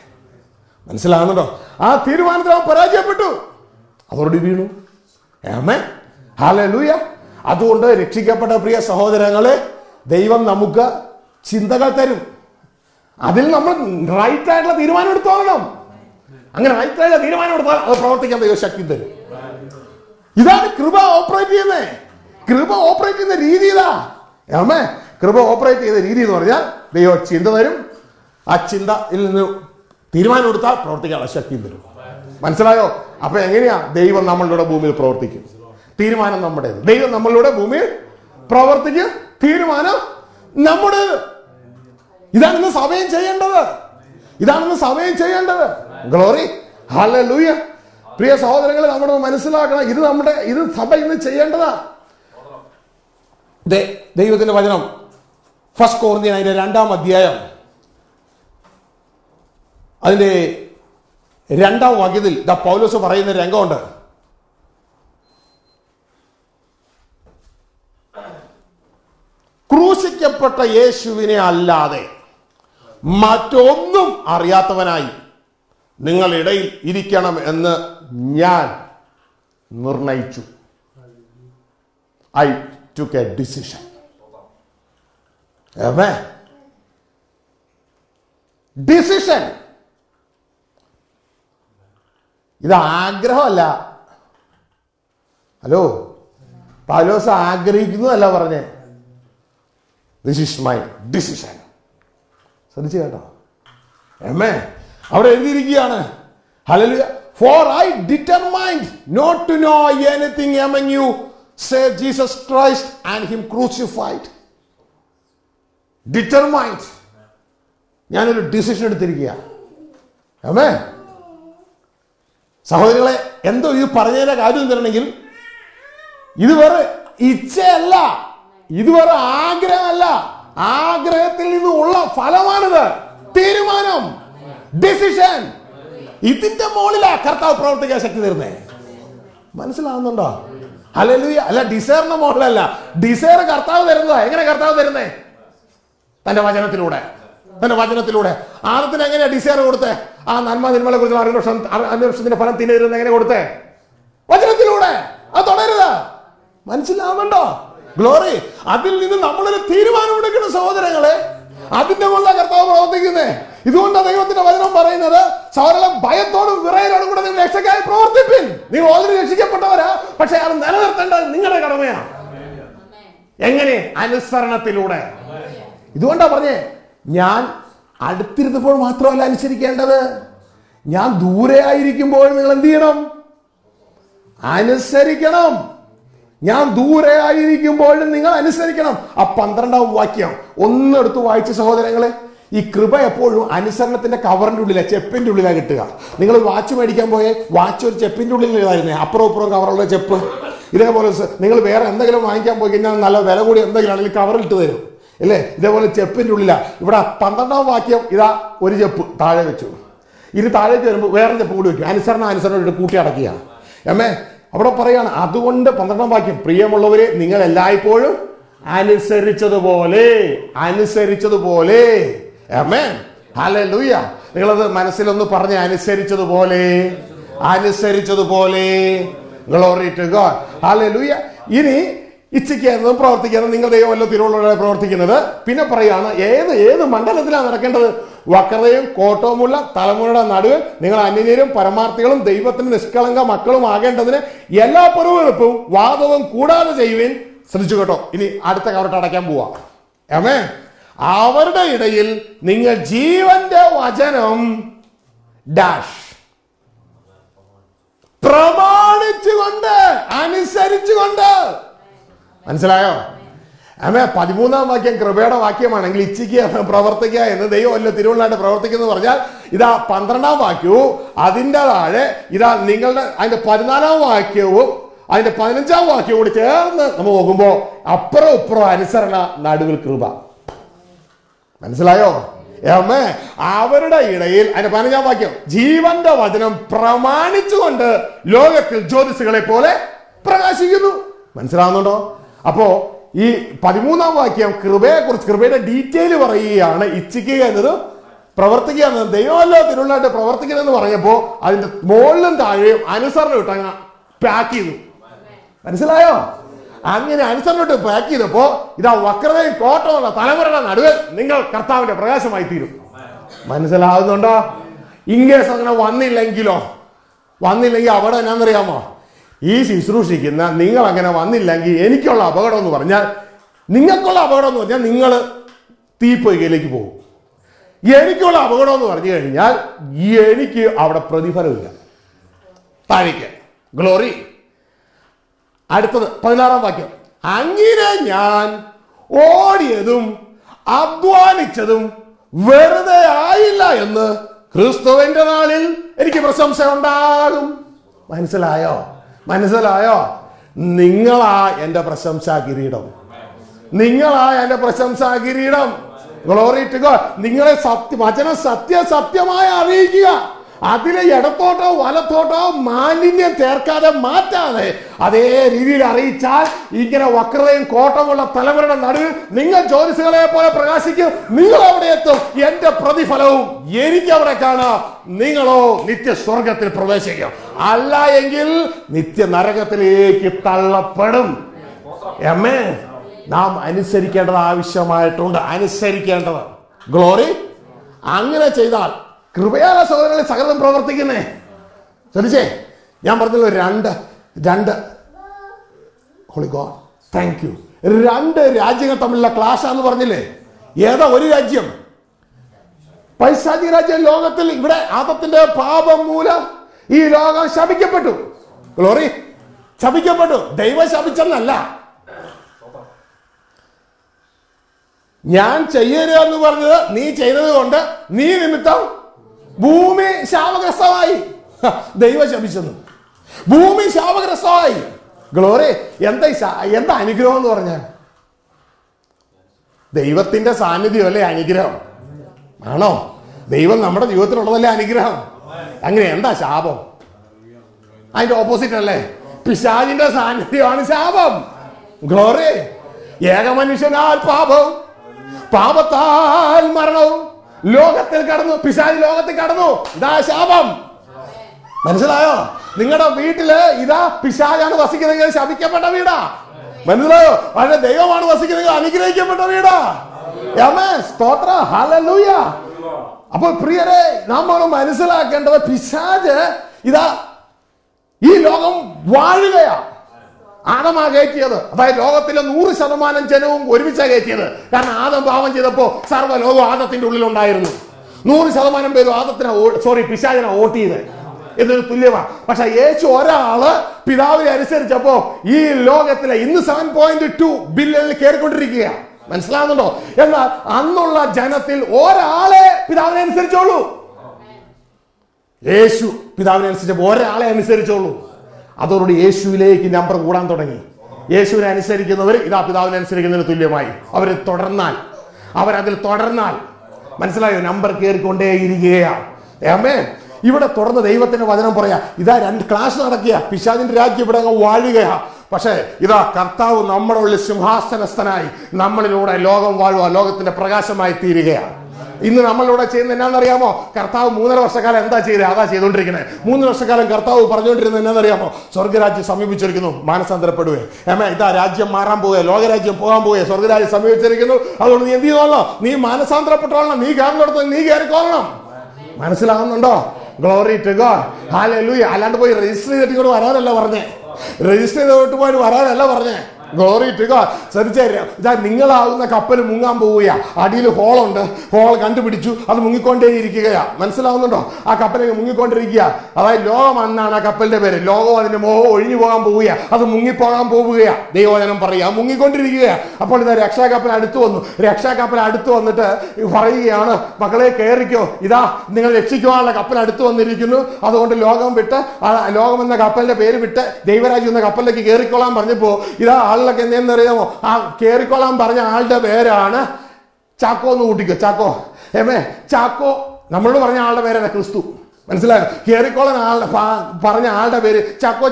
മനസ്സിലാകുന്നുണ്ടോ? ആ തീരുമാനത്തിൽ അവൻ പരാജയപ്പെട്ടു, അതോടെ വീണു. ആമേൻ. ഹല്ലേലൂയ. അതുകൊണ്ട് രക്ഷിക്കപ്പെട്ട പ്രിയ സഹോദരങ്ങളെ, ദൈവം നമുക്ക് ചിന്തകൾ തരും. അതിൽ നമ്മൾ റൈറ്റ് ആയിട്ടുള്ള തീരുമാനം എടുത്തോളണം. അങ്ങനെ റൈറ്റ് ആയിട്ടുള്ള തീരുമാനം എടുത്താൽ അത് പ്രവർത്തിക്കാൻ ദൈവം ശക്തി തരും. ഇതാണ് കൃപ ഓപ്പറേറ്റ് ചെയ്യുന്നത്. കൃപ ഓപ്പറേറ്റ് ചെയ്യുന്ന രീതി ഇതാ. ആമേൻ. കൃപ ഓപ്പറേറ്റ് ചെയ്യുന്ന രീതി എന്ന് പറഞ്ഞാൽ ദൈവം ചിന്ത തരും. ആ ചിന്തയിൽ നിന്ന് തീരുമാനം എടുത്താൽ പ്രവർത്തിക്കാനുള്ള ശക്തിയും തരും. മനസ്സിലായോ? അപ്പൊ എങ്ങനെയാ ദൈവം നമ്മളുടെ ഭൂമിയിൽ പ്രവർത്തിക്കും? തീരുമാനം നമ്മുടേത്. ദൈവം നമ്മളുടെ ഭൂമിയിൽ പ്രവർത്തിക്കും, തീരുമാനം നമ്മുടേത്. ഇതാണിന്ന് സഭയും ചെയ്യേണ്ടത്. ഇതാണിന്ന് സഭയും ചെയ്യേണ്ടത്. ഗ്ലോറി. ഹല്ലേലൂയ. പ്രിയ സഹോദരങ്ങളെ, നമ്മൾ മനസ്സിലാക്കണം, ഇത് സഭ ഇന്ന് ചെയ്യേണ്ടതാ. ദൈവത്തിന്റെ വചനം 1 കൊരിന്ത്യർ അതിന്റെ 2-ാം അധ്യായം അതിന്റെ 2-ാം വാക്യത്തിൽ പൗലോസ് പറയുന്ന രംഗമുണ്ട്. ക്രൂശിക്കപ്പെട്ട യേശുവിനെ അല്ലാതെ മറ്റൊന്നും അറിയാത്തവനായി നിങ്ങളിടയിൽ ഇരിക്കണം എന്ന് ഞാൻ നിർണയിച്ചു. I took a decision. Amen. Decision. ഇത് ആഗ്രഹമല്ല. ഹലോ, പൗലോസ് ആഗ്രഹിക്കുന്നതല്ല പറഞ്ഞേ. This is my decision. ശ്രദ്ധിച്ചു കേട്ടോ? ആമേൻ. അവിടെ എഴുതിയിരിക്കുകയാണ്. Hallelujah. For I determined not to know anything among you save Jesus Christ and him crucified. Determined. ഞാനൊരു ഡിസിഷൻ എടുത്തിരിക്കുക. ആമേൻ. സഹോദരികളെ, എന്തോ ഇത് പറഞ്ഞതിന്റെ കാര്യം തരണമെങ്കിൽ ഇത് വേറെ ഇച്ഛയല്ല, ഇത് വേറെ ആഗ്രഹമല്ല. ആഗ്രഹത്തിൽ നിന്നുള്ള ഫലമാണിത്. തീരുമാനം, ഡിസിഷൻ. ഇതിന്റെ മുകളിലാ കർത്താവ് പ്രവർത്തിക്കാൻ ശക്തി തരുന്നേ. മനസ്സിലാവുന്നുണ്ടോ? ഹല്ലേലൂയ. അല്ല, ഡിസയറിന്റെ മുകളിലല്ല. ഡിസയർ കർത്താവ് തരുന്നതാ. എങ്ങനെ കർത്താവ് തരുന്നേ? തന്റെ വചനത്തിലൂടെ. തന്റെ വചനത്തിലൂടെ. ആദത്തിന് എങ്ങനെയാ ഡിസയർ കൊടുത്തേ? ആ നന്മ തിന്മകളെ കുറിച്ചുള്ള അന്വേഷണത്തിന്റെ ഫലം തിന്നരുതെന്ന് എങ്ങനെ കൊടുത്തേ? വചനത്തിലൂടെ. അത് തുടരുത്. മനസ്സിലാവുന്നുണ്ടോ? ഗ്ലോറി. അതിൽ നിന്ന് നമ്മളൊരു തീരുമാനം എടുക്കണം സഹോദരങ്ങളെ. അതിന്റെ മുകളിൽ കർത്താവ് പ്രവർത്തിക്കുന്നേ. ഇതുകൊണ്ടാണ് ദൈവത്തിന്റെ വചനം പറയുന്നത്, സകലം ഭയത്തോടും വിറയലോടും കൂടെ നിങ്ങൾ രക്ഷയ്ക്കായി പ്രവർത്തിപ്പിൻ. നിങ്ങൾ ഓൾറെഡി രക്ഷിക്കപ്പെട്ടവരാ, പക്ഷെ അത് നിലനിർത്തേണ്ടത് നിങ്ങളുടെ കടമയാണ്. എങ്ങനെ? അനുസരണത്തിലൂടെ. ഇതുകൊണ്ടാ പറഞ്ഞേ, ഞാൻ അടുത്തിരുന്നപ്പോൾ മാത്രമല്ല അനുസരിക്കേണ്ടത്, ഞാൻ ദൂരെ ആയിരിക്കുമ്പോൾ നിങ്ങൾ എന്ത് ചെയ്യണം? അനുസരിക്കണം. ഞാൻ ദൂരെ ആയിരിക്കുമ്പോഴും നിങ്ങൾ അനുസരിക്കണം. ആ 12ാം വാക്യം ഒന്നെടുത്ത് വായിച്ച സഹോദരങ്ങളെ. ഈ കൃപ എപ്പോഴും അനുസരണത്തിന്റെ കവറിന്റെ ഉള്ളിലാണ്, ചെപ്പിന്റെ ഉള്ളിലാണ് കിട്ടുക. നിങ്ങൾ വാച്ച് മേടിക്കാൻ പോയേ, വാച്ച് ഒരു ചെപ്പിന്റെ ഉള്ളിലായിരുന്നേ, അപ്പുറം ഇപ്പുറം കവറുള്ള ചെപ്പ്. ഇതേപോലെ നിങ്ങൾ വേറെ എന്തെങ്കിലും വാങ്ങിക്കാൻ പോയി കഴിഞ്ഞാൽ നല്ല വില കൂടി എന്തെങ്കിലും ആണെങ്കിൽ കവറിൽ ഇട്ട് തരും അല്ലേ? ഇതേപോലെ ചെപ്പിന്റെ ഉള്ളിലാണ്. ഇവിടെ 12ാം വാക്യം ഇതാ, ഒരു ചെപ്പ് താഴെ വെച്ചു. ഇനി താഴേക്ക് വരുമ്പോൾ വേറെ ചെപ്പ് കൂടി വെക്കും. അനുസരണം കൂട്ടി അടക്കുക. അമ്മേ അവിടെ പറയാണ്, അതുകൊണ്ട് 12ാം വാക്യം, പ്രിയമുള്ളവരെ നിങ്ങൾ എല്ലായ്പ്പോഴും അനുസരിച്ചതുപോലെ ആമേൻ ഹല്ലേലൂയ. നിങ്ങളത് മനസ്സിലൊന്ന് പറഞ്ഞ്, അനുസരിച്ചതുപോലെ ഗ്ലോറി ടു ഗോഡ് ഹല്ലേലൂയ. ഇനി ഇച്ഛിക്കുന്നത് പ്രവർത്തിക്കുന്നത് നിങ്ങൾ ദൈവമല്ലോ തിരുവള്ളൂടെ പ്രവർത്തിക്കുന്നത്. പിന്നെ പറയാണ്, ഏത് മണ്ഡലത്തിലാണ് നടക്കേണ്ടത്? വക്രതയും കോട്ടവുമുള്ള തലമുറയുടെ നടുവിൽ നിങ്ങൾ അന്യരും പരമാർത്ഥികളും ദൈവത്തിന് നിഷ്കളങ്ക മക്കളും ആകേണ്ടതിന് എല്ലാ പുറവെളുപ്പും വാദവും കൂടാതെ ചെയ്യുവിൻ. ശ്രദ്ധിച്ചു കേട്ടോ. ഇനി അടുത്ത കവറട്ട് അടയ്ക്കാൻ പോവാ. ആമേൻ. അവരുടെ ഇടയിൽ നിങ്ങൾ ജീവന്റെ വചനം ഡാഷ് പ്രമാണിച്ചുകൊണ്ട് അനുസരിച്ചുകൊണ്ട്. മനസ്സിലായോ? ആമേ 13ാം വാക്യം കൃപയുടെ വാക്യമാണെങ്കിൽ ഇച്ഛിക്കുക പ്രവർത്തിക്കുക എന്ന് ദൈവമല്ലോ തിരുവള്ളായിട്ട് പ്രവർത്തിക്കുന്നു പറഞ്ഞാൽ, ഇതാ 12ാം വാക്യവും അതിൻ്റെ താഴെ ഇതാ നിങ്ങളുടെ അതിന്റെ 14ാം വാക്യവും അതിന്റെ 15ാം വാക്യവും കൂടി ചേർന്ന് നമ്മൾ നോക്കുമ്പോ അപ്പുറം ഇപ്പുറം അനുസരണ, നടുവിൽ കൃപ. മനസ്സിലായോ? ആമേ. അവരുടെ ഇടയിൽ അതിന്റെ 15ാം വാക്യം ജീവന്റെ വചനം പ്രമാണിച്ചുകൊണ്ട് ലോകത്തിൽ ജ്യോതിസുകളെ പോലെ പ്രകാശിക്കുന്നു. മനസ്സിലാവുന്നുണ്ടോ? അപ്പോ ഈ 13ാം വാക്യം കൃപയെക്കുറിച്ച്, കൃപയുടെ ഡീറ്റെയിൽ പറയുകയാണ്. ഇച്ഛിക്കുക എന്നത് പ്രവർത്തിക്കുക എന്നത് ദൈവമല്ലോ തിരുവള്ളായിട്ട് പ്രവർത്തിക്കുന്നതെന്ന് പറഞ്ഞപ്പോ അതിന്റെ മുകളിലും താഴെയും അനുസരണം ഇട്ടങ്ങ പാക്ക് ചെയ്തു. മനസ്സിലായോ? അങ്ങനെ അനുസരണം ഇട്ട് പാക്ക് ചെയ്തപ്പോ ഇതാ വക്രതയും കോട്ടമുള്ള തലമുറയുടെ നടുവിൽ നിങ്ങൾ കർത്താവിന്റെ പ്രകാശമായി തീരും. മനസ്സിലാവുന്നുണ്ടോ? ഇംഗ്ലീഷ് അങ്ങനെ വന്നില്ലെങ്കിൽ അവിടെ എന്നാന്നറിയാമോ? ഈ ശുശ്രൂഷിക്കുന്ന നിങ്ങൾ അങ്ങനെ വന്നില്ലെങ്കിൽ എനിക്കുള്ള അപകടം എന്ന് പറഞ്ഞാൽ, നിങ്ങൾ തീപ്പൊയ്കയിലേക്ക് പോകും. എനിക്കുള്ള അപകടം എന്ന് പറഞ്ഞു കഴിഞ്ഞാൽ എനിക്ക് അവിടെ പ്രതിഫലമില്ല. താഴേക്ക് ഗ്ലോറി. അടുത്തത് 16ാം വാക്യം, അങ്ങനെ ഞാൻ ഓടിയതും അധ്വാനിച്ചതും വെറുതെ ആയില്ല എന്ന് ക്രിസ്തുവിന്റെ നാളിൽ എനിക്ക് പ്രശംസ ഉണ്ടാകും. മനസ്സിലായോ? നിങ്ങളാ എന്റെ പ്രശംസാ കിരീടം. Glory to God. നിങ്ങളെ വചനം സത്യമായി അറിയിക്കുക. അതിലെ ഇടത്തോട്ടോ വലത്തോട്ടോ മാലിന്യം ചേർക്കാതെ മാറ്റാതെ അതേ രീതിയിൽ അറിയിച്ചാൽ ഇങ്ങനെ വക്രതയും കോട്ടമുള്ള തലമുറയുടെ നടുവിൽ നിങ്ങൾ ജ്യോതിസുകളെ പോലെ പ്രകാശിക്കും. നിങ്ങൾ അവിടെ എത്തും, എന്റെ പ്രതിഫലവും എനിക്ക് അവിടെ കാണാം. നിങ്ങളോ നിത്യ സ്വർഗത്തിൽ പ്രവേശിക്കും, അല്ല എങ്കിൽ നിത്യ നരകത്തിലേക്ക് തള്ളപ്പെടും. ആമേൻ. നാം അനുസരിക്കേണ്ടത് ആവശ്യമായിട്ടുണ്ട്. ഗ്ലോറി. അങ്ങനെ ചെയ്താൽ കൃപയാല സഹോദരങ്ങളെ സകലം പ്രവർത്തിക്കുന്നേ. ശ്രദ്ധിച്ചേ, ഞാൻ പറഞ്ഞല്ലോ രണ്ട് ഹോളി ഗോഡ് താങ്ക് യു, 2 രാജ്യങ്ങൾ തമ്മിലുള്ള ക്ലാഷ് ആണെന്ന് പറഞ്ഞില്ലേ? ഏതാ ഒരു രാജ്യം? പൈശാചിക രാജ്യം. ലോകത്തിൽ ഇവിടെ ആദത്തിന്റെ പാപം മൂലം ഈ ലോകം ശപിക്കപ്പെട്ടു. ഗ്ലോറി. ശപിക്കപ്പെട്ടു. ദൈവം ശപിച്ചെന്നല്ല, ഞാൻ ചെയ്യരുത് എന്ന് പറഞ്ഞത് നീ ചെയ്തത് കൊണ്ട് നീ നിമിത്തം ഭൂമി ശാപഗ്രസ്തമായി. ദൈവം ശപിച്ചെന്ന് ഭൂമി ശാപഗ്രസ്തമായി. ഗ്ലോറി. എന്താ അനുഗ്രഹം എന്ന് പറഞ്ഞാൽ? ദൈവത്തിന്റെ സാന്നിധ്യം അല്ലേ അനുഗ്രഹം? ആണോ? ദൈവം നമ്മുടെ ജീവിതത്തിലുള്ളതല്ലേ അനുഗ്രഹം? അങ്ങനെ എന്താ ശാപം? അതിന്റെ ഓപ്പോസിറ്റ് അല്ലേ? പിശാചിന്റെ സാന്നിധ്യമാണ് ശാപം. ഗ്ലോറി. ഏകമനുഷ്യനാൽ പാപവും പാപത്താൽ മരണവും ലോകത്തിൽ കടന്നു. പിശാച് ലോകത്തിൽ കടന്നു. ഇതാ ശാപം. മനസ്സിലായോ? നിങ്ങളുടെ വീട്ടില് ഇതാ പിശാചാണ് വസിക്കുന്നതെങ്കിൽ ശപിക്കപ്പെട്ട വീടാ. മനസ്സിലായോ? പക്ഷെ ദൈവമാണ് വസിക്കുന്നതെങ്കിൽ അനുഗ്രഹിക്കപ്പെട്ട വീടാ. സ്തോത്ര, ഹല്ലേലൂയ. അപ്പോൾ പ്രിയരെ, നമ്മൾ മനസ്സിലാക്കേണ്ടത് പിശാച് ഇതാ ഈ ലോകം വാഴുകയാ. ആദമാ കയറ്റിയത്. അതായത് ലോകത്തിലെ 100% ജനവും ഒരുമിച്ചാ കയറ്റിയത്. കാരണം ആദം പാപം ചെയ്തപ്പോ സർവ്വ ലോകം ആദത്തിന്റെ ഉള്ളിലുണ്ടായിരുന്നു. 100% പേരും പിശാചിനെ വോട്ട് ചെയ്ത് എന്നൊരു തുല്യമാണ്. പക്ഷെ യേശു ഒരാള് പിതാവിനെ അനുസരിച്ചപ്പോ ഈ ലോകത്തിലെ ഇന്ന് 7.2 ബില്യണിൽ കയറിക്കൊണ്ടിരിക്കുക. മനസ്സിലാവുന്നുണ്ടോ? എന്നാൽ അന്നുള്ള ജനത്തിൽ ഒരാളെ പിതാവിനെ അനുസരിച്ചോളൂ. യേശു പിതാവിനെ അനുസരിച്ചപ്പോ ഒരാളെ അനുസരിച്ചോളൂ. അതോടുകൂടി യേശുവിലേക്ക് നമ്പർ കൂടാൻ തുടങ്ങി. യേശുവിനെ അനുസരിക്കുന്നവർ ഇതാ പിതാവിനെ അനുസരിക്കുന്നതിന് തുല്യമായി. അവരതിൽ തുടർന്നാൽ മനസ്സിലായോ? നമ്പർ കയറിക്കൊണ്ടേയിരിക്കുകയാണ്. ആമേൻ. ഇവിടെ തുടർന്ന് ദൈവത്തിന്റെ വചനം പറയാ, ഇതാ 2 ക്ലാസ് നടക്കുക. പിശാചിന്റെ രാജ്യം ഇവിടെ അങ്ങ് വാഴുകയാ. പക്ഷേ ഇതാ കർത്താവ് നമ്മുടെ ഉള്ളിൽ സിംഹാസനസ്ഥനായി നമ്മളിലൂടെ ലോകം വാഴുക, ലോകത്തിന്റെ പ്രകാശമായി തീരുകയാണ്. ഇന്ന് നമ്മളിവിടെ ചെയ്യുന്നത് എന്നാണെന്നറിയാമോ? കർത്താവ് 3.5 വർഷക്കാലം എന്താ ചെയ്തത്? അതാ ചെയ്തുകൊണ്ടിരിക്കുന്നത്. 3 വർഷക്കാലം കർത്താവ് പറഞ്ഞുകൊണ്ടിരുന്നത് എന്നാണെന്നറിയാമോ? സ്വർഗരാജ്യം സമീപിച്ചിരിക്കുന്നു, മാനസാന്തരപ്പെടുവേ. ഇതാ രാജ്യം മാറാൻ പോവുക, ലോകരാജ്യം പോകാൻ പോവുക, സ്വർഗരാജ്യം സമീപിച്ചിരിക്കുന്നു. അതുകൊണ്ട് നീ എന്ത് ചെയ്തോളണം? നീ മാനസാന്തരപ്പെട്ടോളണം, നീ കയറിനടുത്ത് നീ കയറിക്കോളണം. മനസ്സിലാവുന്നുണ്ടോ? Glory to God, hallelujah. അല്ലാണ്ട് പോയി രജിസ്റ്റർ ചെയ്തിട്ട് ഇങ്ങോട്ട് വരാനല്ല പറഞ്ഞേ. രജിസ്റ്റർ ചെയ്തിട്ട് പോയിട്ട് വരാനല്ല പറഞ്ഞേ. Glory to God. ശ്രദ്ധിച്ചാ, നിങ്ങളാവുന്ന കപ്പൽ മുങ്ങാൻ പോവുക. അടിയിൽ ഹോളുണ്ട്, ഹോൾ കണ്ടുപിടിച്ചു, അത് മുങ്ങിക്കൊണ്ടേയിരിക്കുകയാ. മനസ്സിലാവുന്നുണ്ടോ? ആ കപ്പലിൽ മുങ്ങിക്കൊണ്ടിരിക്കുക. അതായത് ലോകം എന്നാണ് ആ കപ്പലിന്റെ പേര്. ലോകം അതിന്റെ മോഹം ഒഴിഞ്ഞു പോകാൻ പോവുക, അത് മുങ്ങിപ്പോകാൻ പോവുകയാ. ദൈവവചനം പറയുക മുങ്ങിക്കൊണ്ടിരിക്കുകയാ. അപ്പോൾ ഇതാ രക്ഷാകപ്പൽ അടുത്ത് വന്നു. രക്ഷാകപ്പൽ അടുത്ത് വന്നിട്ട് പറയുകയാണ്, മക്കളെ കയറിക്കോ, ഇതാ നിങ്ങൾ രക്ഷിക്കുവാനുള്ള കപ്പൽ അടുത്ത് വന്നിരിക്കുന്നു. അതുകൊണ്ട് ലോകം വിട്ട്, ലോകം എന്ന കപ്പലിന്റെ പേര് വിട്ട് ദൈവരാജ്യം എന്ന കപ്പലിലേക്ക് കയറിക്കോളാൻ പറഞ്ഞപ്പോ ഇതാ ആളിലൊക്കെ എന്തെന്നറിയാമോ? ആ കേറിക്കോളാൻ പറഞ്ഞ ആളുടെ പേരാണ് ചാക്കോ എന്ന് കൂട്ടിക്കോ. ചാക്കോ നമ്മളോട് പറഞ്ഞ ആളുടെ പേരാണ് ക്രിസ്തു. മനസ്സിലായോ? കേറിക്കോളാൻ പറഞ്ഞ ആളുടെ പേര് ചാക്കോ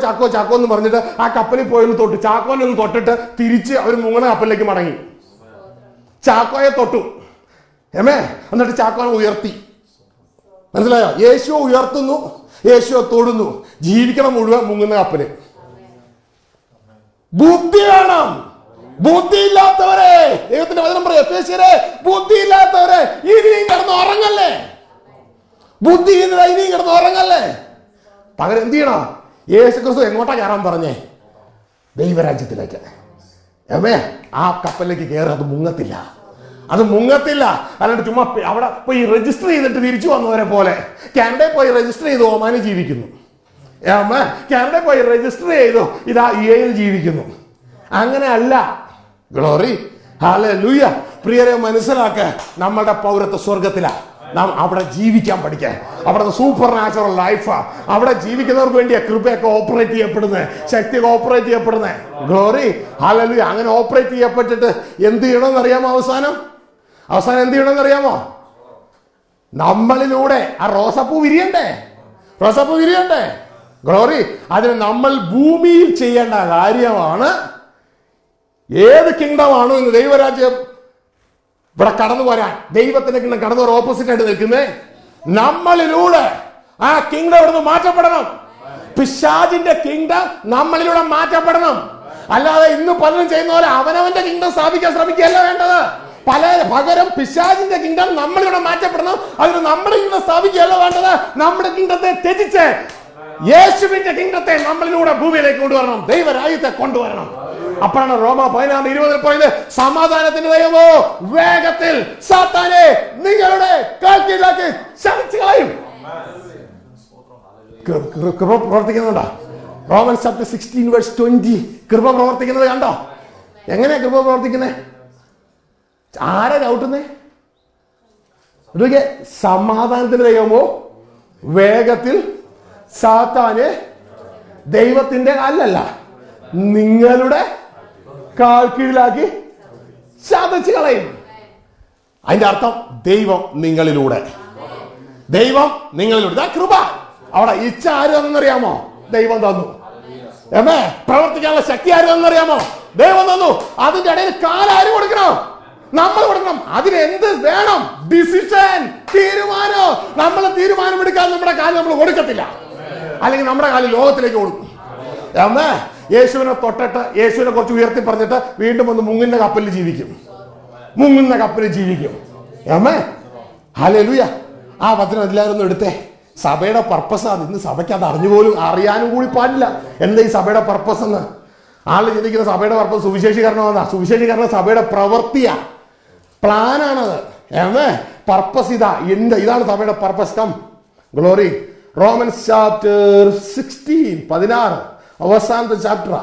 എന്ന് പറഞ്ഞിട്ട് ആ കപ്പലിൽ പോയി തൊട്ട്, ചാക്കോനെ ഒന്ന് തൊട്ടിട്ട് തിരിച്ച് അവർ മുങ്ങണ കപ്പലിലേക്ക് മടങ്ങി. ചാക്കോയെ തൊട്ടു. എന്നിട്ട് ചാക്കോനെ ഉയർത്തി. മനസ്സിലായോ? യേശുവെ ഉയർത്തുന്നു, യേശുവെ തൊടുന്നു. ജീവിക്കണം മുഴുവൻ മുങ്ങുന്ന കപ്പല്. ബുദ്ധി വേണം. ബുദ്ധിയില്ലാത്തവരെ, ദൈവത്തിന്റെ വചനം പറയും, എഫേസ്യരെ, ബുദ്ധിയില്ലാത്തവരെ ഇനിയും കിടന്ന് ഉറങ്ങല്ലേ. ബുദ്ധിഹീനത ഇനിയും കിടന്ന് ഉറങ്ങല്ലേ. പകരം എന്ത് ചെയ്യണം? യേശു ക്രിസ്തു എങ്ങോട്ടാ കയറാൻ പറഞ്ഞേ? ദൈവരാജ്യത്തിലേക്ക്. ആ കപ്പലിലേക്ക് കയറി. അത് മുങ്ങത്തില്ല. അല്ലാണ്ട് ചുമ്മാ അവിടെ പോയി രജിസ്റ്റർ ചെയ്തിട്ട് തിരിച്ചു വന്നവരെ പോലെ കാനഡയിൽ പോയി രജിസ്റ്റർ ചെയ്ത് ഒമാനിൽ ജീവിക്കുന്നു. കാനഡയിൽ പോയി രജിസ്റ്റർ ചെയ്തു ഇതാ യുഎഇയിൽ ജീവിക്കുന്നു. അങ്ങനെ അല്ല. Glory, hallelujah. പ്രിയരെ, മനസ്സിലാക്ക, നമ്മുടെ പൗരത്വ സ്വർഗത്തിലാണ്. നാം അവിടെ ജീവിക്കാൻ പഠിക്കാൻ. അവിടുത്തെ സൂപ്പർ നാച്ചുറൽ ലൈഫാ. അവിടെ ജീവിക്കുന്നവർക്ക് വേണ്ടിയാ കൃപയൊക്കെ ഓപ്പറേറ്റ് ചെയ്യപ്പെടുന്നത്, ശക്തിയൊക്കെ ഓപ്പറേറ്റ് ചെയ്യപ്പെടുന്നത്. Glory, hallelujah. അങ്ങനെ ഓപ്പറേറ്റ് ചെയ്യപ്പെട്ടിട്ട് എന്ത് ചെയ്യണമെന്ന് അറിയാമോ? അവസാനം എന്ത് ചെയ്യണമെന്ന് അറിയാമോ? നമ്മളിലൂടെ ആ റോസപ്പൂ വിരിയണ്ടേ. ഗ്ലോറി. അതിന് നമ്മൾ ഭൂമിയിൽ ചെയ്യേണ്ട കാര്യമാണ്. ഏത് കിങ്ഡമാണോ ഇന്ന് ദൈവരാജ്യം ഇവിടെ കടന്നു വരാൻ, ദൈവത്തിന്റെ കിങ്ഡം കടന്നു വരാൻ ഓപ്പോസിറ്റ് ആയിട്ട് നിൽക്കുന്നത്, നമ്മളിലൂടെ ആ കിങ്ഡം ഇവിടുന്ന് മാറ്റപ്പെടണം. പിശാചിന്റെ കിങ്ഡം നമ്മളിലൂടെ മാറ്റപ്പെടണം. അല്ലാതെ ഇന്ന് പലരും ചെയ്യുന്ന പോലെ അവനവന്റെ കിങ്ഡം സ്ഥാപിക്കാൻ ശ്രമിക്കുകയല്ല വേണ്ടത്. പകരം പിശാചിന്റെ കിങ്ഡം നമ്മളിലൂടെ മാറ്റപ്പെടണം. അതിന് നമ്മുടെ കിങ്ഡം സ്ഥാപിക്കുകയല്ല വേണ്ടത്. നമ്മുടെ കിങ്ഡത്തെ ത്യജിച്ച് യേശുവിന്റെ കിങ്ഡത്തെ നമ്മളിലൂടെ ഭൂമിയിലേക്ക് കൊണ്ടുവരണം, ദൈവരാജ്യത്തെ കൊണ്ടുവരണം. അപ്പോഴാണ് റോമ 16:20 പറയുന്നത്, സമാധാനത്തിന്റെ ദൈവമോ വേഗത്തിൽ സാത്താനെ നിങ്ങളുടെ കാൽക്കീഴിലാക്കി ശമിച്ചു കളയും. കൃപ പ്രവർത്തിക്കുന്നുണ്ടോ? റോമൻസ് ചാപ്റ്റർ 16:20 കൃപ പ്രവർത്തിക്കുന്നത് കണ്ടോ? എങ്ങനെയാ കൃപ പ്രവർത്തിക്കുന്നത്? ആരാ ചവിട്ടുന്നേ? സമാധാനത്തിന്റെ ദൈവമോ വേഗത്തിൽ സാത്താനെ ദൈവത്തിന്റെ അല്ലല്ല നിങ്ങളുടെ കാൽ കീഴിലാക്കി ചതച്ചു കളയും. അതിന്റെ അർത്ഥം ദൈവം നിങ്ങളിലൂടെ. കൃപ. അവിടെ ഇച്ഛ ആര് തന്നറിയാമോ? ദൈവം തന്നു. പ്രവർത്തിക്കാനുള്ള ശക്തി ആര് തന്നറിയാമോ? ദൈവം തന്നു. അതിന്റെ ഇടയിൽ കാലാര് കൊടുക്കണം? നമ്മൾ കൊടുക്കണം. അതിനെന്ത് വേണം? ഡിസിഷൻ, തീരുമാനം. നമ്മൾ തീരുമാനമെടുക്കാൻ നമ്മുടെ കാലം നമ്മൾ കൊടുക്കത്തില്ല. അല്ലെങ്കിൽ നമ്മുടെ കാല് ലോകത്തിലേക്ക് ഓടും. അമ്മേ യേശുവിനെ തൊട്ടിട്ട് യേശുവിനെ കുറച്ച് ഉയർത്തി പറഞ്ഞിട്ട് വീണ്ടും ഒന്ന് മുങ്ങുന്ന കപ്പലിൽ ജീവിക്കും. മുങ്ങുന്ന കപ്പലിൽ ജീവിക്കും. അമ്മേ ഹല്ലേലൂയ. ആ വചനം എല്ലാവരും എടുത്തേ. സഭയുടെ പർപ്പസ് ആണ്. ഇന്ന് സഭയ്ക്ക് അത് അറിയാനും കൂടി പാടില്ല. എന്താ ഈ സഭയുടെ പർപ്പസ് എന്ന്? ആള് ചിന്തിക്കുന്ന സഭയുടെ പർപ്പസ് സുവിശേഷീകരണമെന്നാ. സുവിശേഷീകരണം സഭയുടെ പ്രവൃത്തിയാ, പ്ലാനാണത്. പർപ്പസ് ഇതാണ് സഭയുടെ purpose. Come glory. Romans chapter 16 അവസാനത്തെ ചാപ്റ്ററാ.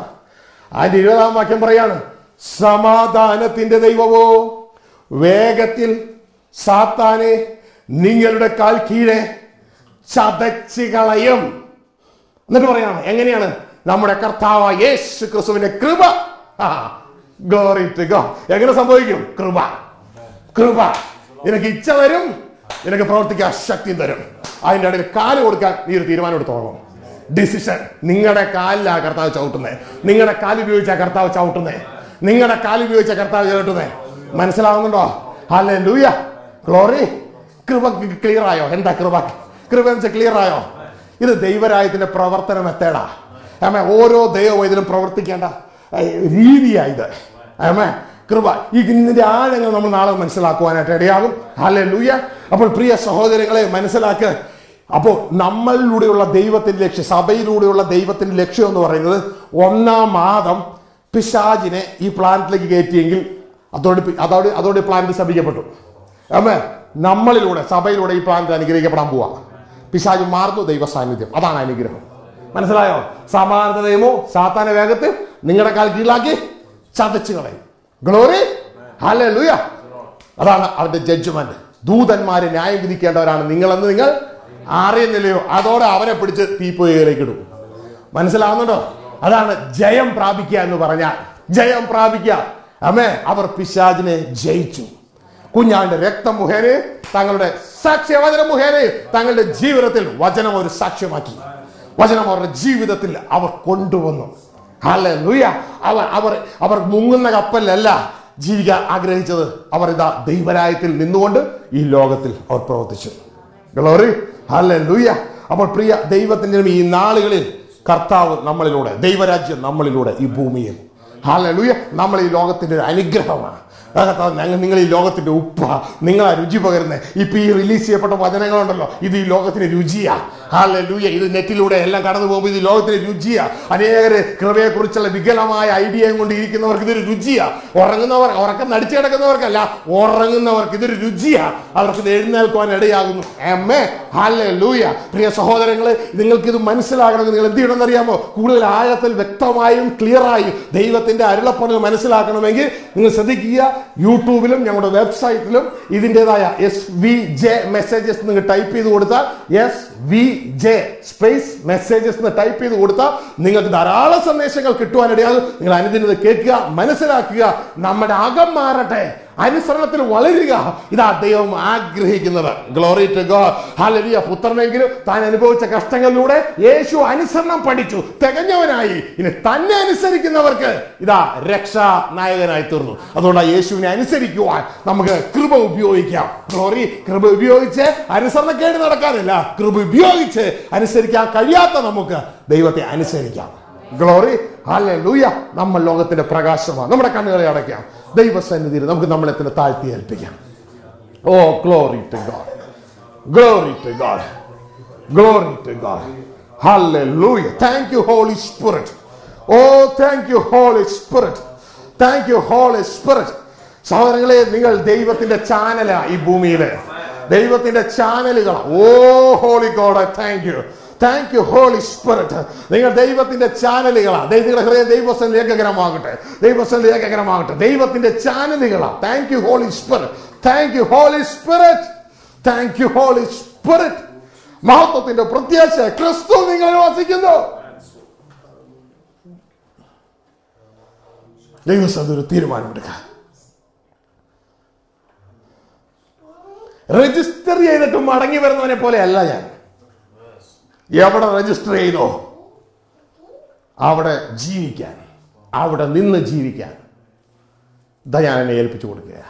അതിന്റെ 20-ാം വാക്യം പറയാണ്, സമാധാനത്തിന്റെ ദൈവമോ വേഗത്തിൽ സാത്താനെ നിങ്ങളുടെ കാൽ കീഴെ ചതച്ച് കളയും. എന്നിട്ട് പറയാണ് എങ്ങനെയാണ്? നമ്മുടെ കർത്താവായ യേശു ക്രിസ്തുവിന്റെ കൃപ. Glory to God. എങ്ങനെ സംഭവിക്കും? കൃപ. കൃപ നിനക്ക് ഇച്ഛ തരും, നിനക്ക് പ്രവർത്തിക്കാൻ ശക്തി തരും. അതിന്റെ ഇടയിൽ കാല് കൊടുക്കാൻ നീ ഒരു തീരുമാനം എടുത്തോളണം. ഡിസിഷൻ. നിങ്ങളുടെ കാലിലാ കർത്താവ് ചവിട്ടുന്നേ. നിങ്ങളുടെ കാല് ഉപയോഗിച്ചാ കർത്താവ് ചവിട്ടുന്നേ. നിങ്ങളുടെ കാല് ഉപയോഗിച്ചാ കർത്താവ് ചവിട്ടുന്നേ. മനസ്സിലാവുന്നുണ്ടോ? ഹല്ലേലൂയ. ഗ്ലോറി. കൃപ ക്ലിയർ ആയോ? എന്താ കൃപ? കൃപ എന്ന് വെച്ചാൽ ക്ലിയർ ആയോ? ഇത് ദൈവരാജ്യത്തിന്റെ പ്രവർത്തന മെത്തേഡാ. ഓരോ ദൈവവൈദ്യനും പ്രവർത്തിക്കേണ്ട രീതിയായത്. കൃപ. ഇതിന്റെ ആഴങ്ങൾ നമ്മൾ നാളെ മനസ്സിലാക്കുവാനായിട്ട് ഇടയാകും. ഹല്ലേലൂയ. അപ്പോൾ പ്രിയ സഹോദരങ്ങളെ മനസ്സിലാക്കുക. അപ്പോൾ നമ്മളിലൂടെയുള്ള ദൈവത്തിന്റെ ലക്ഷ്യം, സഭയിലൂടെയുള്ള ദൈവത്തിന്റെ ലക്ഷ്യം എന്ന് പറയുന്നത്, ഒന്നാം ആദം പിശാചിനെ ഈ പ്ലാനറ്റിലേക്ക് കയറ്റിയെങ്കിൽ അതോടെ പ്ലാനറ്റ് ശപിക്കപ്പെട്ടു. നമ്മളിലൂടെ സഭയിലൂടെ ഈ പ്ലാനറ്റ് അനുഗ്രഹിക്കപ്പെടാൻ പോവാ. പിശാച് മാറുന്നു, ദൈവ സാന്നിധ്യം. അതാണ് അനുഗ്രഹം. മനസ്സിലായോ? സമാനത നിയമോ സാത്താനെ വേഗത്തിൽ നിങ്ങളുടെ കാൽ കീഴിലാക്കി ചതച്ചു കളയും. ഗ്ലോറി. ഹല്ലേലൂയ. അതാണ് അവന്റെ ജഡ്ജ്മെന്റ്. ദൂതന്മാരെ ന്യായം വിധിക്കേണ്ടവരാണ് നിങ്ങളെന്ന് നിങ്ങൾ അറിയുന്നില്ലയോ? അതോടെ അവനെ പിടിച്ച് തീപ്പൊയ്യിലേക്ക് ഇടും. മനസ്സിലാവുന്നുണ്ടോ? അതാണ് ജയം പ്രാപിക്കുക എന്ന് പറഞ്ഞാൽ. ജയം പ്രാപിക്കുക. അവർ പിശാചിനെ ജയിച്ചു. കുഞ്ഞാന്റെ രക്തം മുഖേന, തങ്ങളുടെ സാക്ഷ്യവചനം മുഖേന തങ്ങളുടെ ജീവിതത്തിൽ വചനം ഒരു സാക്ഷ്യമാക്കി. വചനം അവരുടെ ജീവിതത്തിൽ അവർ കൊണ്ടുവന്നു. ഹല്ലേലൂയ. അവർ മുങ്ങുന്ന കപ്പലിലല്ല ജീവിക്കാൻ ആഗ്രഹിച്ചത്. അവർ ഇതാ ദൈവരാജ്യത്തിൽ നിന്നുകൊണ്ട് ഈ ലോകത്തിൽ അവർ പ്രവർത്തിച്ചു. ഗ്ലോറി. ഹല്ലേലൂയ. അപ്പോൾ പ്രിയ ദൈവത്തിന്റെ ഈ നാളുകളിൽ കർത്താവ് നമ്മളിലൂടെ, ദൈവരാജ്യം നമ്മളിലൂടെ ഈ ഭൂമിയിൽ, ഹല്ലേലൂയ, നമ്മൾ ഈ ലോകത്തിന്റെ ഒരു അനുഗ്രഹമാണ്. നിങ്ങൾ ഈ ലോകത്തിന്റെ ഉപ്പ, നിങ്ങളാ രുചി പകരുന്നത്. ഇപ്പൊ ഈ റിലീസ് ചെയ്യപ്പെട്ട വചനങ്ങളുണ്ടല്ലോ, ഇത് ഈ ലോകത്തിന് രുചിയാ. ഹല്ലേലൂയ. ഇത് നെറ്റിലൂടെ എല്ലാം കടന്നു പോകുമ്പോൾ ഇത് ലോകത്തിന് രുചിയാ. അനേകര് കൃപയെ കുറിച്ചുള്ള വികലമായ ഐഡിയയും കൊണ്ട് ഇരിക്കുന്നവർക്ക് ഇതൊരു രുചിയാ. ഉറക്കം നടിച്ചു കിടക്കുന്നവർക്കല്ല, ഉറങ്ങുന്നവർക്ക് ഇതൊരു രുചിയാ. അവർക്ക് ഇത് എഴുന്നേൽക്കുവാൻ ഇടയാകുന്നു. ഹല്ലേലൂയ. പ്രിയ സഹോദരങ്ങളെ, നിങ്ങൾക്ക് ഇത് മനസ്സിലാകണമെങ്കിൽ നിങ്ങൾ എന്ത് ചെയ്യണമെന്ന് അറിയാമോ? കൂടുതൽ ആഴത്തിൽ വ്യക്തമായും ക്ലിയറായും ദൈവത്തിന്റെ അരുളപ്പാടുകൾ മനസ്സിലാക്കണമെങ്കിൽ നിങ്ങൾ ശ്രദ്ധിക്കുക. യൂട്യൂബിലും ഞങ്ങളുടെ വെബ്സൈറ്റിലും ഇതിൻ്റെതായ SVJ മെസ്സേജസ് നിങ്ങൾ ടൈപ്പ് ചെയ്ത് കൊടുത്താൽ, SVJ സ്പേസ് മെസ്സേജസ് എന്ന് ടൈപ്പ് ചെയ്ത് കൊടുത്താൽ നിങ്ങൾക്ക് ധാരാളം സന്ദേശങ്ങൾ കിട്ടുവാനിടയാകും. നിങ്ങൾ അനുദിനം കേൾക്കുക, മനസ്സിലാക്കുക. നമ്മുടെ അകം മാറട്ടെ, അനുസരണത്തിൽ വളരുക. ഇതാ ദൈവം ആഗ്രഹിക്കുന്നത്. Glory to God. ഹല്ലേലൂയ. പുത്രനെങ്കിലും താൻ അനുഭവിച്ച കഷ്ടങ്ങളിലൂടെ യേശു അനുസരണം പഠിച്ചു, തികഞ്ഞവനായി. ഇനി തന്നെ അനുസരിക്കുന്നവർക്ക് ഇതാ രക്ഷാ നായകനായി തീർന്നു. അതുകൊണ്ട് യേശുവിനെ അനുസരിക്കുവാൻ നമുക്ക് കൃപ ഉപയോഗിക്കാം. ഗ്ലോറി. കൃപ ഉപയോഗിച്ച് അനുസരണക്കേട് നടക്കാനില്ല, കൃപ ഉപയോഗിച്ച് അനുസരിക്കാൻ കഴിയാത്ത നമുക്ക് ദൈവത്തെ അനുസരിക്കാം. ഗ്ലോറി. ഹല്ലേലൂയ. നമ്മൾ ലോകത്തിന്റെ പ്രകാശമാണ്. നമ്മുടെ കണ്ണുകളെ അടയ്ക്കാം. ദൈവസന്നിധിയിൽ നമുക്ക് നമ്മളെ തന്നെ താഴ്ത്തി ഏൽപ്പിക്കാം. Oh glory to God. Glory to God. Glory to God. Hallelujah. Thank you holy spirit. Oh thank you holy spirit. Thank you holy spirit. സഹോദരങ്ങളെ, നിങ്ങൾ ദൈവത്തിന്റെ ചാനലാ ഈ ഭൂമിയിലെ. ദൈവത്തിന്റെ ചാനലുകൾ. Oh holy God, thank you. Thank you holy spirit. നിങ്ങൾ ദൈവത്തിന്റെ ചാനലുകളാണ്. നിങ്ങളുടെ ഹൃദയം ദൈവസ്ഥനിൽ ഏകഗ്രമാകട്ടെ, ദൈവസ്ഥനിൽ ഏകഗ്രമാകട്ടെ. ദൈവത്തിന്റെ ചാനലുകളാണ്. Thank you holy spirit. Thank you holy spirit. Thank you holy Spirit. മഹത്വത്തിന്റെ പ്രത്യാശ ക്രിസ്തു നിങ്ങളിൽ വസിക്കുന്നു. ദൈവസ്ഥ ഒരു തീരുമാനമെടുക്കുക. രജിസ്റ്റർ ചെയ്തിട്ട് മടങ്ങി വരുന്നവനെ പോലെ അല്ല ഞാൻ. എവിടെ രജിസ്റ്റർ ചെയ്തോ അവിടെ ജീവിക്കാൻ, അവിടെ നിന്ന് ജീവിക്കാൻ ഞാൻ എന്നെ ഏൽപ്പിച്ചു കൊടുക്കുക.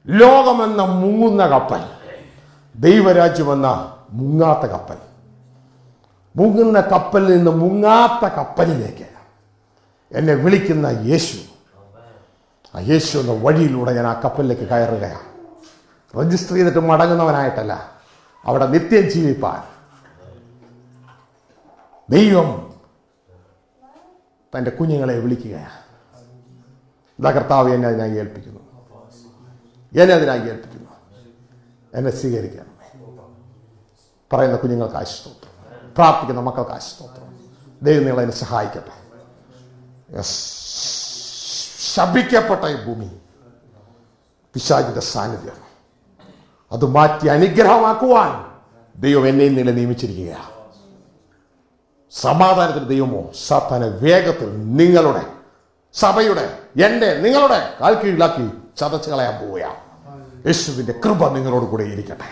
ലോകമെന്ന മുങ്ങുന്ന കപ്പൽ, ദൈവരാജ്യമെന്ന മുങ്ങാത്ത കപ്പൽ. മുങ്ങുന്ന കപ്പലിൽ നിന്ന് മുങ്ങാത്ത കപ്പലിലേക്ക് എന്നെ വിളിക്കുന്ന യേശു, ആ യേശു എന്ന വഴിയിലൂടെ ഞാൻ ആ കപ്പലിലേക്ക് കയറുകയാണ്. രജിസ്റ്റർ ചെയ്തിട്ട് മടങ്ങുന്നവനായിട്ടല്ല, അവിടെ നിത്യം ജീവിപ്പാൻ ദൈവം തൻ്റെ കുഞ്ഞുങ്ങളെ വിളിക്കുകയാണ്. ഇതാ കർത്താവ് എന്നെ അതിനായി ഏൽപ്പിക്കുന്നു, എന്നെ സ്വീകരിക്കണം. പറയുന്ന കുഞ്ഞുങ്ങൾക്ക് ആശസ്തോത്രം, പ്രാർത്ഥിക്കുന്ന മക്കൾക്ക് ആശസ്തോത്രം. ദൈവം നിങ്ങളെ എന്നെ സഹായിക്കട്ടെ. ശപിക്കപ്പെട്ട ഈ ഭൂമി പിശാചിന്റെ സാന്നിധ്യം അത് മാറ്റി അനുഗ്രഹമാക്കുവാൻ ദൈവം എന്നെയും നിങ്ങളെ നിയമിച്ചിരിക്കുകയാണ്. സമാധാനത്തിന് ദൈവമോ സാത്താനെ വേഗത്തിൽ നിങ്ങളുടെ സഭയുടെ നിങ്ങളുടെ കാൽ കീഴിലാക്കി ചതച്ച് കളയാൻ പോവുകയാണ്. യേശുവിന്റെ കൃപ നിങ്ങളോട് കൂടെ ഇരിക്കട്ടെ.